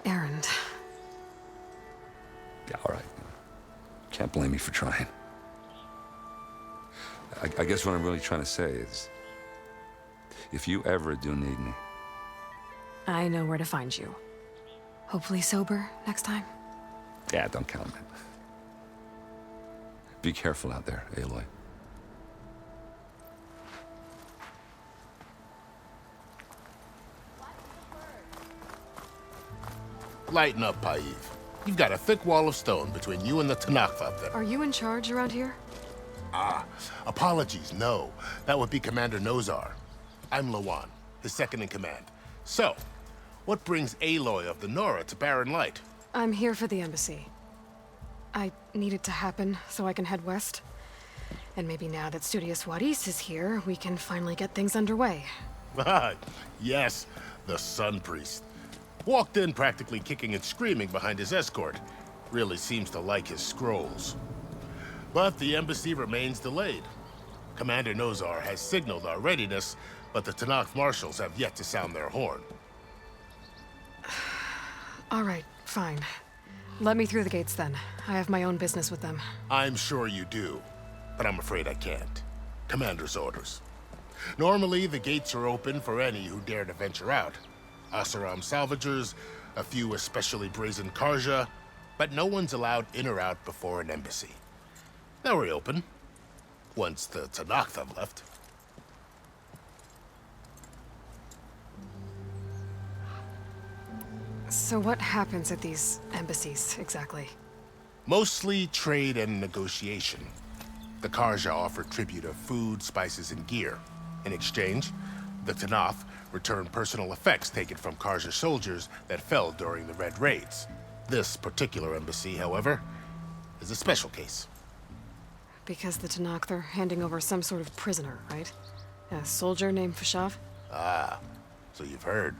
Erend. Yeah, all right. Can't blame me for trying. I guess what I'm really trying to say is, if you ever do need me... I know where to find you. Hopefully sober next time. Yeah, don't count on it. Be careful out there, Aloy. Lighten up, Paiv. You've got a thick wall of stone between you and the Tenakth up there. Are you in charge around here? Apologies, no. That would be Commander Nozar. I'm Lawan, his second in command. So, what brings Aloy of the Nora to Barren Light? I'm here for the embassy. I need it to happen so I can head west. And maybe now that Studious Wadis is here, we can finally get things underway. Yes, the Sun Priest. Walked in practically kicking and screaming behind his escort. Really seems to like his scrolls. But the embassy remains delayed. Commander Nozar has signaled our readiness, but the Tenakth marshals have yet to sound their horn. All right, fine. Let me through the gates then. I have my own business with them. I'm sure you do, but I'm afraid I can't. Commander's orders. Normally, the gates are open for any who dare to venture out. Oseram salvagers, a few especially brazen Carja, but no one's allowed in or out before an embassy. They'll reopen, once the Tenakth have left. So what happens at these embassies, exactly? Mostly trade and negotiation. The Karja offer tribute of food, spices, and gear. In exchange, the Tanath return personal effects taken from Karja soldiers that fell during the Red Raids. This particular embassy, however, is a special case. Because the Tanakh, they're handing over some sort of prisoner, right? A soldier named Fashav? Ah, so you've heard.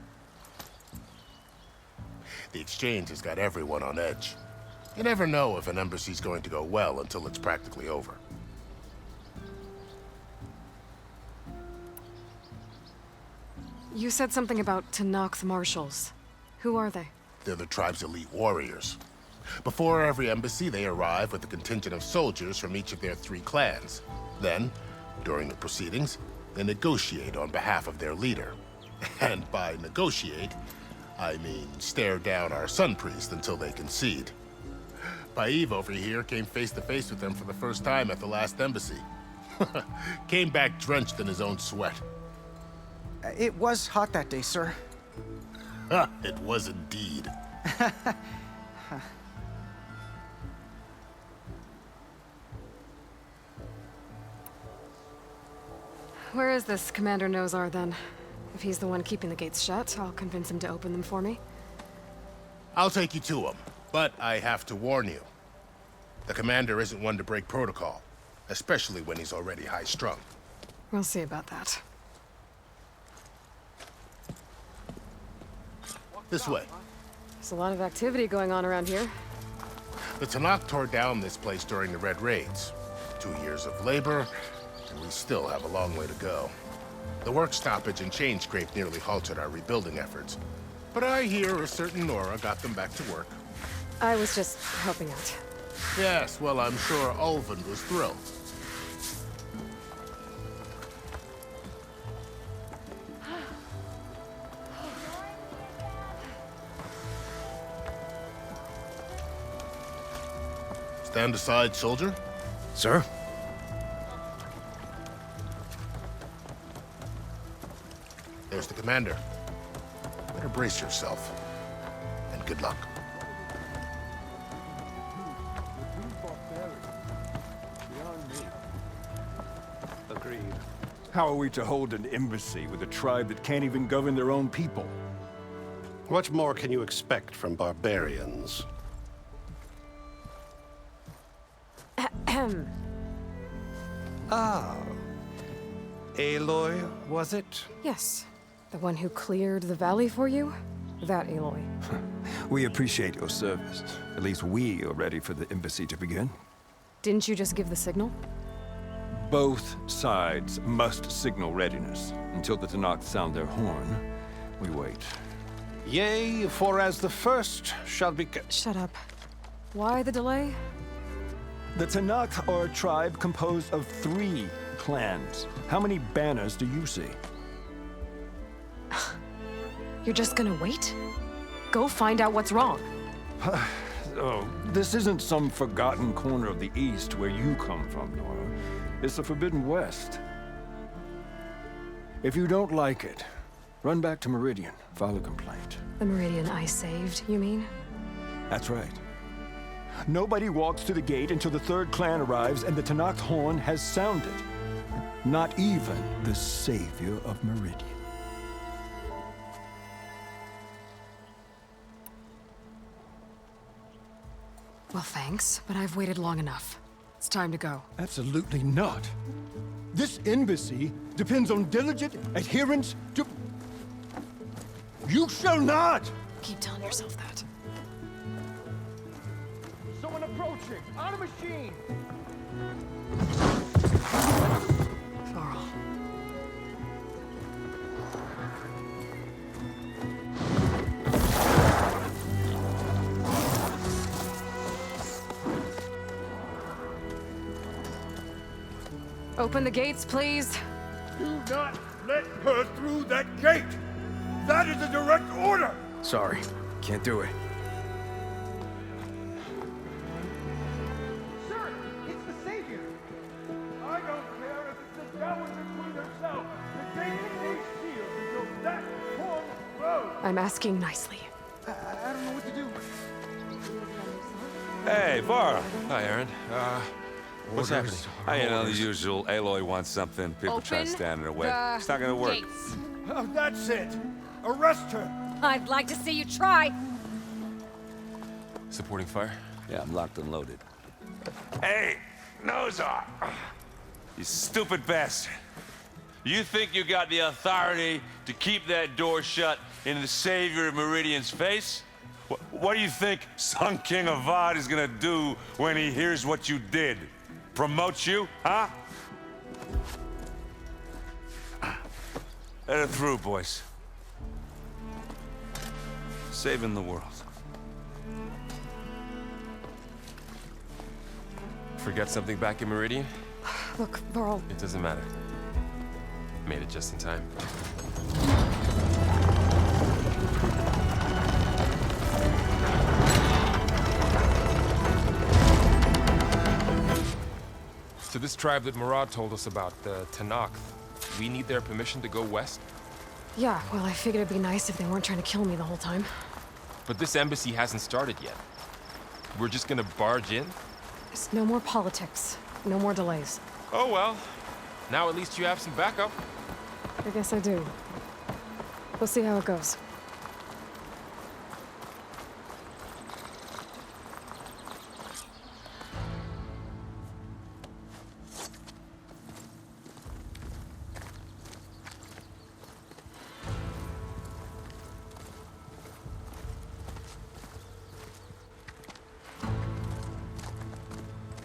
The exchange has got everyone on edge. You never know if an embassy's going to go well until it's practically over. You said something about Tanakh marshals. Who are they? They're the tribe's elite warriors. Before every embassy, they arrive with a contingent of soldiers from each of their 3 clans. Then, during the proceedings, they negotiate on behalf of their leader. And by negotiate, I mean stare down our Sun Priest until they concede. Paiv over here came face to face with them for the first time at the last embassy. Came back drenched in his own sweat. It was hot that day, sir. It was indeed. Where is this Commander Nozar, then? If he's the one keeping the gates shut, I'll convince him to open them for me. I'll take you to him, but I have to warn you. The commander isn't one to break protocol, especially when he's already high-strung. We'll see about that. This way. There's a lot of activity going on around here. The Tanakh tore down this place during the Red Raids. 2 years of labor, and we still have a long way to go. The work stoppage and chain scrape nearly halted our rebuilding efforts. But I hear a certain Nora got them back to work. I was just helping out. Yes, well, I'm sure Ulvund was thrilled. Stand aside, soldier. Sir? There's the commander. Better brace yourself. And good luck. Agreed. How are we to hold an embassy with a tribe that can't even govern their own people? What more can you expect from barbarians? Ah. Aloy, was it? Yes. The one who cleared the valley for you? That Aloy. We appreciate your service. At least we are ready for the embassy to begin. Didn't you just give the signal? Both sides must signal readiness. Until the Tanakh sound their horn, we wait. Yea, for as the first shall be... Shut up. Why the delay? The Tanakh are a tribe composed of 3 clans. How many banners do you see? You're just gonna wait? Go find out what's wrong. Oh, this isn't some forgotten corner of the East where you come from, Nora. It's the Forbidden West. If you don't like it, run back to Meridian, file a complaint. The Meridian I saved, you mean? That's right. Nobody walks to the gate until the 3rd clan arrives and the Tanakh horn has sounded. Not even the savior of Meridian. Well, thanks, but I've waited long enough. It's time to go. Absolutely not. This embassy depends on diligent adherence to... You shall not! Keep telling yourself that. Someone approaching! On a machine! Varl. Open the gates, please. Do not let her through that gate! That is a direct order! Sorry, can't do it. Sir, it's the Savior! I don't care if it's the Dowager Queen herself. The gate is a shield until that horn blows! I'm asking nicely. Hey, Vara. Hi, Aaron. What's happening? You know, the usual. Aloy wants something. People try to stand in her way. It's not gonna work. Oh, that's it. Arrest her. I'd like to see you try. Supporting fire? Yeah, I'm locked and loaded. Hey, Nozar! You stupid bastard. You think you got the authority to keep that door shut in the Savior of Meridian's face? What do you think Sun King Avad is gonna do when he hears what you did? Promote you, huh? Let it through, boys. Saving the world. Forget something back in Meridian? Look, Varl. It doesn't matter. Made it just in time. So this tribe that Murad told us about, the Tanakh, we need their permission to go west? Yeah, well, I figured it'd be nice if they weren't trying to kill me the whole time. But this embassy hasn't started yet. We're just gonna barge in? There's no more politics. No more delays. Oh well. Now at least you have some backup. I guess I do. We'll see how it goes.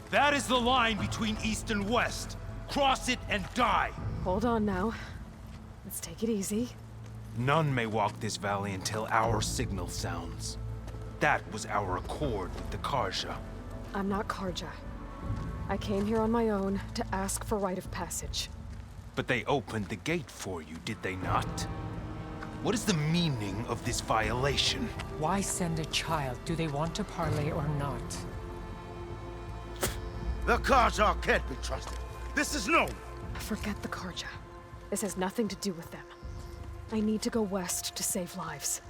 That is the line between East and West. Cross it and die. Hold on now. Let's take it easy. None may walk this valley until our signal sounds. That was our accord with the Karja. I'm not Karja. I came here on my own to ask for rite of passage. But they opened the gate for you, did they not? What is the meaning of this violation? Why send a child? Do they want to parley or not? The Karja can't be trusted. This is known. Forget the Karja. This has nothing to do with them. I need to go west to save lives.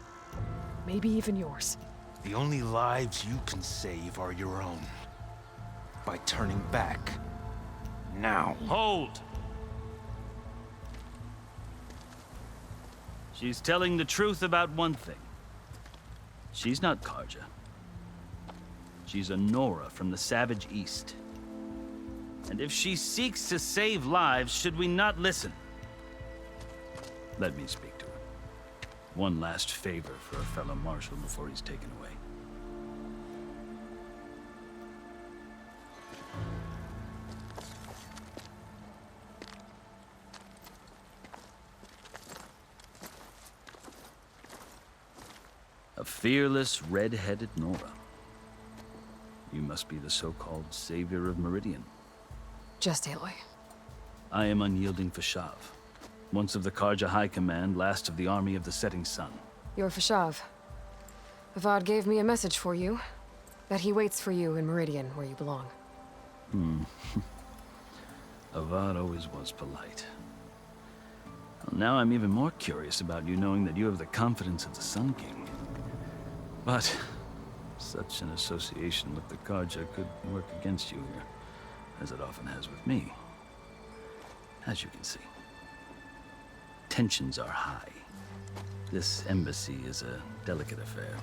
Maybe even yours. The only lives you can save are your own. By turning back. Now. Hold! She's telling the truth about one thing. She's not Karja. She's a Nora from the Savage East. And if she seeks to save lives, should we not listen? Let me speak to her. One last favor for a fellow marshal before he's taken away. A fearless, red-headed Nora. You must be the so-called savior of Meridian. Just Aloy. I am unyielding Fashav. Once of the Karja High Command, last of the army of the setting sun. You're Fashav. Avad gave me a message for you. That he waits for you in Meridian, where you belong. Avad always was polite. Well, now I'm even more curious about you knowing that you have the confidence of the Sun King. But such an association with the Karja could work against you here, as it often has with me. As you can see. Tensions are high. This embassy is a delicate affair.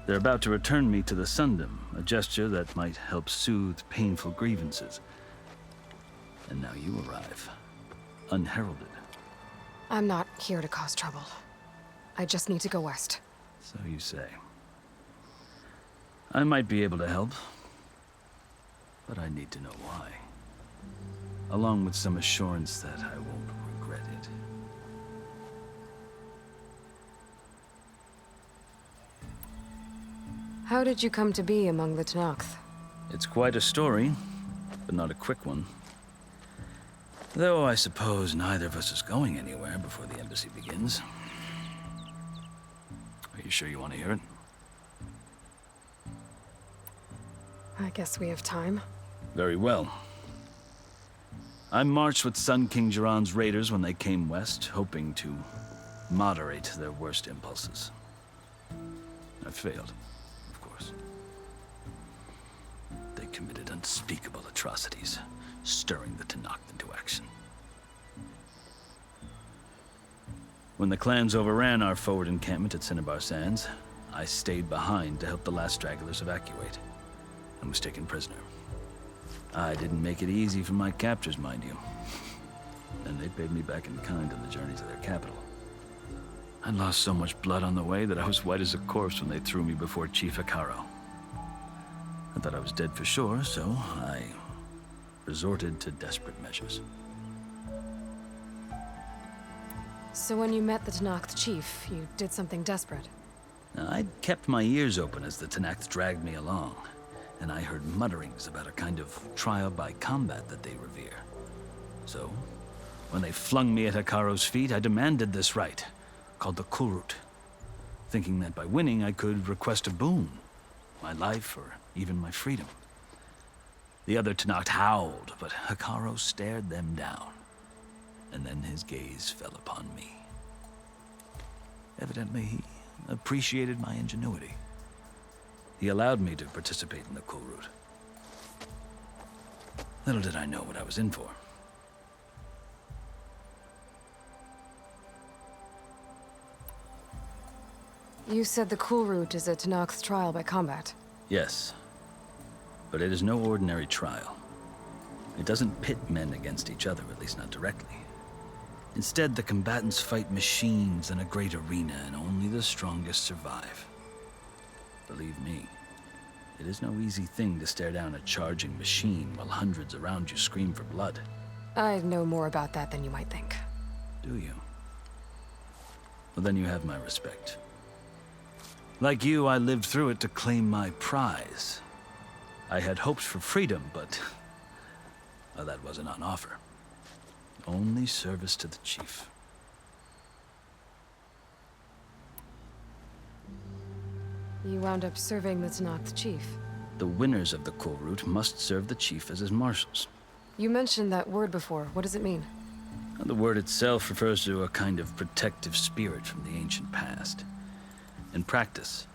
They're about to return me to the Sundom, a gesture that might help soothe painful grievances. And now you arrive, unheralded. I'm not here to cause trouble. I just need to go west. So you say. I might be able to help, but I need to know why. Along with some assurance that I won't regret it. How did you come to be among the Tanakh? It's quite a story, but not a quick one. Though I suppose neither of us is going anywhere before the embassy begins. Are you sure you want to hear it? I guess we have time. Very well. I marched with Sun King Jiran's raiders when they came west, hoping to moderate their worst impulses. I failed, of course. unspeakable atrocities, stirring the Tenakth into action. When the clans overran our forward encampment at Cinnabar Sands, I stayed behind to help the last stragglers evacuate, and was taken prisoner. I didn't make it easy for my captors, mind you. And they paid me back in kind on the journey to their capital. I lost so much blood on the way that I was white as a corpse when they threw me before Chief Hekaro. I thought I was dead for sure, so I resorted to desperate measures. So when you met the Tenakth chief, you did something desperate? Now, I'd kept my ears open as the Tenakth dragged me along, and I heard mutterings about a kind of trial by combat that they revere. So, when they flung me at Hekaro's feet, I demanded this right, called the Kulrut, thinking that by winning I could request a boon, my life or even my freedom. The other Tenakth howled, but Hekaro stared them down, and then his gaze fell upon me. Evidently, he appreciated my ingenuity. He allowed me to participate in the Kulrut. Little did I know what I was in for. You said the Kulrut is a Tenakth trial by combat. Yes, but it is no ordinary trial. It doesn't pit men against each other, at least not directly. Instead, the combatants fight machines in a great arena, and only the strongest survive. Believe me, it is no easy thing to stare down a charging machine while hundreds around you scream for blood. I know more about that than you might think. Do you? Well, then you have my respect. Like you, I lived through it to claim my prize. I had hopes for freedom, but well, that wasn't on offer. Only service to the chief. You wound up serving the Tenakth chief. The winners of the Kulrut must serve the chief as his marshals. You mentioned that word before. What does it mean? The word itself refers to a kind of protective spirit from the ancient past. In practice,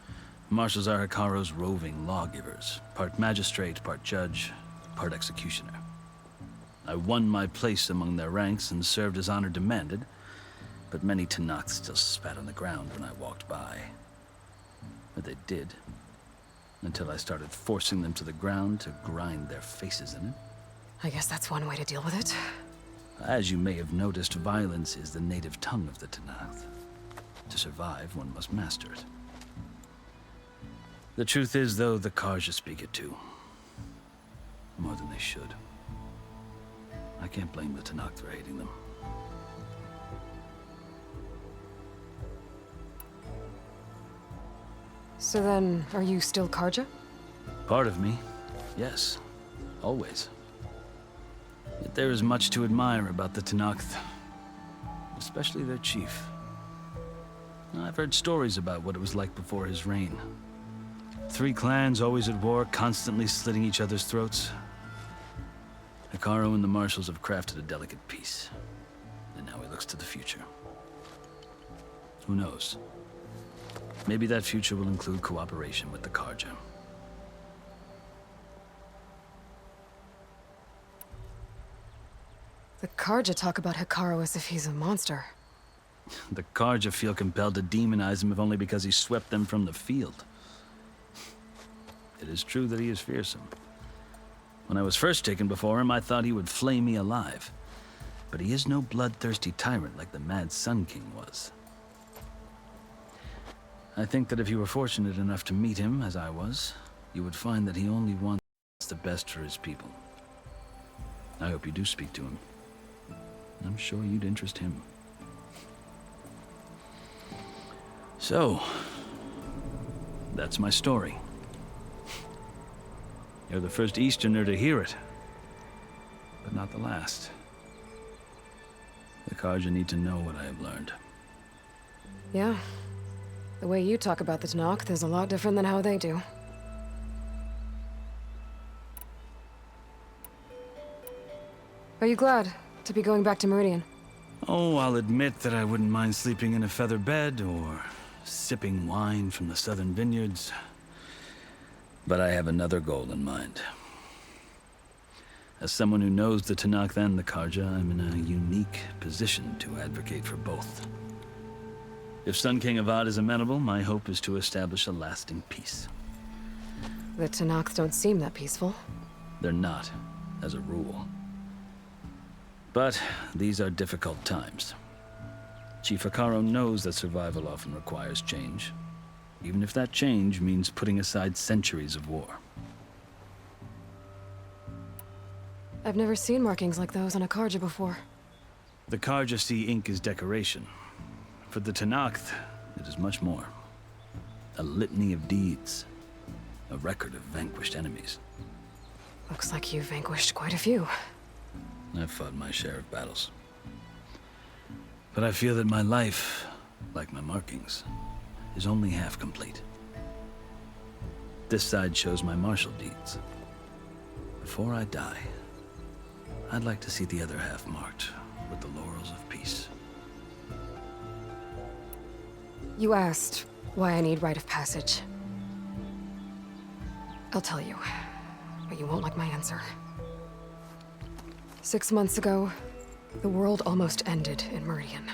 marshals are Hekaro's roving lawgivers, part magistrate, part judge, part executioner. I won my place among their ranks and served as honor demanded, but many Tenakth still spat on the ground when I walked by. But they did, until I started forcing them to the ground to grind their faces in it. I guess that's one way to deal with it. As you may have noticed, violence is the native tongue of the Tenakth. To survive, one must master it. The truth is, though, the Karja speak it too. More than they should. I can't blame the Tenakth for hating them. So then, are you still Karja? Part of me, yes. Always. Yet there is much to admire about the Tenakth. Especially their chief. I've heard stories about what it was like before his reign. 3 clans always at war, constantly slitting each other's throats. Hekaro and the marshals have crafted a delicate peace. And now he looks to the future. Who knows? Maybe that future will include cooperation with the Karja. The Karja talk about Hekaro as if he's a monster. The Karja feel compelled to demonize him if only because he swept them from the field. It is true that he is fearsome. When I was first taken before him, I thought he would flay me alive. But he is no bloodthirsty tyrant like the Mad Sun King was. I think that if you were fortunate enough to meet him, as I was, you would find that he only wants the best for his people. I hope you do speak to him. I'm sure you'd interest him. So, that's my story. You're the first Easterner to hear it, but not the last. The Karja need to know what I have learned. Yeah. The way you talk about the Tenakth is a lot different than how they do. Are you glad to be going back to Meridian? Oh, I'll admit that I wouldn't mind sleeping in a feather bed or sipping wine from the southern vineyards. But I have another goal in mind. As someone who knows the Tanakh and the Karja, I'm in a unique position to advocate for both. If Sun King Avad is amenable, my hope is to establish a lasting peace. The Tanakhs don't seem that peaceful. They're not, as a rule. But these are difficult times. Chief Hekarro knows that survival often requires change, even if that change means putting aside centuries of war. I've never seen markings like those on a Karja before. The Karja see ink as decoration. For the Tanakh, it is much more. A litany of deeds. A record of vanquished enemies. Looks like you've vanquished quite a few. I've fought my share of battles. But I feel that my life, like my markings, is only half complete. This side shows my martial deeds. Before I die, I'd like to see the other half marked with the laurels of peace. You asked why I need rite of passage. I'll tell you, but you won't like my answer. 6 months ago, the world almost ended in Meridian.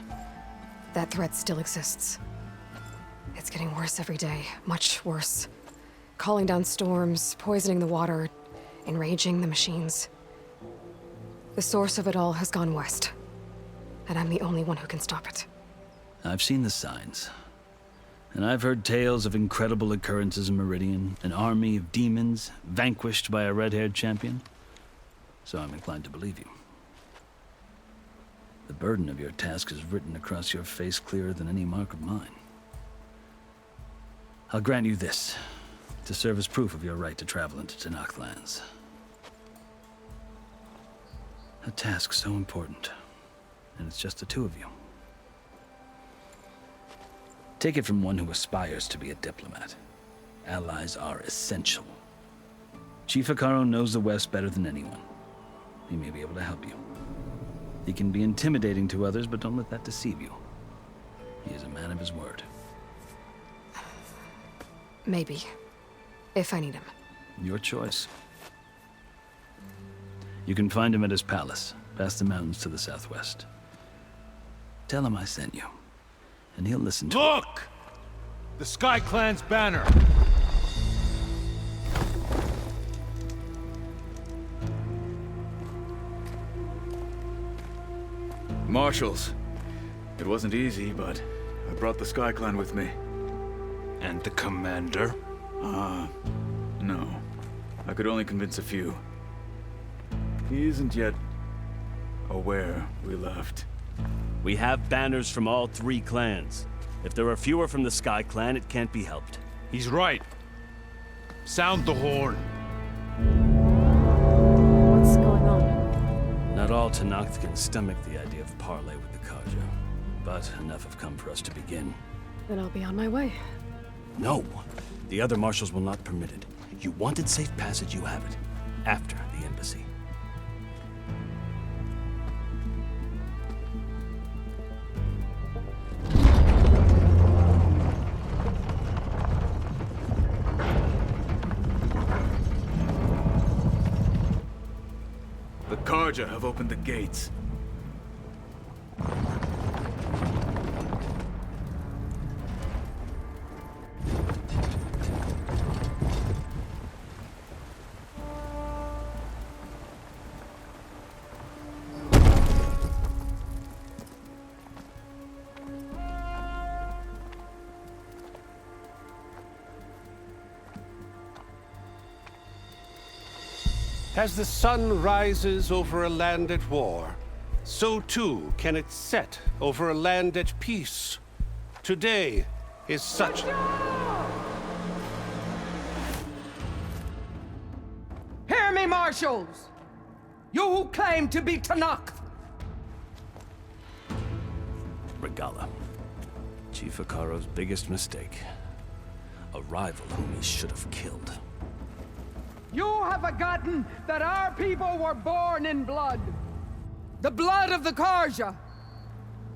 That threat still exists. It's getting worse every day, much worse. Calling down storms, poisoning the water, enraging the machines. The source of it all has gone west, and I'm the only one who can stop it. I've seen the signs. And I've heard tales of incredible occurrences in Meridian, an army of demons vanquished by a red-haired champion. So I'm inclined to believe you. The burden of your task is written across your face clearer than any mark of mine. I'll grant you this, to serve as proof of your right to travel into Tanakh lands. A task so important, and it's just the two of you. Take it from one who aspires to be a diplomat. Allies are essential. Chief Hekarro knows the West better than anyone. He may be able to help you. He can be intimidating to others, but don't let that deceive you. He is a man of his word. Maybe. If I need him. Your choice. You can find him at his palace, past the mountains to the southwest. Tell him I sent you, and he'll listen to Look! The Sky Clan's banner! Marshals. It wasn't easy, but I brought the Sky Clan with me. And the commander? No. I could only convince a few. He isn't yet aware we left. We have banners from all 3 clans. If there are fewer from the Sky Clan, it can't be helped. He's right. Sound the horn. What's going on? Not all Tanakh can stomach the idea of parley with the Karja, but enough have come for us to begin. Then I'll be on my way. No! The other marshals will not permit it. You wanted safe passage, you have it. After the embassy. The Karja have opened the gates. As the sun rises over a land at war, so too can it set over a land at peace. Today is such... Hear me, marshals! You who claim to be Tanakh! Regalla. Chief Hekarro's biggest mistake. A rival whom he should have killed. You have forgotten that our people were born in blood. The blood of the Karja.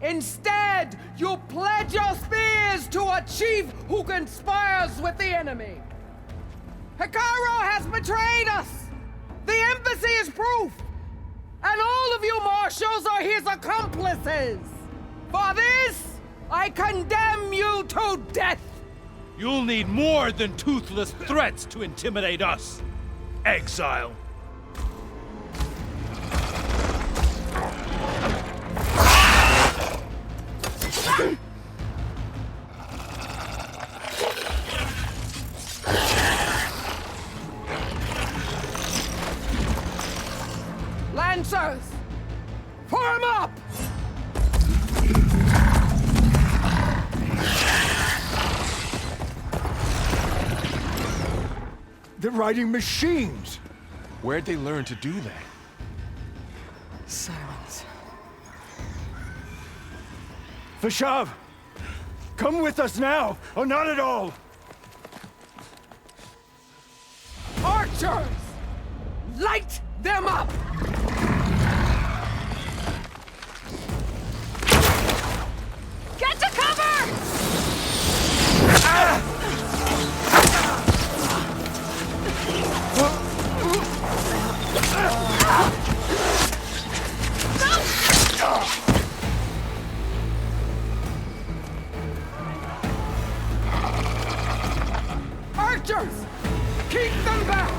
Instead, you pledge your spears to a chief who conspires with the enemy. Hekarro has betrayed us! The embassy is proof! And all of you marshals are his accomplices! For this, I condemn you to death! You'll need more than toothless threats to intimidate us, exile. Lancers! Form up! They're riding machines! Where'd they learn to do that? Silence. Vashav! Come with us now, or not at all! Archers! Light them up! Get to cover! Archers! Keep them back!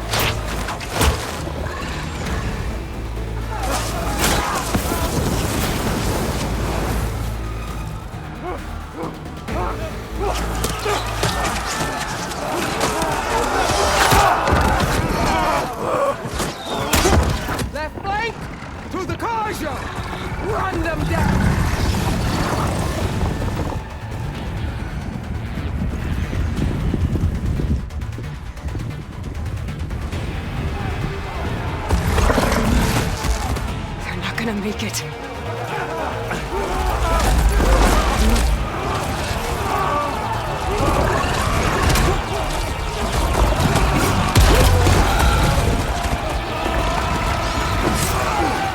Left flank to the Karja! Run them down! They're not gonna make it.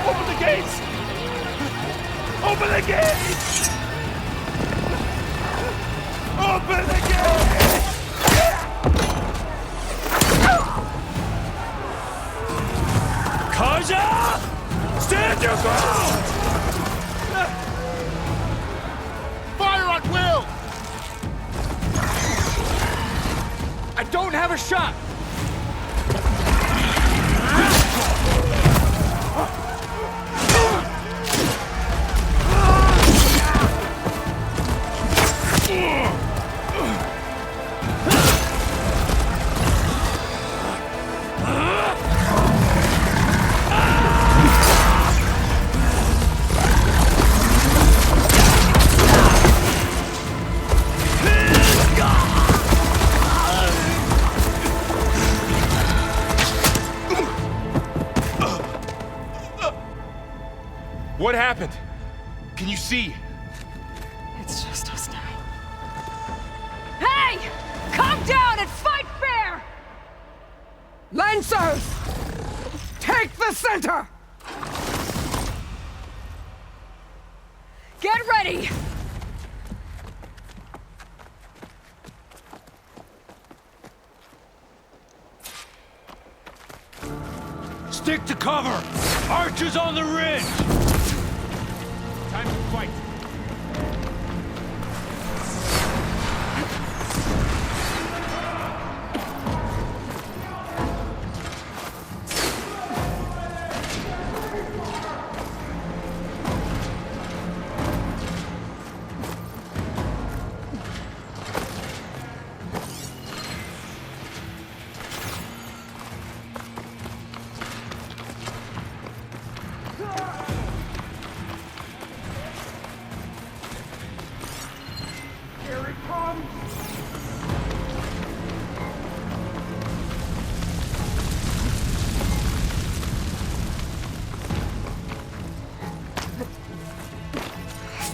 Open the gates! Open the gates! Open the gates! Kaja! Stand your ground! Fire at will! I don't have a shot! What happened? Can you see? It's just us now. Hey! Calm down and fight fair! Lancers! Take the center! Get ready! Stick to cover! Archers on the ridge! Time to fight!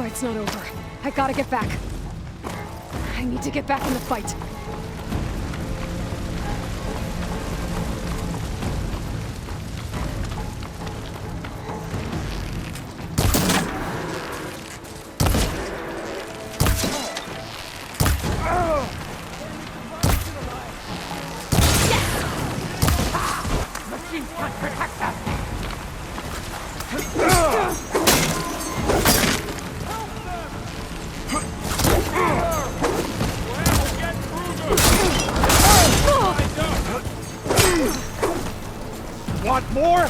Fight's not over. I gotta get back. I need to get back in the fight. Machine gun ready! Want more?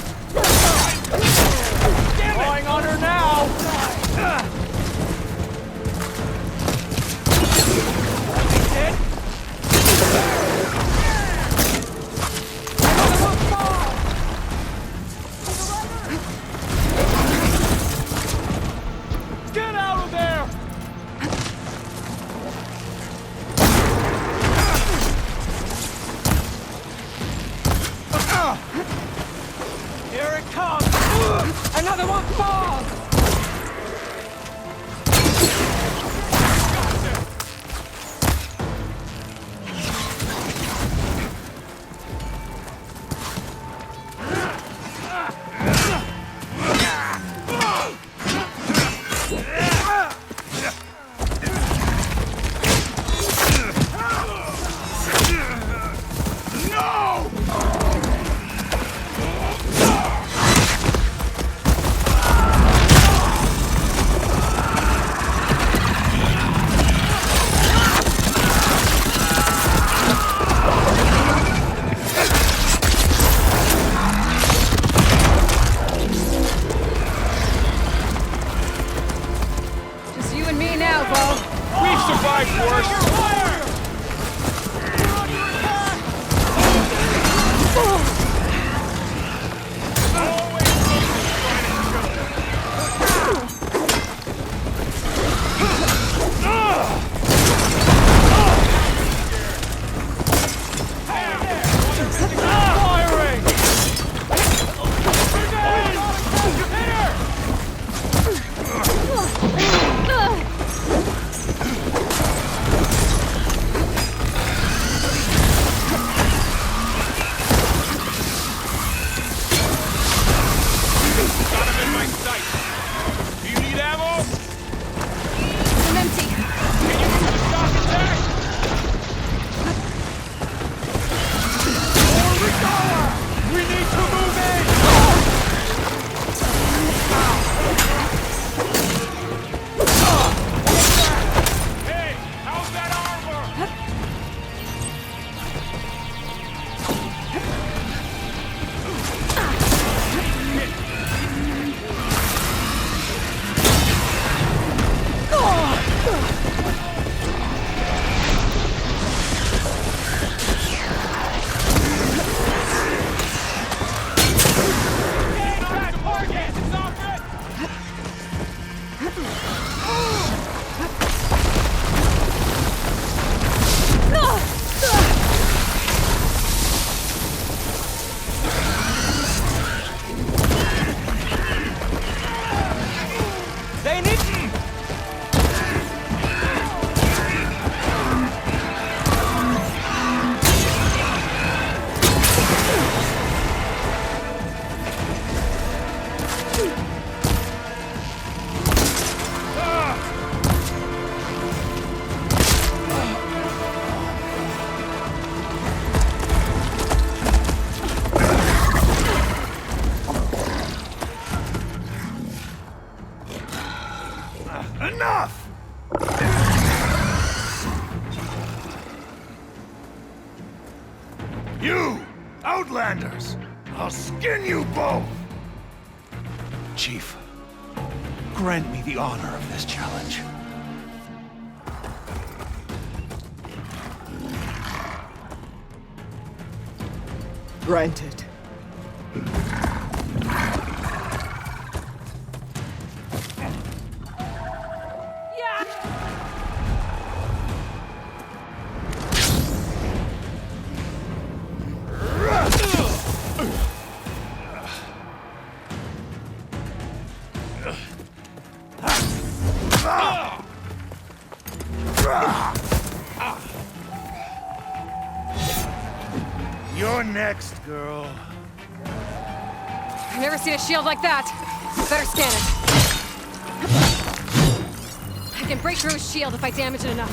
Going on her now! Hit! Get out of there! Here it comes! Another one falls! Just you and me now, Bo. We've survived worse! Enough! You, Outlanders! I'll skin you both! Chief, grant me the honor of this challenge. Granted. You're next, girl. I've never seen a shield like that. Better scan it. I can break through his shield if I damage it enough.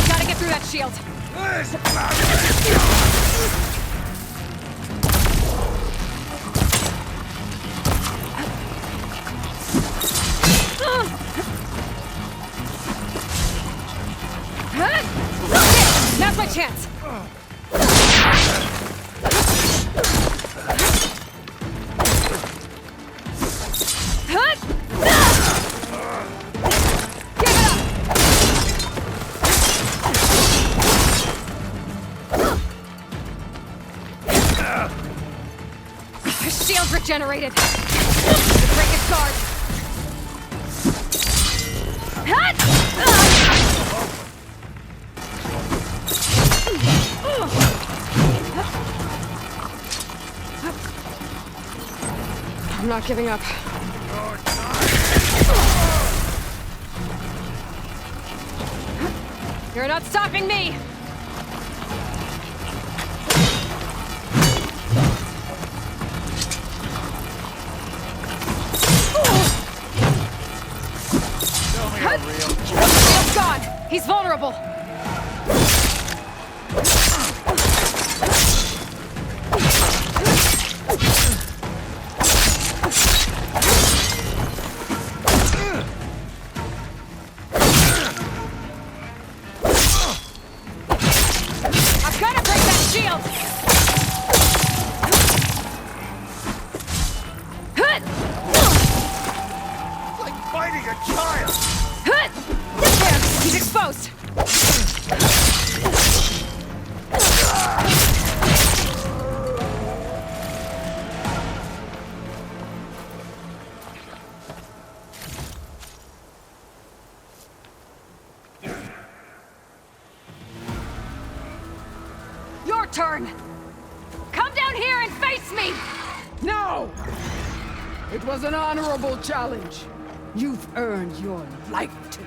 Gotta get through that shield. my chance! Shield regenerated. To break its guard. I'm not giving up. You're not stopping me! Shield's gone! He's vulnerable! I've gotta break that shield! It's like fighting a child! There! He's exposed! Your turn! Come down here and face me! No! It was an honorable challenge. You've earned your life today.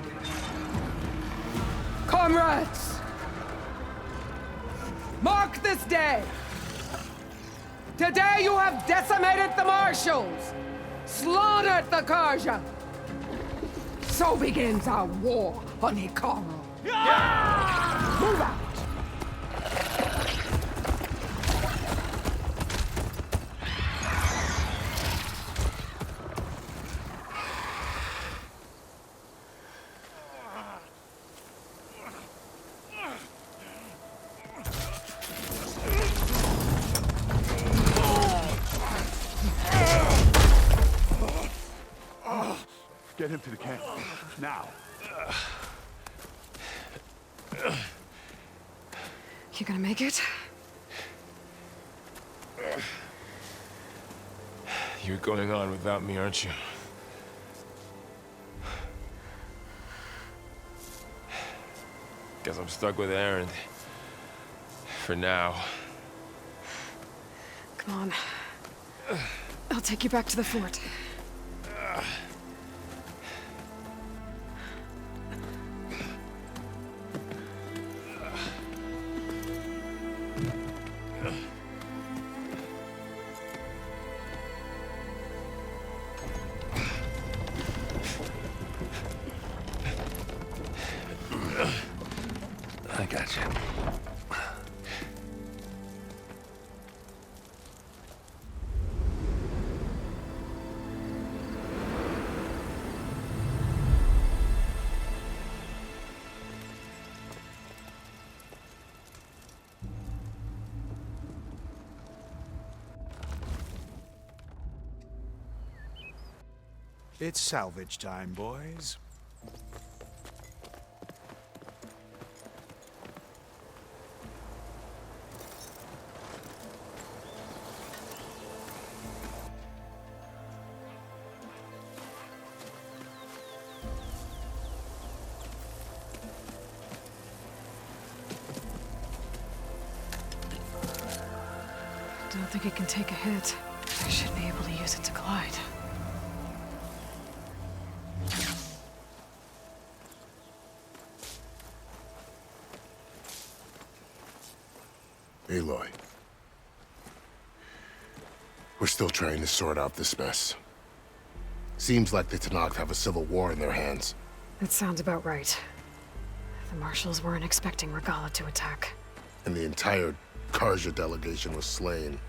Comrades! Mark this day! Today you have decimated the Marshals! Slaughtered the Karja! So begins our war on Hikaru. Move out! Get him to the camp. Now. You gonna make it? You're going on without me, aren't you? Guess I'm stuck with Aaron. For now. Come on. I'll take you back to the fort. I got you. It's salvage time, boys. Don't think it can take a hit. I should be able to use it to glide. Aloy. We're still trying to sort out this mess. Seems like the Tenakth have a civil war in their hands. That sounds about right. The Marshals weren't expecting Regalla to attack. And the entire Karja delegation was slain.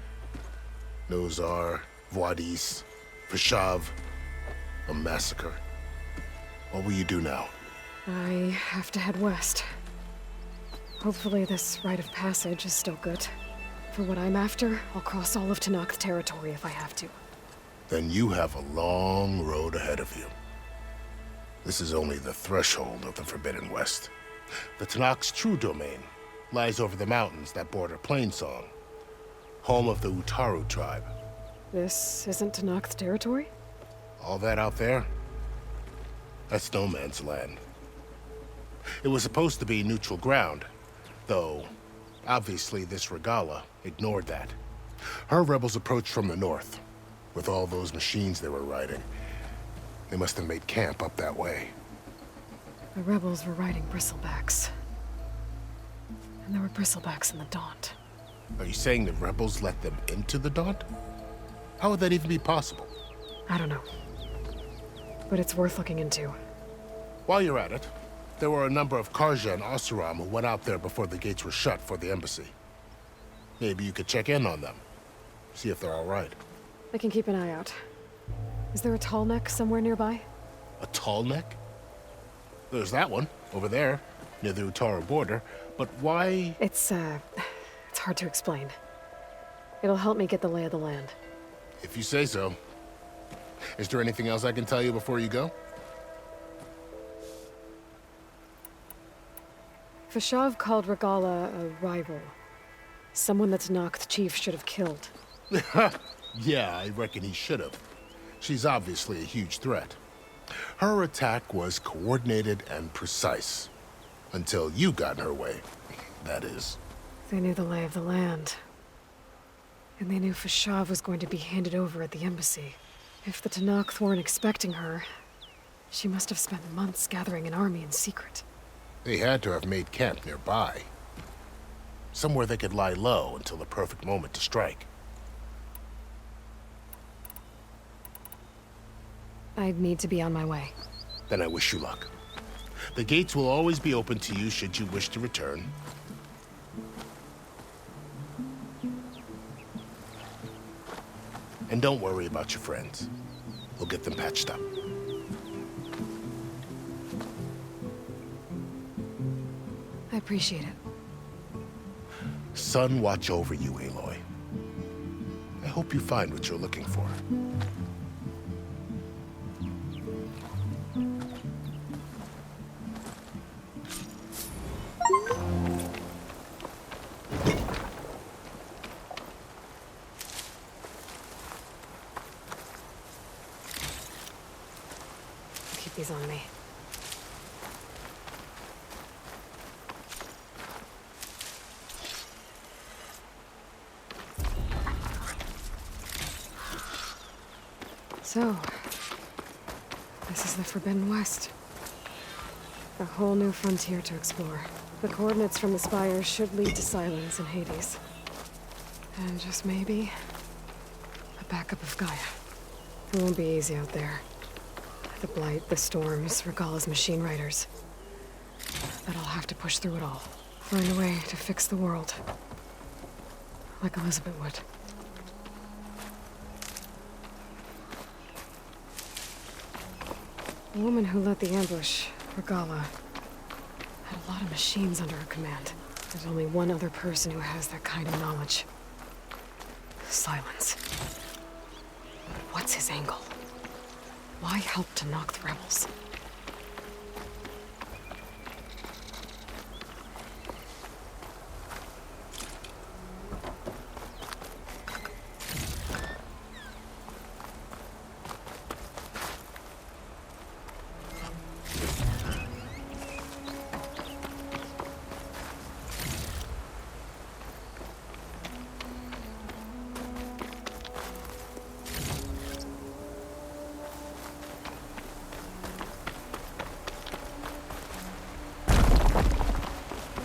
Nozar, Voidis, Vashav. A massacre. What will you do now? I have to head west. Hopefully this rite of passage is still good. For what I'm after, I'll cross all of Tenakth territory if I have to. Then you have a long road ahead of you. This is only the threshold of the Forbidden West. The Tenakth's true domain lies over the mountains that border Plainsong, home of the Utaru tribe. This isn't Tenakth territory? All that out there? That's no man's land. It was supposed to be neutral ground, though obviously this Regalla ignored that. Her rebels approached from the north. With all those machines they were riding, they must have made camp up that way. The rebels were riding bristlebacks. And there were bristlebacks in the Daunt. Are you saying the rebels let them into the Daunt? How would that even be possible? I don't know. But it's worth looking into. While you're at it, there were a number of Carja and Oseram who went out there before the gates were shut for the embassy. Maybe you could check in on them. See if they're all right. I can keep an eye out. Is there a tall neck somewhere nearby? A tall neck? There's that one, over there, near the Utaru border. But why? It's hard to explain. It'll help me get the lay of the land. If you say so. Is there anything else I can tell you before you go? Fashav called Regalla a rival. Someone that Tenakth chief should have killed. Yeah, I reckon he should have. She's obviously a huge threat. Her attack was coordinated and precise. Until you got in her way, that is. They knew the lay of the land. And they knew Fashav was going to be handed over at the embassy. If the Tenakth weren't expecting her, she must have spent months gathering an army in secret. They had to have made camp nearby. Somewhere they could lie low until the perfect moment to strike. I'd need to be on my way. Then I wish you luck. The gates will always be open to you should you wish to return. And don't worry about your friends. We'll get them patched up. I appreciate it. Sun watch over you, Aloy. I hope you find what you're looking for. Keep these on me. So, this is the Forbidden West. A whole new frontier to explore. The coordinates from the spires should lead to Silence and Hades. And just maybe, a backup of Gaia. It won't be easy out there. The Blight, the Storms, Regalla's machine riders. But I'll have to push through it all. Find a way to fix the world. Like Elizabeth would. The woman who led the ambush, Regalla, had a lot of machines under her command. There's only one other person who has that kind of knowledge. Silence. What's his angle? Why help to knock the rebels?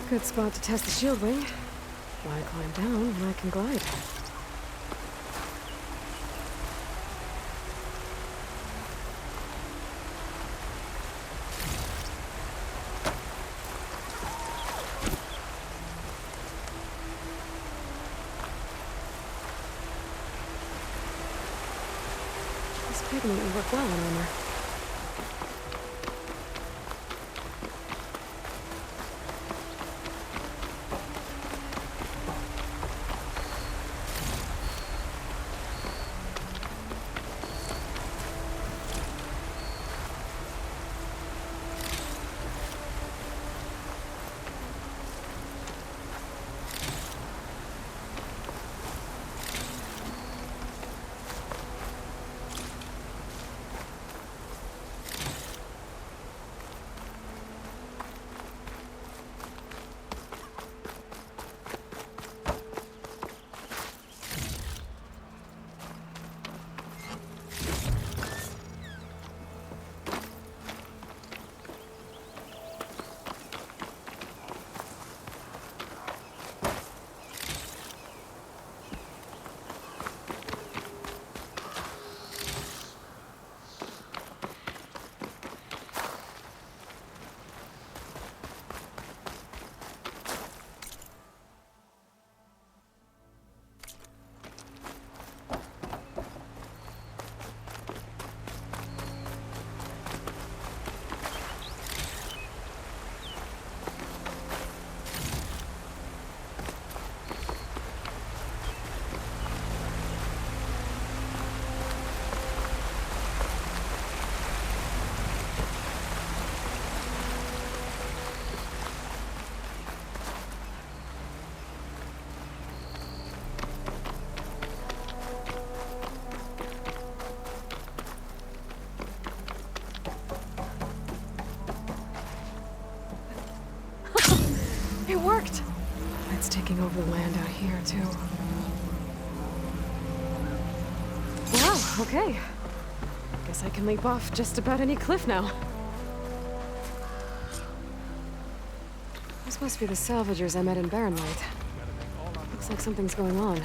Good spot to test the shield wing. Why climb down when I can glide? This pigment will work well on armor. taking over the land out here, too. Wow, okay. Guess I can leap off just about any cliff now. This must be the salvagers I met in Barrenlight. Looks like something's going on.